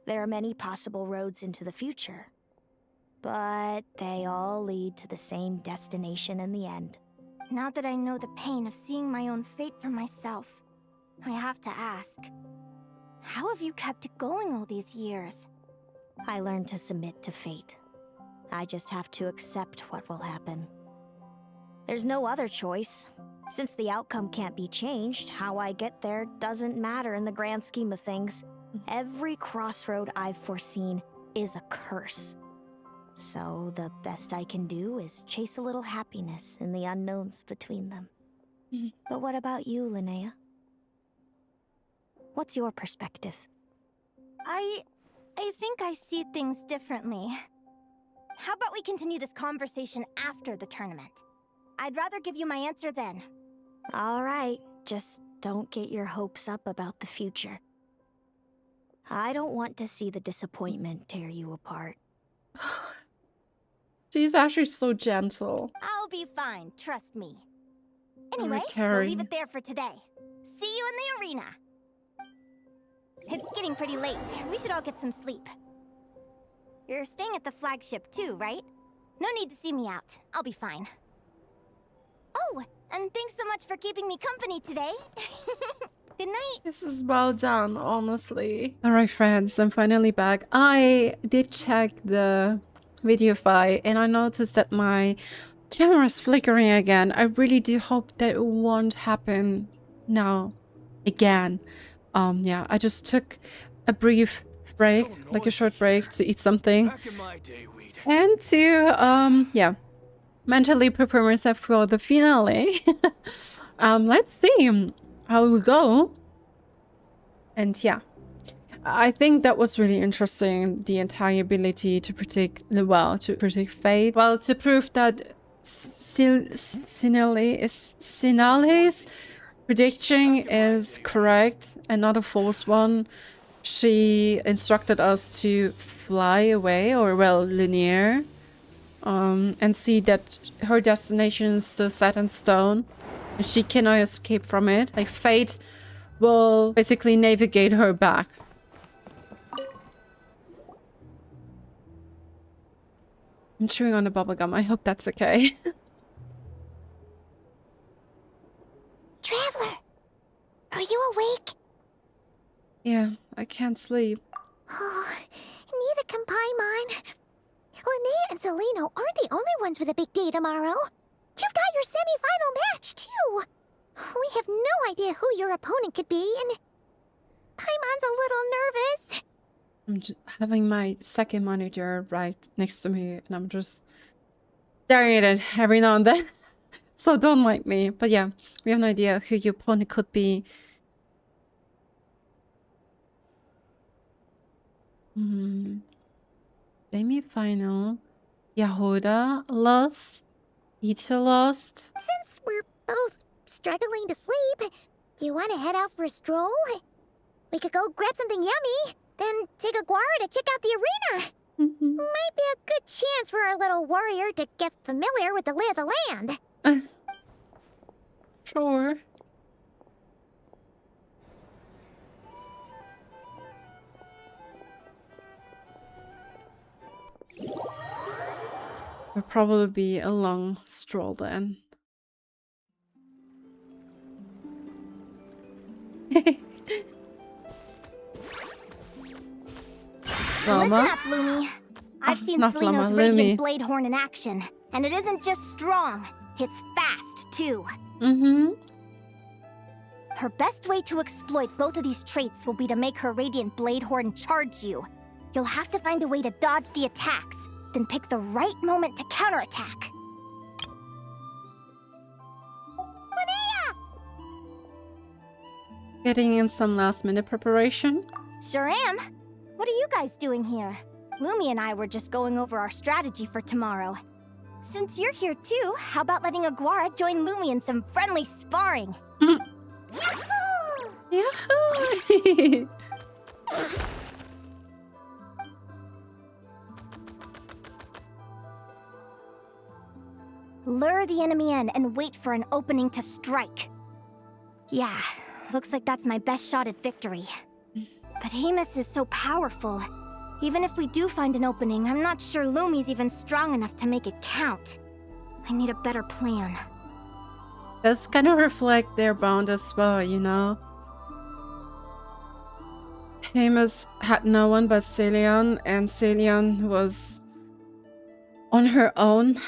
There are many possible roads into the future. But they all lead to the same destination in the end. Now that I know the pain of seeing my own fate for myself, I have to ask, how have you kept it going all these years? I learned to submit to fate. I just have to accept what will happen. There's no other choice. Since the outcome can't be changed, how I get there doesn't matter in the grand scheme of things. Every crossroad I've foreseen is a curse. So the best I can do is chase a little happiness in the unknowns between them. But what about you, Linnea? What's your perspective? I think I see things differently. How about we continue this conversation after the tournament? I'd rather give you my answer then. All right, just don't get your hopes up about the future. I don't want to see the disappointment tear you apart. She's actually so gentle. I'll be fine, trust me. Very Anyway, we'll caring. leave it there for today. See you in the arena. It's getting pretty late. We should all get some sleep. You're staying at the Flagship too, right? No need to see me out. I'll be fine. Oh, and thanks so much for keeping me company today. Good night. This is well done, honestly. Alright, friends, I'm finally back. I did check the video file and I noticed that my camera's flickering again. I really do hope that it won't happen now again. Yeah, I just took a brief break, like a short break to eat something and to yeah, mentally prepare myself for the finale. Let's see how we go. And yeah, I think that was really interesting. The entire ability to predict, well, to predict fate. Well, to prove that Sinali's prediction is correct and not a false one. She instructed us to fly away, or well, linear, and see that her destination is still set in stone, and she cannot escape from it. Like, fate will basically navigate her back. I'm chewing on the bubblegum. I hope that's okay. Traveler, are you awake? Yeah, I can't sleep. Oh, neither can Paimon. Linnea and Celeano aren't the only ones with a big day tomorrow. You've got your semi-final match, too. We have no idea who your opponent could be, and Paimon's a little nervous. I'm just having my second monitor right next to me, and I'm just staring at it every now and then. So don't mind me. But yeah, we have no idea who your opponent could be. Semi-final. Jahoda lost. Itto lost. Since we're both struggling to sleep, do you want to head out for a stroll? We could go grab something yummy, then take Aguara to check out the arena. Might be a good chance for our little warrior to get familiar with the lay of the land. Sure. It'll probably be a long stroll then. Listen up, Lumi. I've seen not Celeano's Lauma, Radiant Lumi. Bladehorn in action, and it isn't just strong, it's fast, too. Her best way to exploit both of these traits will be to make her Radiant Bladehorn charge you. You'll have to find a way to dodge the attacks, then pick the right moment to counterattack. Getting in some last-minute preparation. Sure am. What are you guys doing here? Lumi and I were just going over our strategy for tomorrow. Since you're here too, how about letting Aguara join Lumi in some friendly sparring? Yahoo! Yahoo! Lure the enemy in and wait for an opening to strike. Yeah, looks like that's my best shot at victory. But Hemus is so powerful. Even if we do find an opening, I'm not sure Lumi's even strong enough to make it count. I need a better plan. Does kind of reflect their bond as well, you know? Hemus had no one but Celeano, and Celeano was on her own.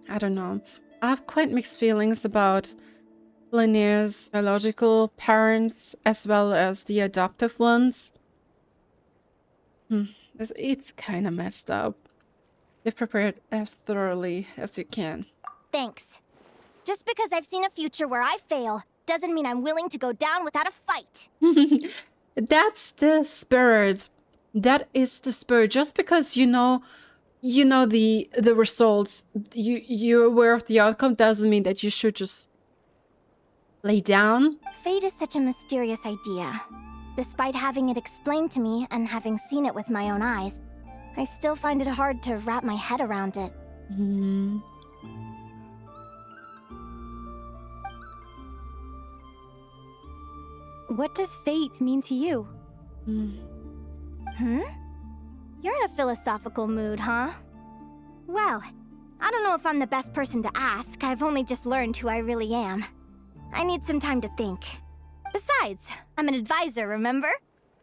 I don't know. I have quite mixed feelings about Linnea's biological parents as well as the adoptive ones. It's kind of messed up. You've prepared as thoroughly as you can. Thanks. Just because I've seen a future where I fail doesn't mean I'm willing to go down without a fight. That's the spirit. That is the spirit. Just because you know the results, you're aware of the outcome, doesn't mean that you should just lay down. Fate is such a mysterious idea. Despite having it explained to me and having seen it with my own eyes, I still find it hard to wrap my head around it. What does fate mean to you? You're in a philosophical mood, huh? Well, I don't know if I'm the best person to ask. I've only just learned who I really am. I need some time to think. Besides, I'm an advisor, remember?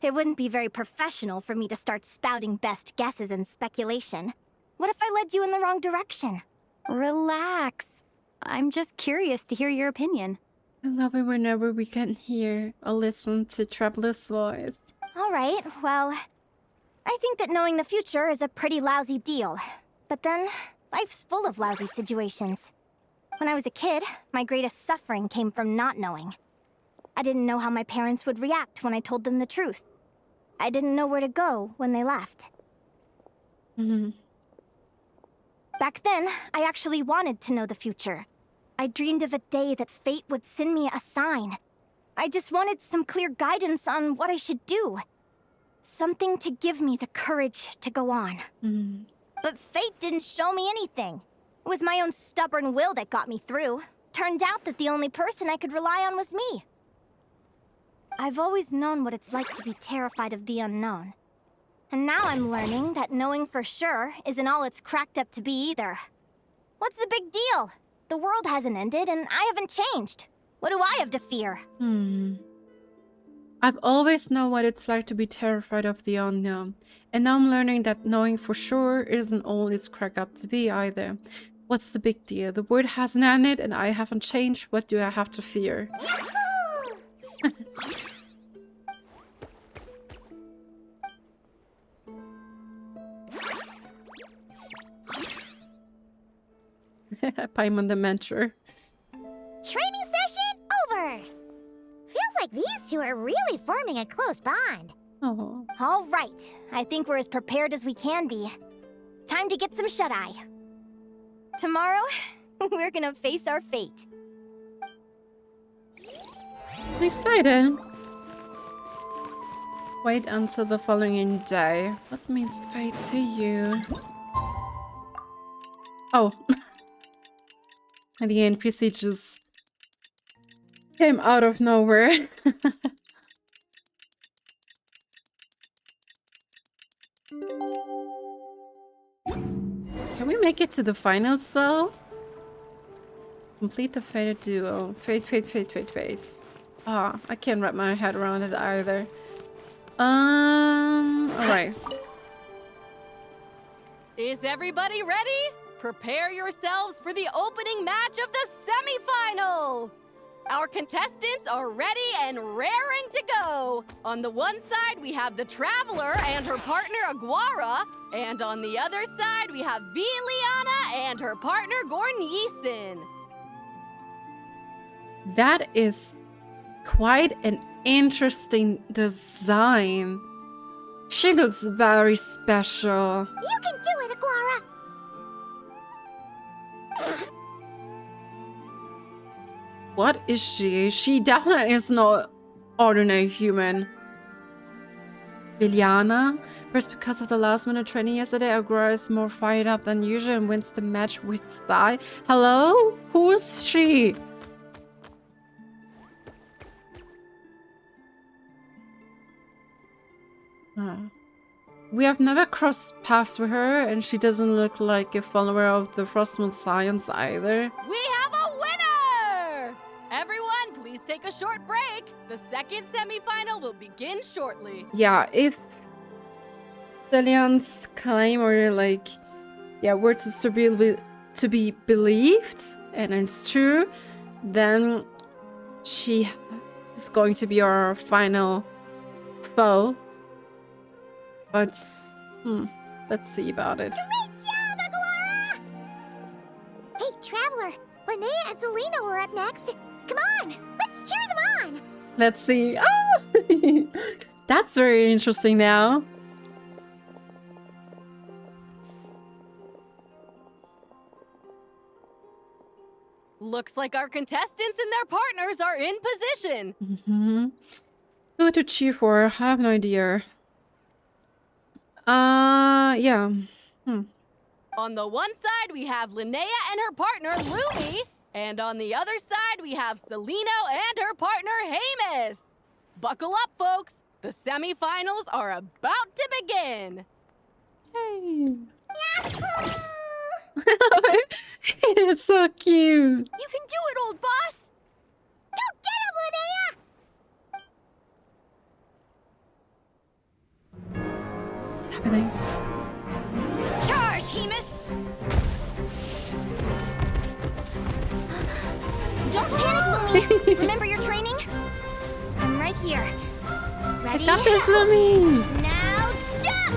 It wouldn't be very professional for me to start spouting best guesses and speculation. What if I led you in the wrong direction? Relax. I'm just curious to hear your opinion. I love it whenever we can hear or listen to Traveler's voice. Alright, well, I think that knowing the future is a pretty lousy deal. But then, life's full of lousy situations. When I was a kid, my greatest suffering came from not knowing. I didn't know how my parents would react when I told them the truth. I didn't know where to go when they left. Back then, I actually wanted to know the future. I dreamed of a day that fate would send me a sign. I just wanted some clear guidance on what I should do. Something to give me the courage to go on. But fate didn't show me anything. It was my own stubborn will that got me through. Turned out that the only person I could rely on was me. I've always known what it's like to be terrified of the unknown. And now I'm learning that knowing for sure isn't all it's cracked up to be either. What's the big deal? The world hasn't ended and I haven't changed. What do I have to fear? I've always known what it's like to be terrified of the unknown. And now I'm learning that knowing for sure isn't all it's cracked up to be either. What's the big deal? The world hasn't ended and I haven't changed. What do I have to fear? Paimon the Mentor. Training session over! Feels like these two are really forming a close bond. Oh. All right. I think we're as prepared as we can be. Time to get some shut-eye. Tomorrow, we're gonna face our fate. I'm excited. Wait until the following day. What means fate to you? Oh. And the NPC just came out of nowhere. Can we make it to the finals though? Complete the Fated Duel. Fate. Ah, I can't wrap my head around it either. Alright. Is everybody ready? Prepare yourselves for the opening match of the semifinals! Our contestants are ready and raring to go! On the one side, we have the Traveler and her partner Aguara, and on the other side, we have Viliana and her partner Gornyesin. That is quite an interesting design. She looks very special. You can do it, Aguara! What is she? She definitely is not ordinary human. Viliana? First, because of the last minute training yesterday, Augura is more fired up than usual and wins the match with style. Hello? Who is she? We have never crossed paths with her, and she doesn't look like a follower of the Frostmoon Science either. We have a winner! Everyone, please take a short break. The second semifinal will begin shortly. Yeah, if Celian's claim or like, yeah, words is to be believed, and it's true, then she is going to be our final foe. But, let's see about it. Great job, Aguara! Hey, Traveler, Linnea and Celeano are up next. Come on, let's cheer them on! Let's see. Oh! That's very interesting now. Looks like our contestants and their partners are in position. Who to cheer for? I have no idea. Yeah. On the one side, we have Linnea and her partner, Lumi. And on the other side, we have Celeano and her partner, Hamus. Buckle up, folks. The semifinals are about to begin. Hey. It is so cute. You can do it, old boss. Go get him, Linnea! What's happening? Charge, Hamus! Don't panic, Lumi. Remember your training? I'm right here. Ready? I got this, Lumi. Now jump!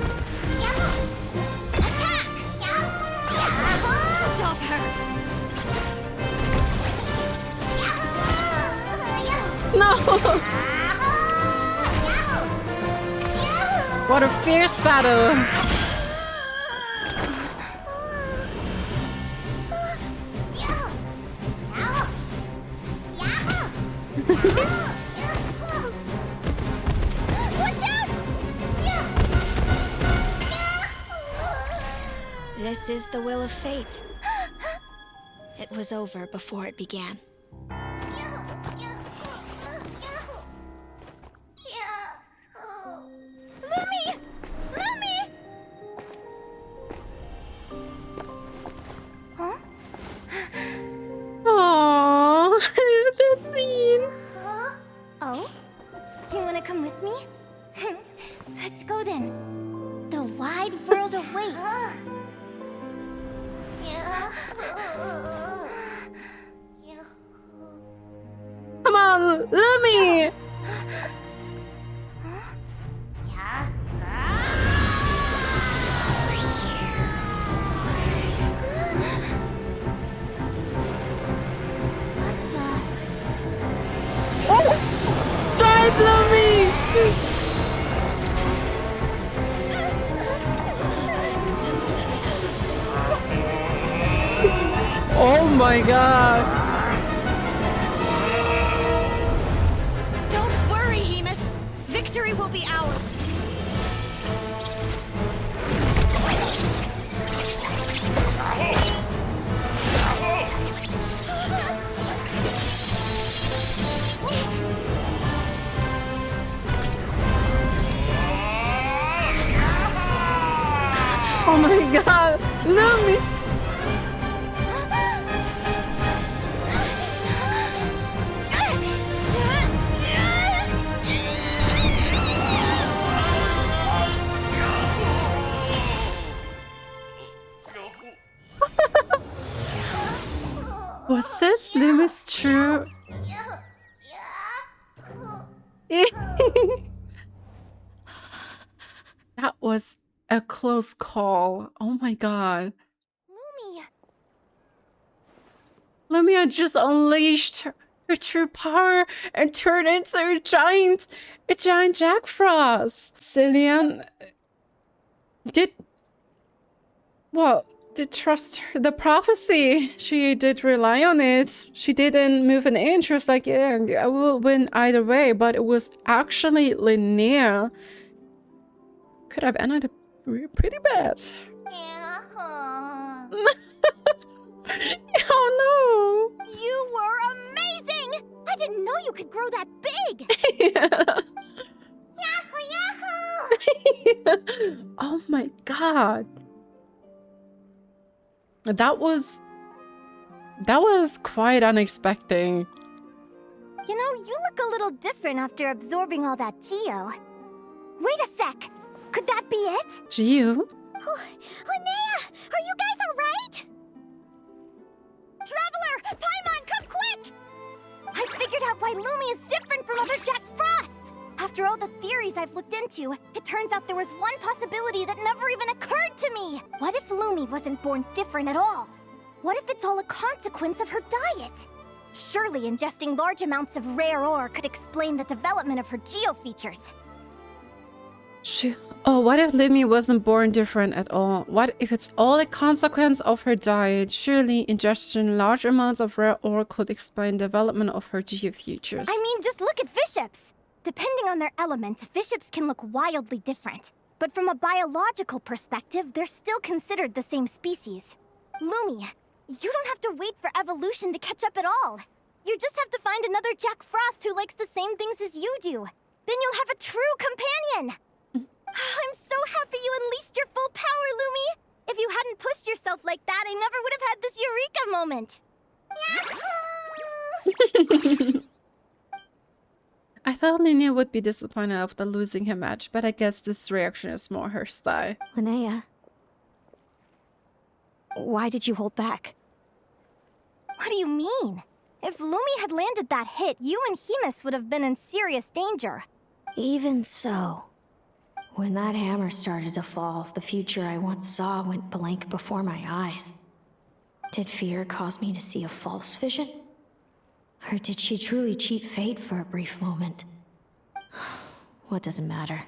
Attack! Stop her! No. What a fierce battle! This is the will of fate. It was over before it began. Lumi! Lumi! Huh? Aww, the scene. Oh? You wanna come with me? Let's go then. The wide world awaits. Come on, Lumi! Giant Lumi! Oh my god! Don't worry, Hemus. Victory will be ours. Oh my god! Lumi! Was this Lumi's true? That was a close call. Oh my god. Lumia just unleashed her true power and turned into a giant Jack Frost. Celeano did trust the prophecy. She did rely on it. She didn't move an inch. She was like, yeah, I will win either way. But it was actually Linnea. Could have ended pretty bad. Oh no! You were amazing! I didn't know you could grow that big! Yeah. Yahoo! Oh my god. That was quite unexpected. You know, you look a little different after absorbing all that Geo. Wait a sec! Could that be it? Geo? Oh, Linnea! Are you guys alright? Traveler! Paimon, come quick! I figured out why Lumi is different from other Jack Frost! After all the theories I've looked into, it turns out there was one possibility that never even occurred to me! What if Lumi wasn't born different at all? What if it's all a consequence of her diet? Surely ingesting large amounts of rare ore could explain the development of her geo features. Oh, what if Lumi wasn't born different at all? What if it's all a consequence of her diet? Surely ingestion large amounts of rare ore could explain development of her geo features. I mean, just look at Viships! Depending on their element, Viships can look wildly different. But from a biological perspective, they're still considered the same species. Lumi, you don't have to wait for evolution to catch up at all. You just have to find another Jack Frost who likes the same things as you do. Then you'll have a true companion! I'm so happy you unleashed your full power, Lumi! If you hadn't pushed yourself like that, I never would have had this Eureka moment! Yahoo! I thought Linnea would be disappointed after losing her match, but I guess this reaction is more her style. Linnea, why did you hold back? What do you mean? If Lumi had landed that hit, you and Hemus would have been in serious danger. Even so, when that hammer started to fall, the future I once saw went blank before my eyes. Did fear cause me to see a false vision? Or did she truly cheat fate for a brief moment? What does it matter?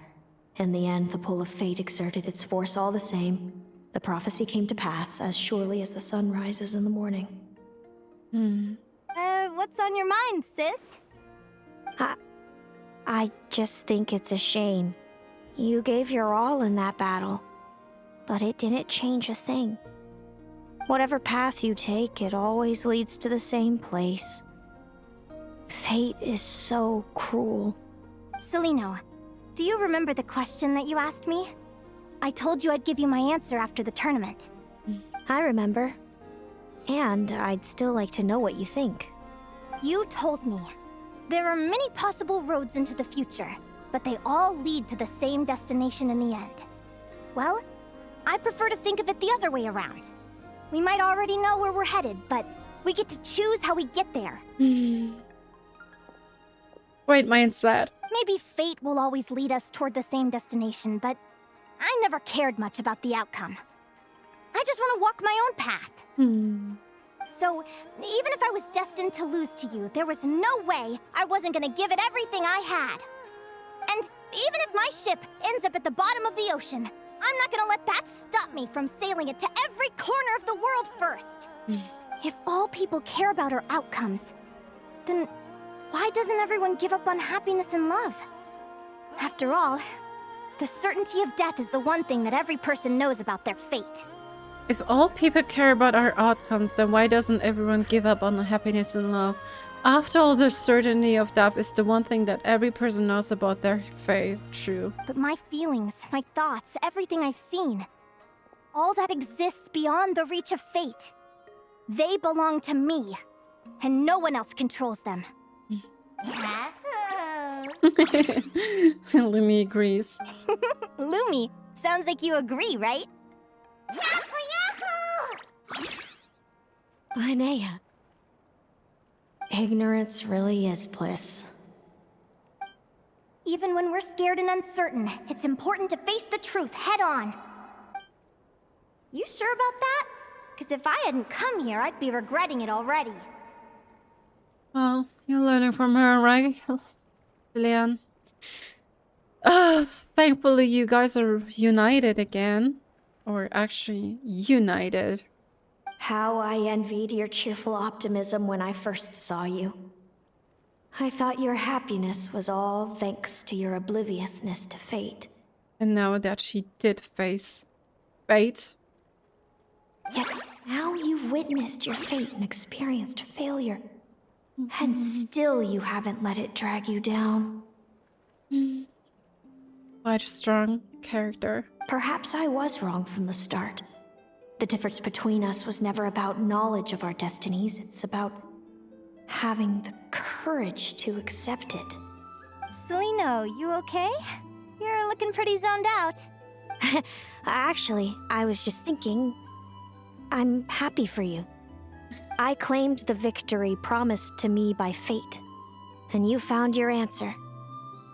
In the end, the pull of fate exerted its force all the same. The prophecy came to pass as surely as the sun rises in the morning. What's on your mind, sis? I just think it's a shame. You gave your all in that battle, but it didn't change a thing. Whatever path you take, it always leads to the same place. Fate is so cruel. Celeano, do you remember the question that you asked me? I told you I'd give you my answer after the tournament. I remember. And I'd still like to know what you think. You told me. There are many possible roads into the future, but they all lead to the same destination in the end. Well, I prefer to think of it the other way around. We might already know where we're headed, but we get to choose how we get there. Great mindset. Maybe fate will always lead us toward the same destination, but I never cared much about the outcome. I just want to walk my own path. So, even if I was destined to lose to you, there was no way I wasn't gonna give it everything I had. And even if my ship ends up at the bottom of the ocean, I'm not gonna let that stop me from sailing it to every corner of the world first. If all people care about are outcomes, then why doesn't everyone give up on happiness and love? After all, the certainty of death is the one thing that every person knows about their fate. If all people care about our outcomes, then why doesn't everyone give up on the happiness and love? After all, the certainty of death is the one thing that every person knows about their fate. True. But my feelings, my thoughts, everything I've seen, all that exists beyond the reach of fate. They belong to me, and no one else controls them. Lumi agrees. Lumi, sounds like you agree, right? Linnea. Ignorance really is bliss. Even when we're scared and uncertain, it's important to face the truth head on. You sure about that? Because if I hadn't come here, I'd be regretting it already. Well, you're learning from her, right, Linnea? Thankfully you guys are united again. Or actually, united. How I envied your cheerful optimism when I first saw you. I thought your happiness was all thanks to your obliviousness to fate. And now that she did face fate. Yet now you've witnessed your fate and experienced failure. And still you haven't let it drag you down. Quite a strong character. Perhaps I was wrong from the start. The difference between us was never about knowledge of our destinies. It's about having the courage to accept it. Celeano, you okay? You're looking pretty zoned out. Actually, I was just thinking, I'm happy for you. I claimed the victory promised to me by fate, and you found your answer.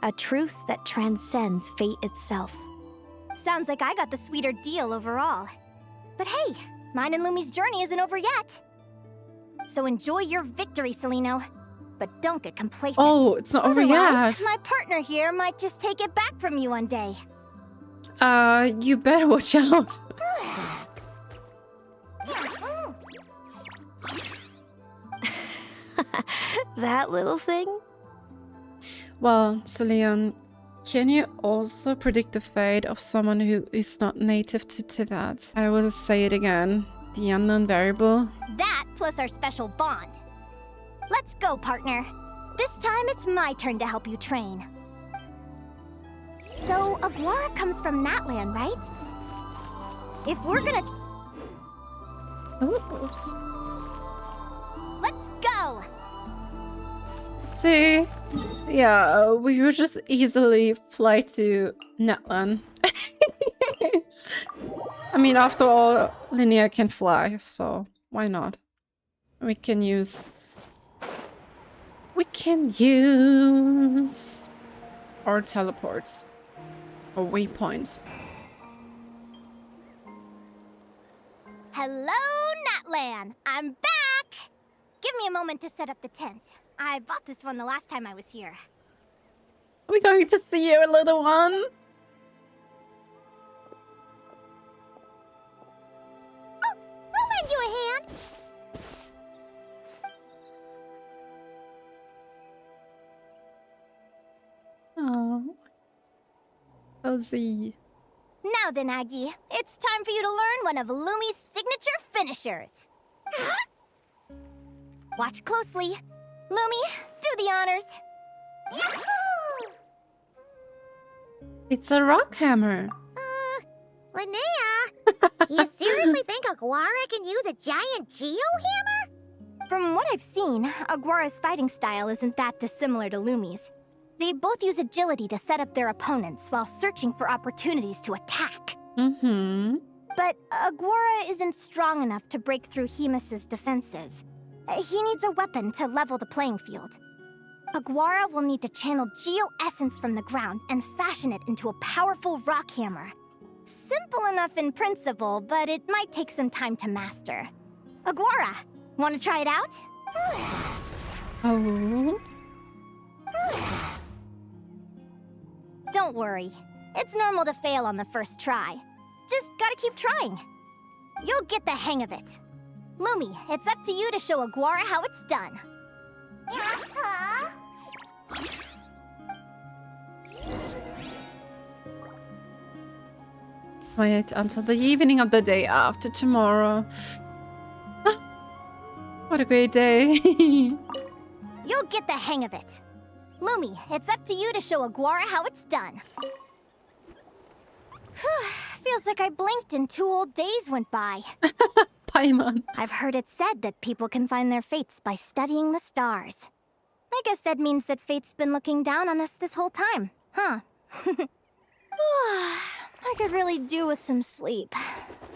A truth that transcends fate itself. Sounds like I got the sweeter deal overall. But hey, mine and Lumi's journey isn't over yet. So enjoy your victory, Celeano. But don't get complacent. Oh, it's not over yet. Otherwise, my partner here might just take it back from you one day. You better watch out. That little thing? Well, Celeano, can you also predict the fate of someone who is not native to that? I will say it again. The unknown variable. That plus our special bond. Let's go, partner. This time it's my turn to help you train. So, Aguara comes from Natlan, right? If we're gonna... Oops. Let's go! See? Yeah, we would just easily fly to Natlan. I mean, after all, Linnea can fly, so why not? We can use our teleports or waypoints. Hello, Natlan! I'm back! Give me a moment to set up the tent. I bought this one the last time I was here. Are we going to see your little one? Oh, I'll lend you a hand. Oh, cozy. Now then, Aggie, it's time for you to learn one of Lumi's signature finishers. Watch closely. Lumi, do the honors. Yahoo! It's a rock hammer. Linnea, you seriously think Aguara can use a giant geo-hammer? From what I've seen, Aguara's fighting style isn't that dissimilar to Lumi's. They both use agility to set up their opponents while searching for opportunities to attack. Mm-hmm. But Aguara isn't strong enough to break through Hemus's defenses. He needs a weapon to level the playing field. Aguara will need to channel geo-essence from the ground and fashion it into a powerful rock hammer. Simple enough in principle, but it might take some time to master. Aguara, want to try it out? Oh. Don't worry. It's normal to fail on the first try. Just gotta keep trying. You'll get the hang of it. Lumi, it's up to you to show Aguara how it's done. Huh? Wait until the evening of the day after tomorrow. What a great day. You'll get the hang of it. Lumi, it's up to you to show Aguara how it's done. Feels like I blinked and 2 whole days went by. Paimon. I've heard it said that people can find their fates by studying the stars. I guess that means that fate's been looking down on us this whole time, huh? I could really do with some sleep.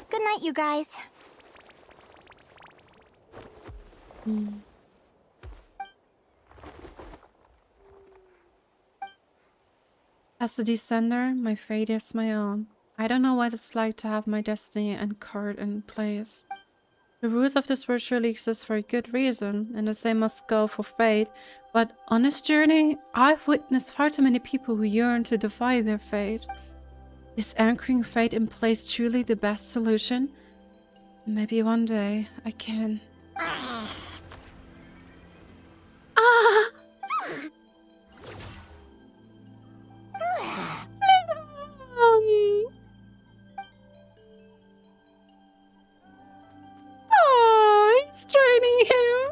Good night, you guys. As a descender, my fate is my own. I don't know what it's like to have my destiny and card in place. The rules of this world surely exist for a good reason, and the same must go for fate. But on this journey, I've witnessed far too many people who yearn to defy their fate. Is anchoring fate in place truly the best solution? Maybe one day I can. Ah! Oh, he's training him.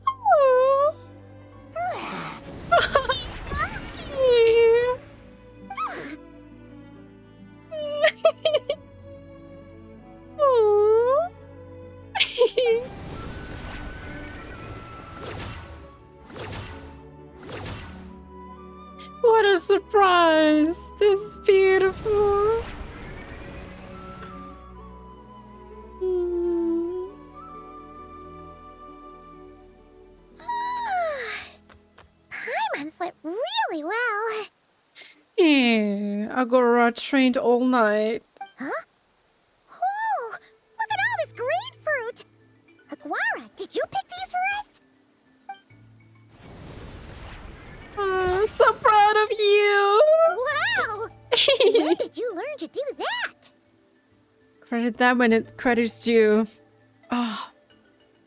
Oh. What a surprise! This is beautiful. Paimon slept really well. Yeah, Aguara trained all night. Huh? Whoa! Look at all this grapefruit! Aguara, did you pick these for us? Oh, so proud of you! Wow! When did you learn to do that? Credit that when it credit's due. Oh,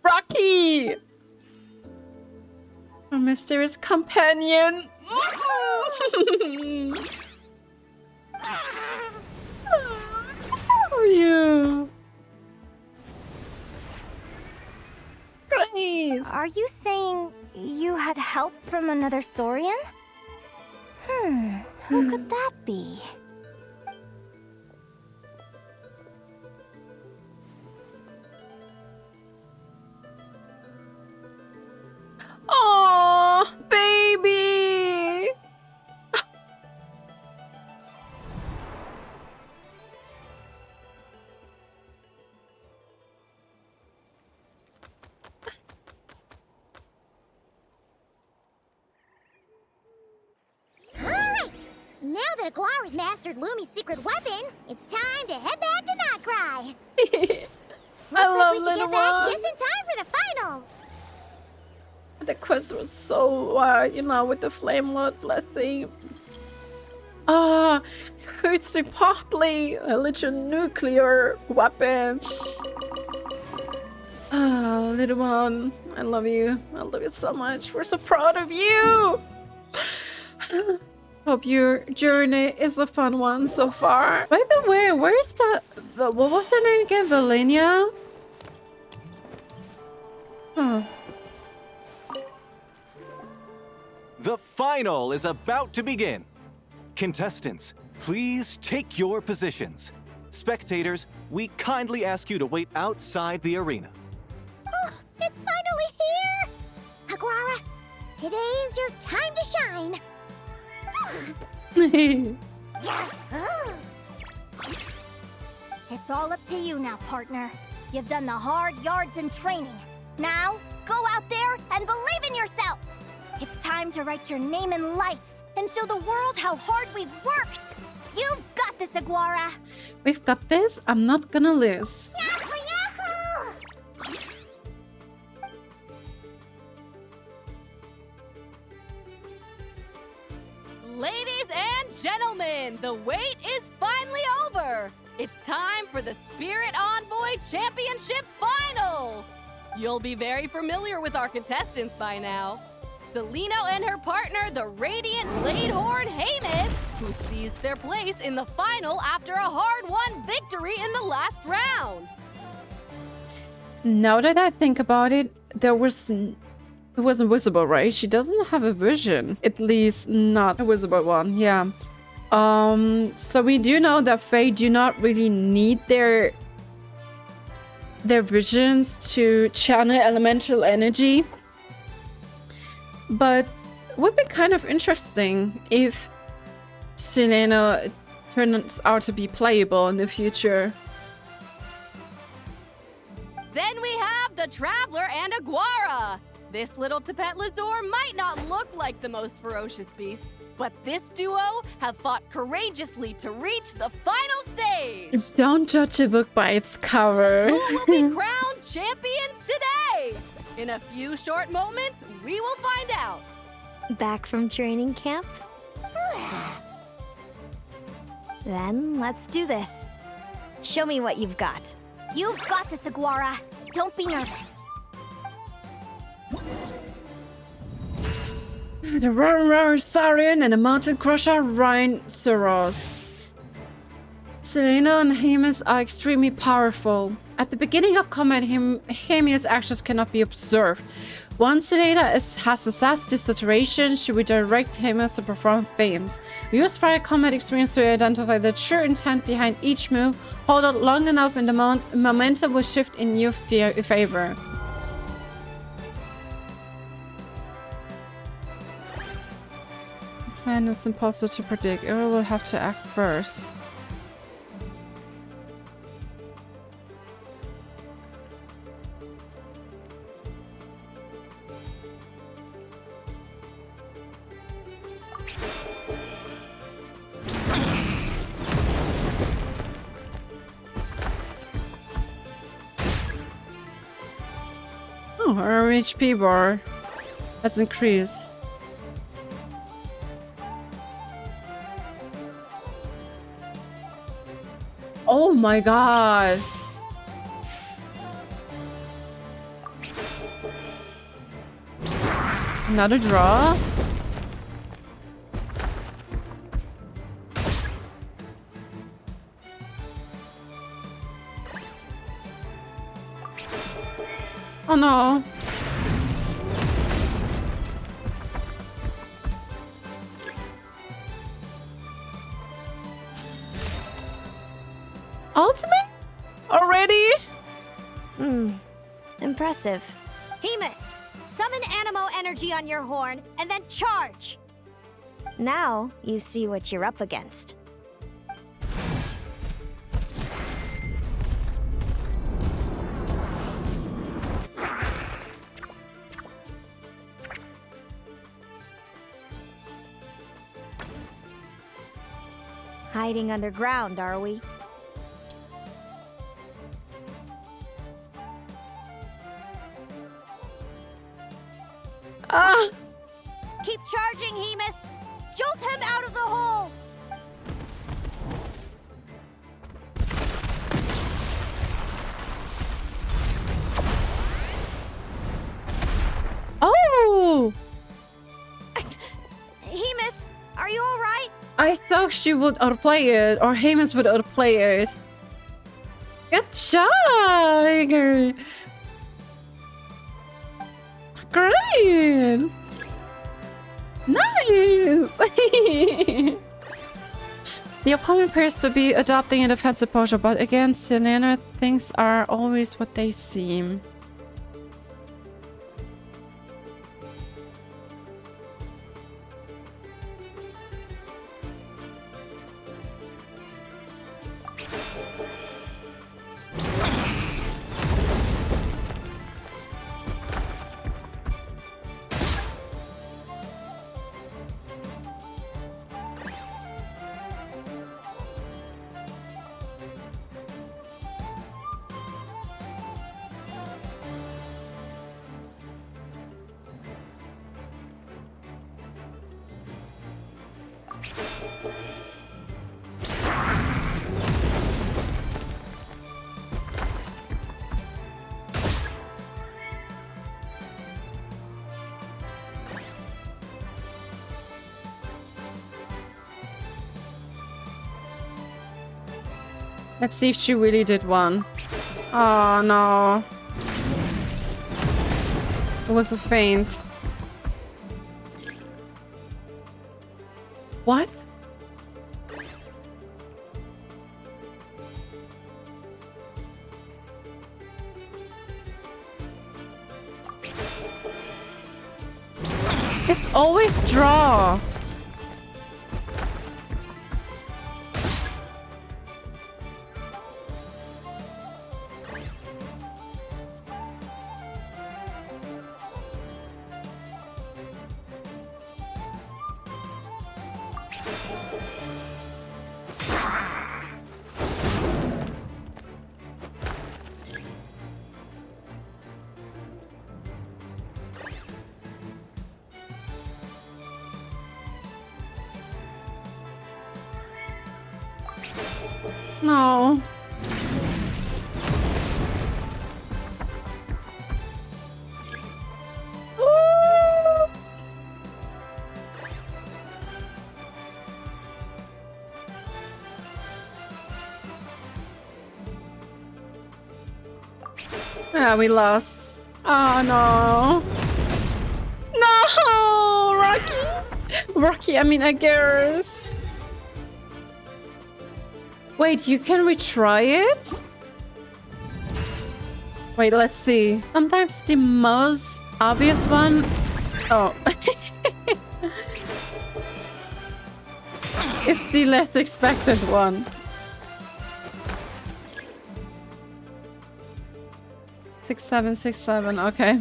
Rocky! Our mysterious companion. I'm so proud of you. Great. Are you saying you had help from another Saurian? Who could that be? Aww, baby! Alright! Now that Aguara's mastered Lumi's secret weapon, it's time to head back to Notcry. I love we should little get back one. just in time for the finals. The quest was so, you know, with the Flame Lord blessing. Ah, Hutsu partly a little nuclear weapon. Ah, little one, I love you. I love you so much. We're so proud of you. Hope your journey is a fun one so far. By the way, where's that? What was her name again? Viliana? Oh. The final is about to begin. Contestants, please take your positions. Spectators, we kindly ask you to wait outside the arena. Oh, it's finally here! Aguara, today is your time to shine. It's all up to you now, partner. You've done the hard yards in training. Now, go out there and believe in yourself! It's time to write your name in lights and show the world how hard we've worked! You've got this, Aguara! We've got this. I'm not gonna lose. Yahoo! Yahoo! Ladies and gentlemen, the wait is finally over! It's time for the Spirit Envoy Championship Final! You'll be very familiar with our contestants by now. Celeano and her partner, the Radiant Bladehorn Hanniyah, who seized their place in the final after a hard-won victory in the last round. Now that I think about it, it wasn't visible, right? She doesn't have a vision. At least not a visible one, yeah. So we do know that Fae do not really need their visions to channel elemental energy. But it would be kind of interesting if Celeano turns out to be playable in the future. Then we have the Traveler and Aguara. This little Tapet Lazur might not look like the most ferocious beast, but this duo have fought courageously to reach the final stage. Don't judge a book by its cover. Who will be crowned champions today? In a few short moments, we will find out. Back from training camp? Then let's do this. Show me what you've got. You've got this, Aguara. Don't be nervous. The Roar Saurian and the Mountain Crusher Rhinoceros. Celeano and Hanniyah are extremely powerful. At the beginning of combat, Hanniyah's actions cannot be observed. Once Celeano has assessed the situation, she will direct Hanniyah to perform feints. Use prior combat experience to identify the true intent behind each move. Hold out long enough and the momentum will shift in your favor. Plan is impossible to predict. Ira will have to act first. Oh, her HP bar has increased. Oh my god. Another draw? Oh no. Ultimate? Already? Impressive. Hanniyah, summon Animo energy on your horn and then charge. Now you see what you're up against. Hiding underground, are we? Ah! Keep charging, Hemus! Jolt him out of the hole! Oh! Hemus, are you alright? I thought she would outplay it, or Hemus would outplay it. Good job, Augury. Great! Nice! The opponent appears to be adopting a defensive posture, but again, Celeano, things are always what they seem. Let's see if she really did one. Oh no. It was a feint. What? It's always draw. No. Ooh. Yeah, we lost. Oh no. No, Rocky, I mean Aguara. Wait, you can retry it? Wait, let's see. Sometimes the most obvious one... Oh. It's the less expected one. 6767, okay.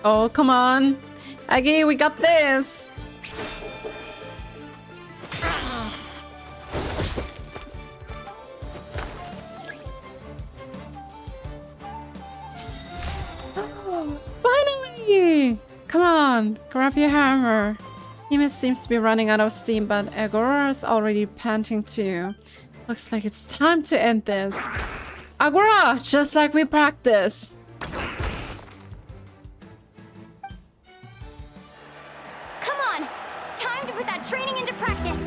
Oh, come on. Aggie, we got this. Oh, finally! Come on, grab your hammer. Hemus seems to be running out of steam, but Aguara is already panting too. Looks like it's time to end this. Aguara, just like we practiced. Training into practice.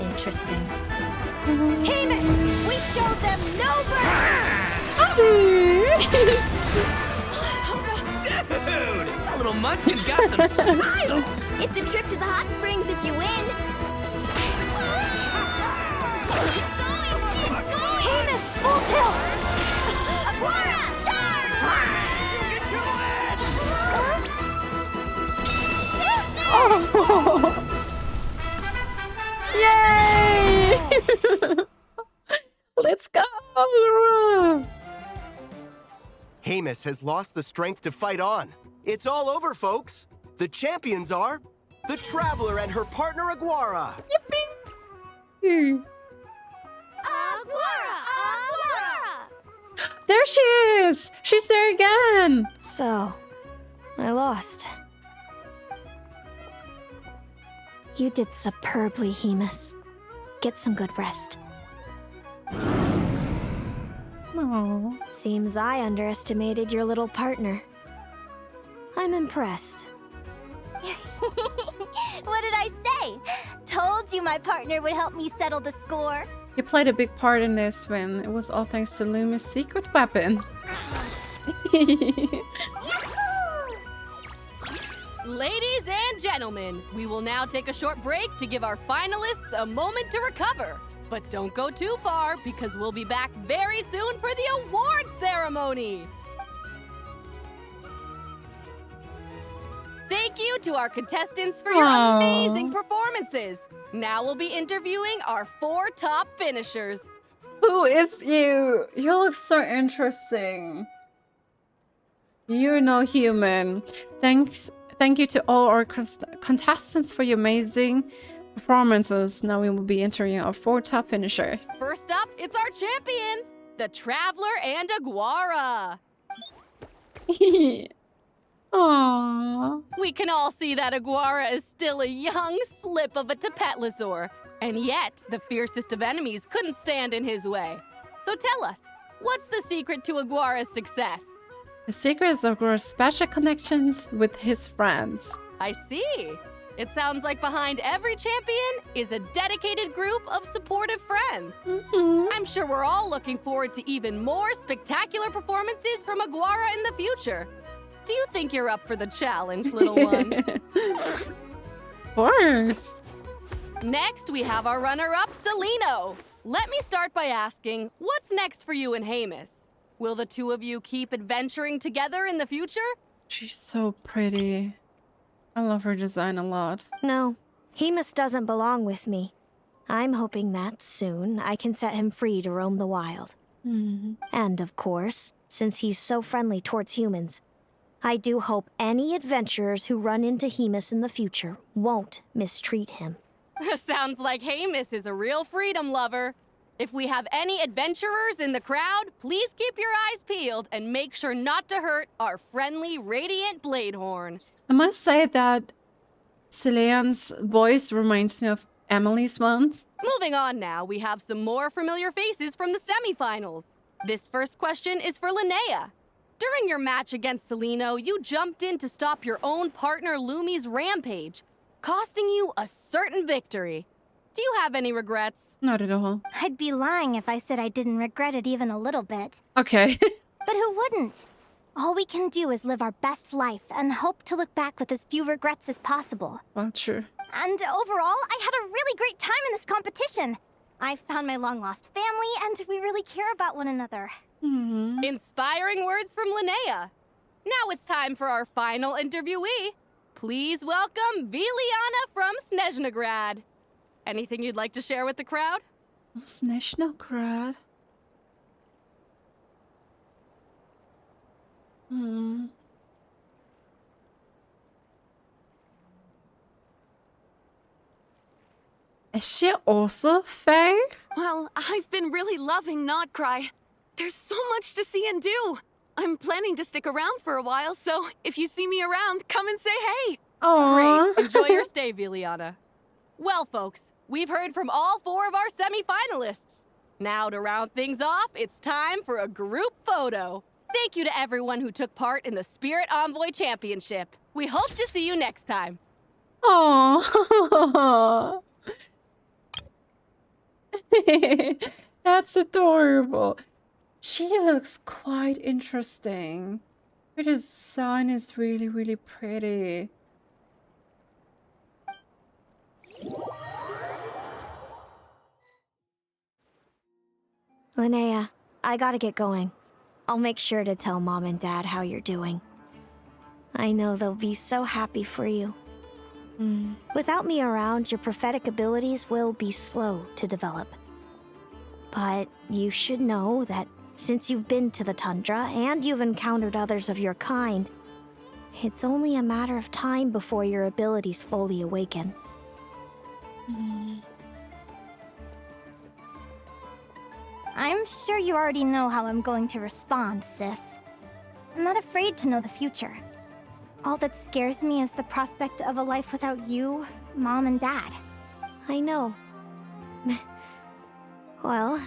Interesting. Hemus, we showed them no Dude, that little munchkin got some style. It's a trip to the hot springs if you win. Hemus, full tilt! Aguara, charge! Yay! Let's go! Hamiss has lost the strength to fight on. It's all over, folks. The champions are the Traveler and her partner Aguara. Yippee! Aguara! Aguara! There she is! She's there again! So, I lost. You did superbly, Hamiss. Get some good rest. Aww. Seems I underestimated your little partner. I'm impressed. What did I say? Told you my partner would help me settle the score. You played a big part in this win. It was all thanks to Lumi's secret weapon. Ladies and gentlemen, we will now take a short break to give our finalists a moment to recover. But don't go too far, because we'll be back very soon for the award ceremony. Thank you to our contestants for your amazing performances. Now we'll be interviewing our 4 top finishers. Who is you? You look so interesting. You're no human. Thank you to all our contestants for your amazing performances. Now we will be interviewing our 4 top finishers. First up, it's our champions, the Traveler and Aguara. Aww. We can all see that Aguara is still a young slip of a Tapetlosaur, and yet the fiercest of enemies couldn't stand in his way. So tell us, what's the secret to Aguara's success? The secret is Augura's special connections with his friends. I see. It sounds like behind every champion is a dedicated group of supportive friends. I'm sure we're all looking forward to even more spectacular performances from Aguara in the future. Do you think you're up for the challenge, little one? Of course. Next, we have our runner-up, Celeano. Let me start by asking, what's next for you and Hamiss? Will the 2 of you keep adventuring together in the future? She's so pretty. I love her design a lot. No, Hamiss doesn't belong with me. I'm hoping that soon I can set him free to roam the wild. And of course, since he's so friendly towards humans, I do hope any adventurers who run into Hamiss in the future won't mistreat him. Sounds like Hamiss is a real freedom lover. If we have any adventurers in the crowd, please keep your eyes peeled and make sure not to hurt our friendly Radiant Bladehorn. I must say that Celean's voice reminds me of Emily's once. Moving on now, we have some more familiar faces from the semifinals. This first question is for Linnea. During your match against Celeano, you jumped in to stop your own partner Lumi's rampage, costing you a certain victory. Do you have any regrets? Not at all. I'd be lying if I said I didn't regret it even a little bit. Okay. But who wouldn't? All we can do is live our best life and hope to look back with as few regrets as possible. Well, true. And overall, I had a really great time in this competition. I found my long-lost family, and we really care about one another. Inspiring words from Linnea. Now it's time for our final interviewee. Please welcome Viliana from Snegurochka. Anything you'd like to share with the crowd? Snegurochka. Is she also Fae? Well, I've been really loving Not Cry. There's so much to see and do. I'm planning to stick around for a while, so if you see me around, come and say hey. Aww. Great. Enjoy your stay, Viliana. Well, folks, we've heard from all 4 of our semi-finalists. Now, to round things off, it's time for a group photo. Thank you to everyone who took part in the Spirit Envoy Championship. We hope to see you next time. Aww. That's adorable. She looks quite interesting. Her design is really, really pretty. Linnea, I gotta get going. I'll make sure to tell Mom and Dad how you're doing. I know they'll be so happy for you. Without me around, your prophetic abilities will be slow to develop. But you should know that Since you've been to the tundra and you've encountered others of your kind, it's only a matter of time before your abilities fully awaken. I'm sure you already know how I'm going to respond, sis. I'm not afraid to know the future. All that scares me is the prospect of a life without you, Mom, and Dad. I know. Well,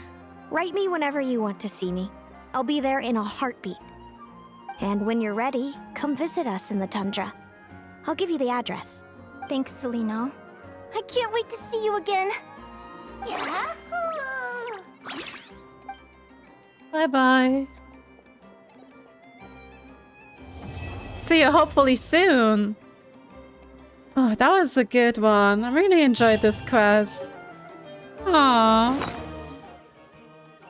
write me whenever you want to see me. I'll be there in a heartbeat. And when you're ready, come visit us in the tundra. I'll give you the address. Thanks, Celeano. I can't wait to see you again. Bye-bye. See you hopefully soon. Oh, that was a good one. I really enjoyed this quest. Aww.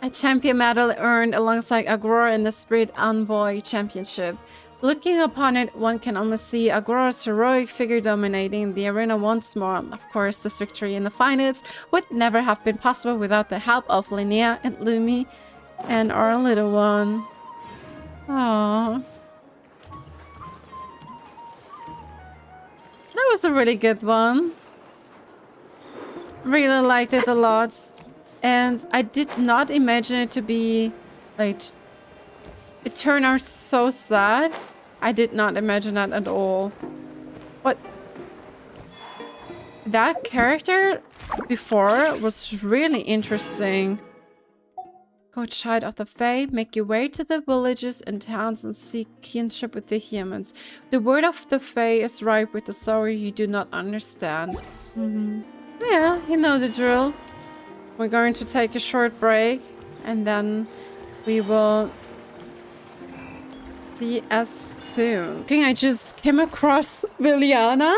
A champion medal earned alongside Aguara in the Spirit Envoy Championship. Looking upon it, one can almost see Aguara's heroic figure dominating the arena once more. Of course, this victory in the finals would never have been possible without the help of Linnea and Lumi and our little one. Aww. That was a really good one. Really liked it a lot. And I did not imagine it to be, like, it turned out so sad. I did not imagine that at all. But that character before was really interesting. Go child of the Fae, make your way to the villages and towns and seek kinship with the humans. The word of the Fae is ripe with the sorrow you do not understand. Yeah, you know the drill. We're going to take a short break and then we will see us soon. I just came across Viliana.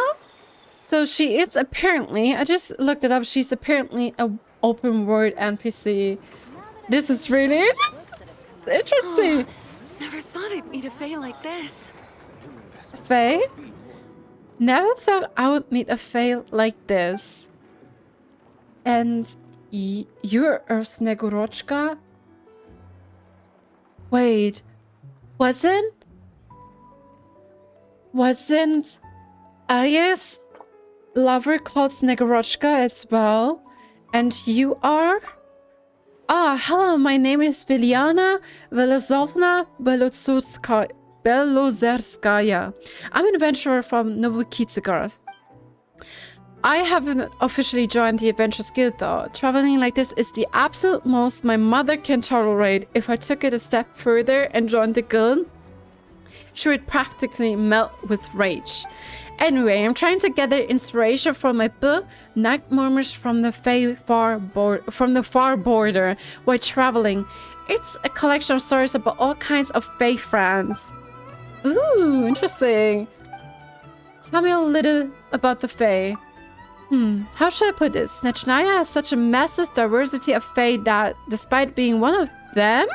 So she is apparently, I just looked it up, she's apparently an open world NPC. This is really interesting. Never thought I'd meet a Fae like this. Fae? Never thought I would meet a Fae like this. And you're a Snegurochka? Wait, wasn't Alias lover called Snegurochka as well? And you are? Ah, hello, my name is Viliana Velozovna Belozerskaya. I'm an adventurer from Novokitsigard. I haven't officially joined the Adventurers Guild though. Traveling like this is the absolute most my mother can tolerate. If I took it a step further and joined the guild, she would practically melt with rage. Anyway, I'm trying to gather inspiration from my book, Night Murmurs from the Far Border, while traveling. It's a collection of stories about all kinds of Fae friends. Ooh, interesting. Tell me a little about the Fae. How should I put this? Hanniyah has such a massive diversity of Fae that, despite being one of them,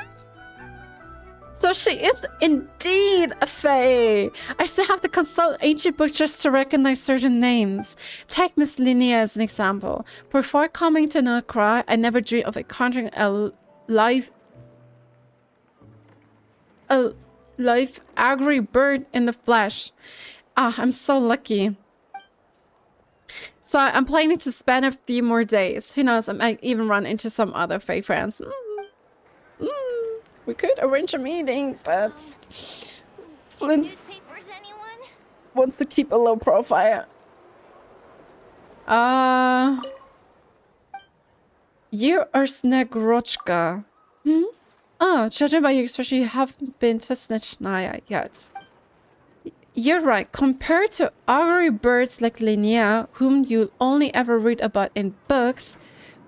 so she is indeed a Fae. I still have to consult ancient books just to recognize certain names. Take Miss Linnea as an example. Before coming to Augura, I never dreamed of encountering a live Augury Bird in the flesh. Ah, I'm so lucky. So I'm planning to spend a few more days. Who knows, I might even run into some other Fae friends. We could arrange a meeting, but Flint wants to keep a low profile. You are Snegurochka. Oh, judging by your expression, you haven't been to Hanniyah yet. You're right. Compared to Augury Birds like Linnea, whom you'll only ever read about in books,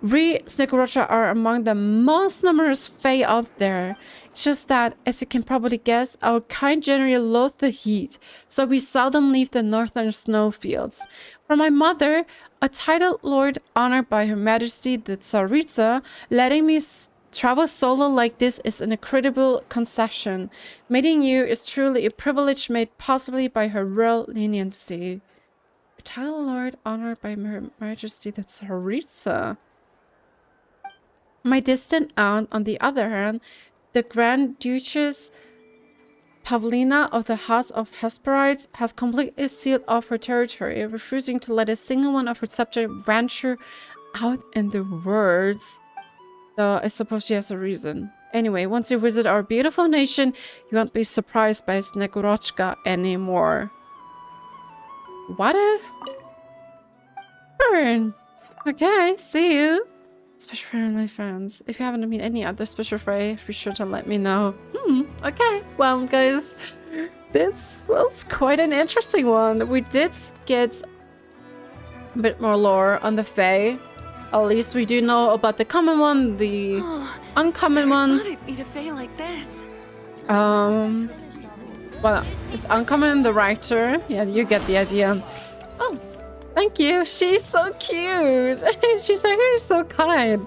we Snegurochka are among the most numerous Fae out there. It's just that, as you can probably guess, our kind generally loathe the heat, so we seldom leave the northern snowfields. For my mother, a titled lord honored by Her Majesty the Tsaritsa, letting me travel solo like this is an incredible concession. Meeting you is truly a privilege made possibly by her royal leniency. A title lord honored by Her Majesty the Tsaritsa. My distant aunt, on the other hand, The Grand Duchess Pavlina of the House of Hesperides has completely sealed off her territory, refusing to let a single one of her subjects venture out in the world. Though I suppose she has a reason. Anyway, once you visit our beautiful nation, you won't be surprised by Snegurochka anymore. What a turn! Okay, see you. Special friendly friends. If you haven't met any other special fray, be sure to let me know. Okay. Well, guys, this was quite an interesting one. We did get a bit more lore on the Fae. At least we do know about the common one, the uncommon ones. I'd meet a Fae like this. Well, it's uncommon, the writer. Yeah, you get the idea. Oh, thank you. She's so cute. She's like, so kind.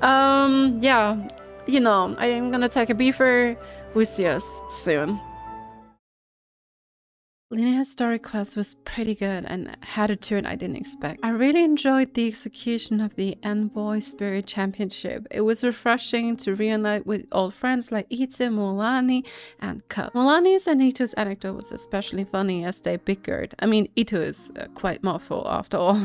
Yeah, you know, I am gonna take a beefer. We'll see us soon. Linnea's story quest was pretty good and had a turn I didn't expect. I really enjoyed the execution of the Envoy Spirit Championship. It was refreshing to reunite with old friends like Itto, Mualani, and Itto. Mualani's and Itto's anecdote was especially funny as they bickered. I mean, Itto is quite moutful after all.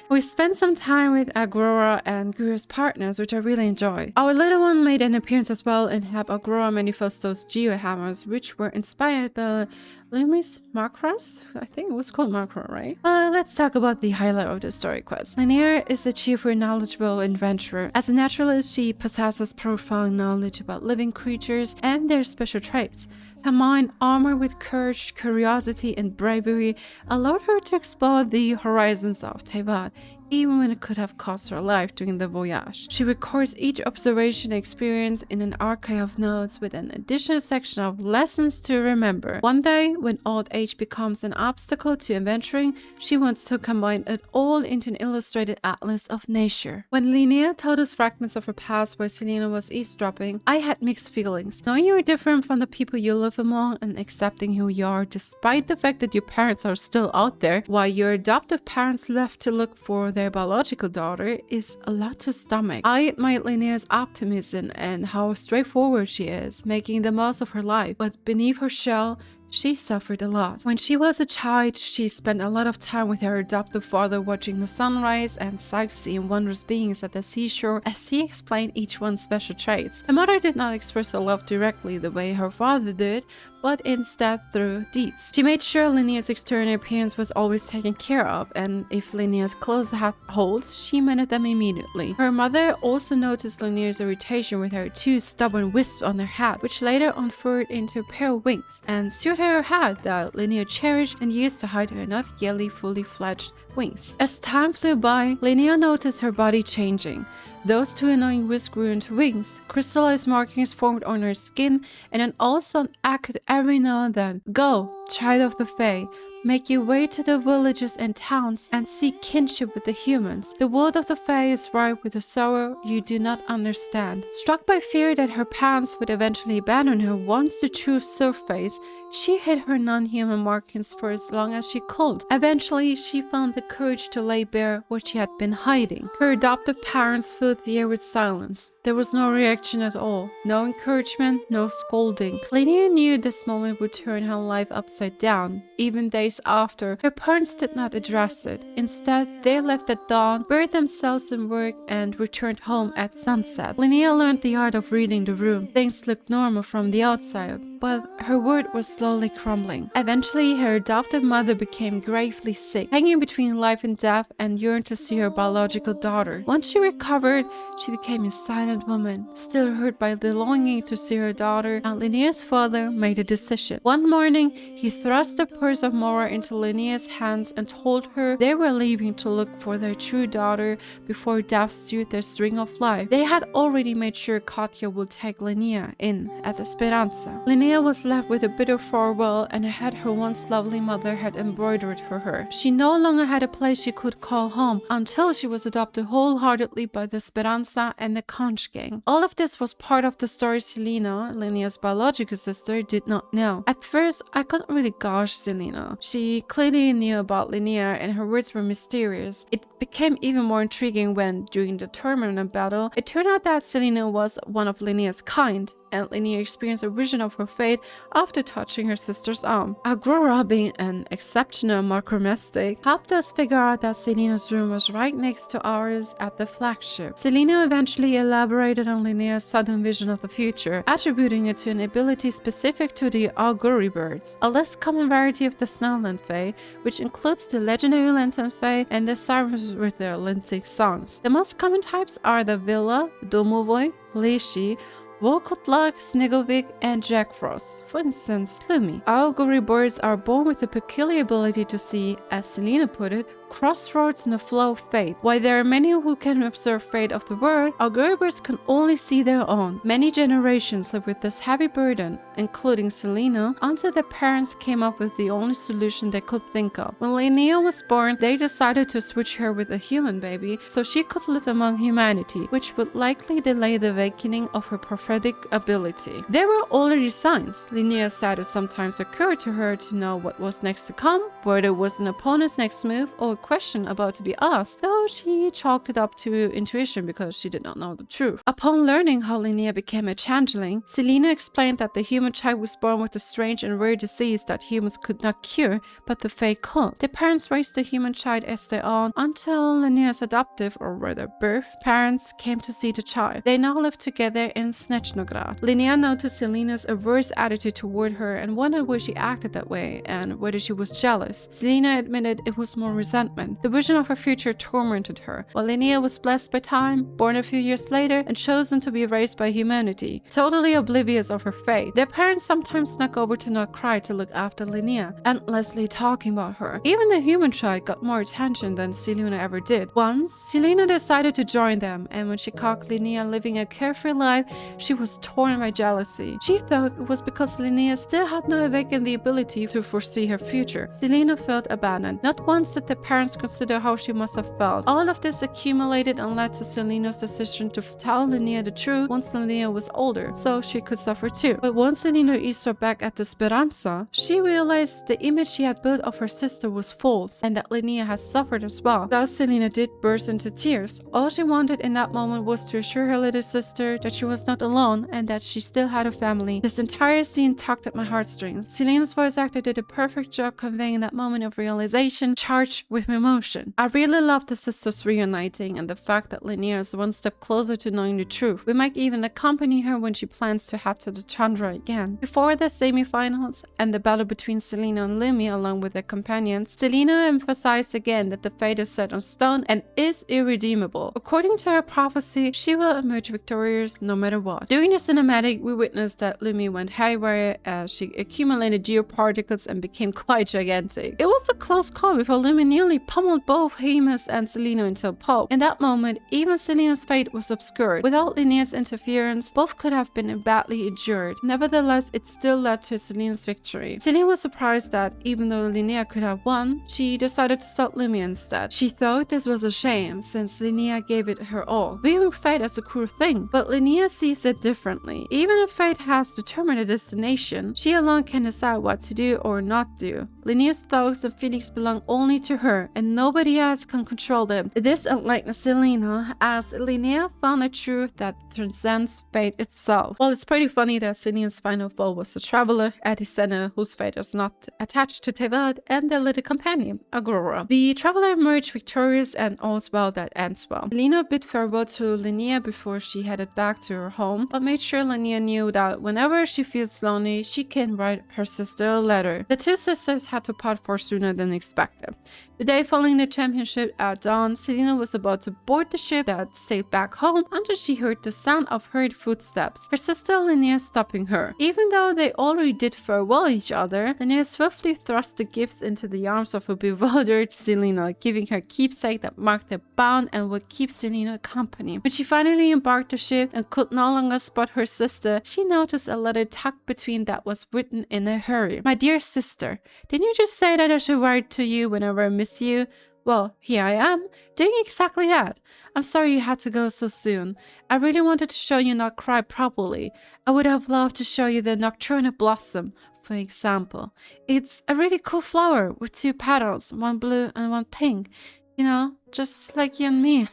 We spent some time with Aguara and Gura's partners, which I really enjoyed. Our little one made an appearance as well and helped Augura manifest those geohammers, which were inspired by Lumi's Macros? I think it was called Macro, right? Let's talk about the highlight of the story quest. Linnea is a cheerful, knowledgeable adventurer. As a naturalist, she possesses profound knowledge about living creatures and their special traits. Her mind, armored with courage, curiosity, and bravery, allowed her to explore the horizons of Teyvat, even when it could have cost her life during the voyage. She records each observation experience in an archive of notes with an additional section of lessons to remember. One day, when old age becomes an obstacle to adventuring, she wants to combine it all into an illustrated atlas of nature. When Linnea told us fragments of her past while Celeano was eavesdropping, I had mixed feelings. Knowing you are different from the people you live among and accepting who you are despite the fact that your parents are still out there, while your adoptive parents left to look for their biological daughter, is a lot to stomach. I admire Linnea's optimism and how straightforward she is, making the most of her life, but beneath her shell, she suffered a lot. When she was a child, she spent a lot of time with her adoptive father watching the sunrise and sightseeing wondrous beings at the seashore as he explained each one's special traits. Her mother did not express her love directly the way her father did, but instead through deeds. She made sure Linnea's external appearance was always taken care of, and if Linnea's clothes had holes, she mended them immediately. Her mother also noticed Linnea's irritation with her two stubborn wisps on her head, which later unfurled into a pair of wings, and sewed her hat that Linnea cherished and used to hide her not yet fully fledged wings. As time flew by, Linnea noticed her body changing. Those two annoying wisps grew into wings, crystallized markings formed on her skin, and then also echoed every now and then. Go, child of the Fae, make your way to the villages and towns and seek kinship with the humans. The world of the Fae is ripe with a sorrow you do not understand. Struck by fear that her parents would eventually abandon her once the true surface, she hid her non-human markings for as long as she could. Eventually, she found the courage to lay bare what she had been hiding. Her adoptive parents filled the air with silence. There was no reaction at all, no encouragement, no scolding. Linnea knew this moment would turn her life upside down. Even days after, her parents did not address it. Instead, they left at dawn, buried themselves in work, and returned home at sunset. Linnea learned the art of reading the room. Things looked normal from the outside, but her world was slowly crumbling. Eventually, her adoptive mother became gravely sick, hanging between life and death, and yearned to see her biological daughter. Once she recovered, she became a silent woman, still hurt by the longing to see her daughter, and Linnea's father made a decision. One morning, he thrust a purse of Mora into Linnea's hands and told her they were leaving to look for their true daughter before death severed their string of life. They had already made sure Katya would take Linnea in at the Speranza. Linnea was left with a bitter farewell and a hat her once lovely mother had embroidered for her. She no longer had a place she could call home until she was adopted wholeheartedly by the Speranza and the Conch Gang. All of this was part of the story Celeano, Linnea's biological sister, did not know. At first, I couldn't really gauge Celeano. She clearly knew about Linnea and her words were mysterious. It became even more intriguing when, during the tournament battle, it turned out that Celeano was one of Linnea's kind, and Linnea experienced a vision of her fate after touching her sister's arm. Aguara, being an exceptional macromestic, helped us figure out that Celeano's room was right next to ours at the Flagship. Celeano eventually elaborated on Linnea's sudden vision of the future, attributing it to an ability specific to the Augury Birds, a less common variety of the Snowland Fae, which includes the legendary Lantern Fae and the Sirens with their lintic songs. The most common types are the Villa, Domovoi, Leishi, Volkotlak, Snegovic, and Jack Frost. For instance, Lumi. Augury birds are born with the peculiar ability to see, as Celeano put it, crossroads in the flow of fate. While there are many who can observe fate of the world, Augury birds can only see their own. Many generations live with this heavy burden, including Celeano, until their parents came up with the only solution they could think of. When Linnea was born, they decided to switch her with a human baby so she could live among humanity, which would likely delay the awakening of her prophetic ability. There were already signs. Linnea said it sometimes occurred to her to know what was next to come, whether it was an opponent's next move or question about to be asked, though she chalked it up to intuition because she did not know the truth. Upon learning how Linnea became a changeling, Celeano explained that the human child was born with a strange and rare disease that humans could not cure, but the Fae could. The parents raised the human child as their own until Linnea's adoptive, or rather birth, parents came to see the child. They now live together in Snegurochka. Linnea noticed Celeano's averse attitude toward her and wondered why she acted that way and whether she was jealous. Celeano admitted it was more resentment. The vision of her future tormented her, while Linnea was blessed by time, born a few years later, and chosen to be raised by humanity, totally oblivious of her fate. Their parents sometimes snuck over to not cry to look after Linnea, endlessly talking about her. Even the human child got more attention than Celeano ever did. Once, Celeano decided to join them, and when she caught Linnea living a carefree life, she was torn by jealousy. She thought it was because Linnea still had not awakened the ability to foresee her future. Celeano felt abandoned. Not once did the parents consider how she must have felt. All of this accumulated and led to Celeano's decision to tell Linnea the truth once Linnea was older, so she could suffer too. But once Celeano eased her back at the Speranza, she realized the image she had built of her sister was false and that Linnea had suffered as well. Thus, Celeano did burst into tears. All she wanted in that moment was to assure her little sister that she was not alone and that she still had a family. This entire scene tugged at my heartstrings. Celeano's voice actor did a perfect job conveying that moment of realization charged with emotion. I really loved the sisters reuniting and the fact that Linnea is one step closer to knowing the truth. We might even accompany her when she plans to head to the Chandra again. Before the semifinals and the battle between Celeano and Lumi along with their companions, Celeano emphasized again that the fate is set on stone and is irredeemable. According to her prophecy, she will emerge victorious no matter what. During the cinematic, we witnessed that Lumi went haywire as she accumulated geoparticles and became quite gigantic. It was a close call before Lumi nearly pummeled both Hemus and Celeano until pulp. In that moment, even Celeano's fate was obscured. Without Linnea's interference, both could have been badly injured. Nevertheless, it still led to Celeano's victory. Celeano was surprised that, even though Linnea could have won, she decided to stop Lumi instead. She thought this was a shame, since Linnea gave it her all, viewing fate as a cruel thing. But Linnea sees it differently. Even if fate has determined a destination, she alone can decide what to do or not do. Linnea's thoughts and feelings belong only to her, and nobody else can control them. This, unlike Celeano, as Linnea found a truth that transcends fate itself. Well, it's pretty funny that Celeano's final foe was the traveler at his center, whose fate is not attached to Tevad, and their little companion, Augura. The traveler emerged victorious, and all's well that ends well. Celeano bid farewell to Linnea before she headed back to her home, but made sure Linnea knew that whenever she feels lonely, she can write her sister a letter. The two sisters had to part far sooner than expected. The day following the championship at dawn, Celeano was about to board the ship that sailed back home until she heard the sound of hurried footsteps, her sister Linnea stopping her. Even though they already did farewell each other, Linnea swiftly thrust the gifts into the arms of a bewildered Celeano, giving her keepsake that marked their bond and would keep Celeano company. When she finally embarked the ship and could no longer spot her sister, she noticed a letter tucked between that was written in a hurry. My dear sister, didn't you just say that I should write to you whenever I miss you? Well, here I am, doing exactly that. I'm sorry you had to go so soon. I really wanted to show you not cry properly. I would have loved to show you the nocturnal blossom, for example. It's a really cool flower with 2 petals, one blue and one pink. You know, just like you and me.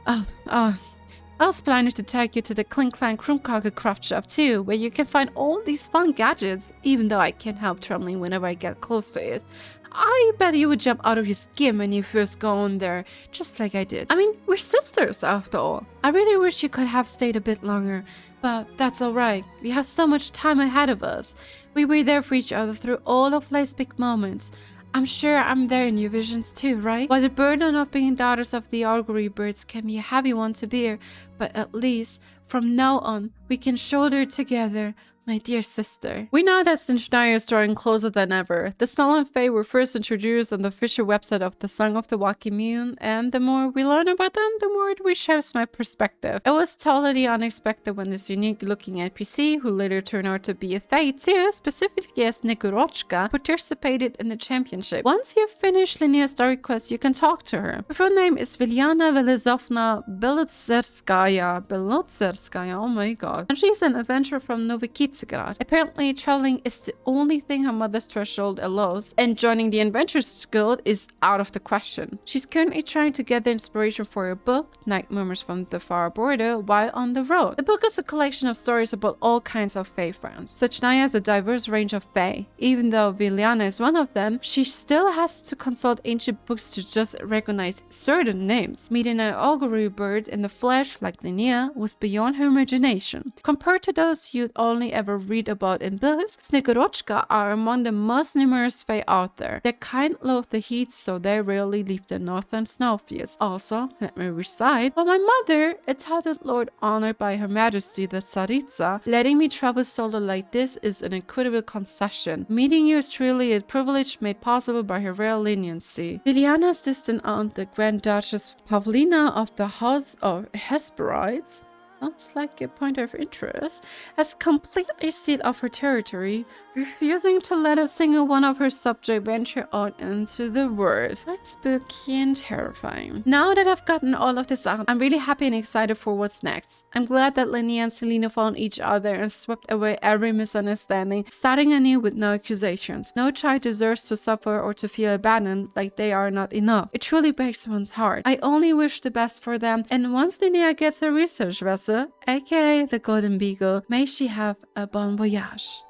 I was planning to take you to the Clink Clank Krumkake craft shop too, where you can find all these fun gadgets, even though I can't help trembling whenever I get close to it. I bet you would jump out of your skin when you first go in there, just like I did. I mean, we're sisters after all. I really wish you could have stayed a bit longer, but that's alright. We have so much time ahead of us. We were there for each other through all of life's big moments. I'm sure I'm there in your visions too, right? While the burden of being daughters of the Augury Birds can be a heavy one to bear, but at least from now on, we can shoulder together, my dear sister. We know that Cinchinaia is drawing closer than ever. The Snow and Fae were first introduced on the official website of the Song of the Wacky Moon, and the more we learn about them, the more it reshapes my perspective. It was totally unexpected when this unique-looking NPC, who later turned out to be a Fae too, specifically as Snegurochka, participated in the championship. Once you've finished Linnea's story quest, you can talk to her. Her full name is Viliana Velizovna Belotzerskaya, oh my god. And she's an adventurer from Novikitsk. Apparently, traveling is the only thing her mother's threshold allows, and joining the Adventurers Guild is out of the question. She's currently trying to gather inspiration for her book, Night Murmurs from the Far Border, while on the road. The book is a collection of stories about all kinds of Fae friends. Cinchinaia has a diverse range of Fae. Even though Viliana is one of them, she still has to consult ancient books to just recognize certain names. Meeting an Augury Bird in the flesh like Linnea was beyond her imagination. Compared to those you'd only ever read about in books, Snegurochka are among the most numerous Fae out there. Their kind loathe the heat, so they rarely leave the northern snowfields. Also, let me recite, but my mother, a titled lord honored by Her Majesty the Tsaritsa, letting me travel solo like this is an incredible concession. Meeting you is truly a privilege made possible by her rare leniency. Viliana's distant aunt, the Grand Duchess Pavlina of the House of Hesperides, sounds like a point of interest, has completely sealed off her territory, refusing to let a single one of her subjects venture out into the world. That's spooky and terrifying. Now that I've gotten all of this out, I'm really happy and excited for what's next. I'm glad that Linnea and Celeano found each other and swept away every misunderstanding, starting anew with no accusations. No child deserves to suffer or to feel abandoned like they are not enough. It truly breaks one's heart. I only wish the best for them, and once Linnea gets her research vessel, aka the Golden Beagle, may she have a bon voyage.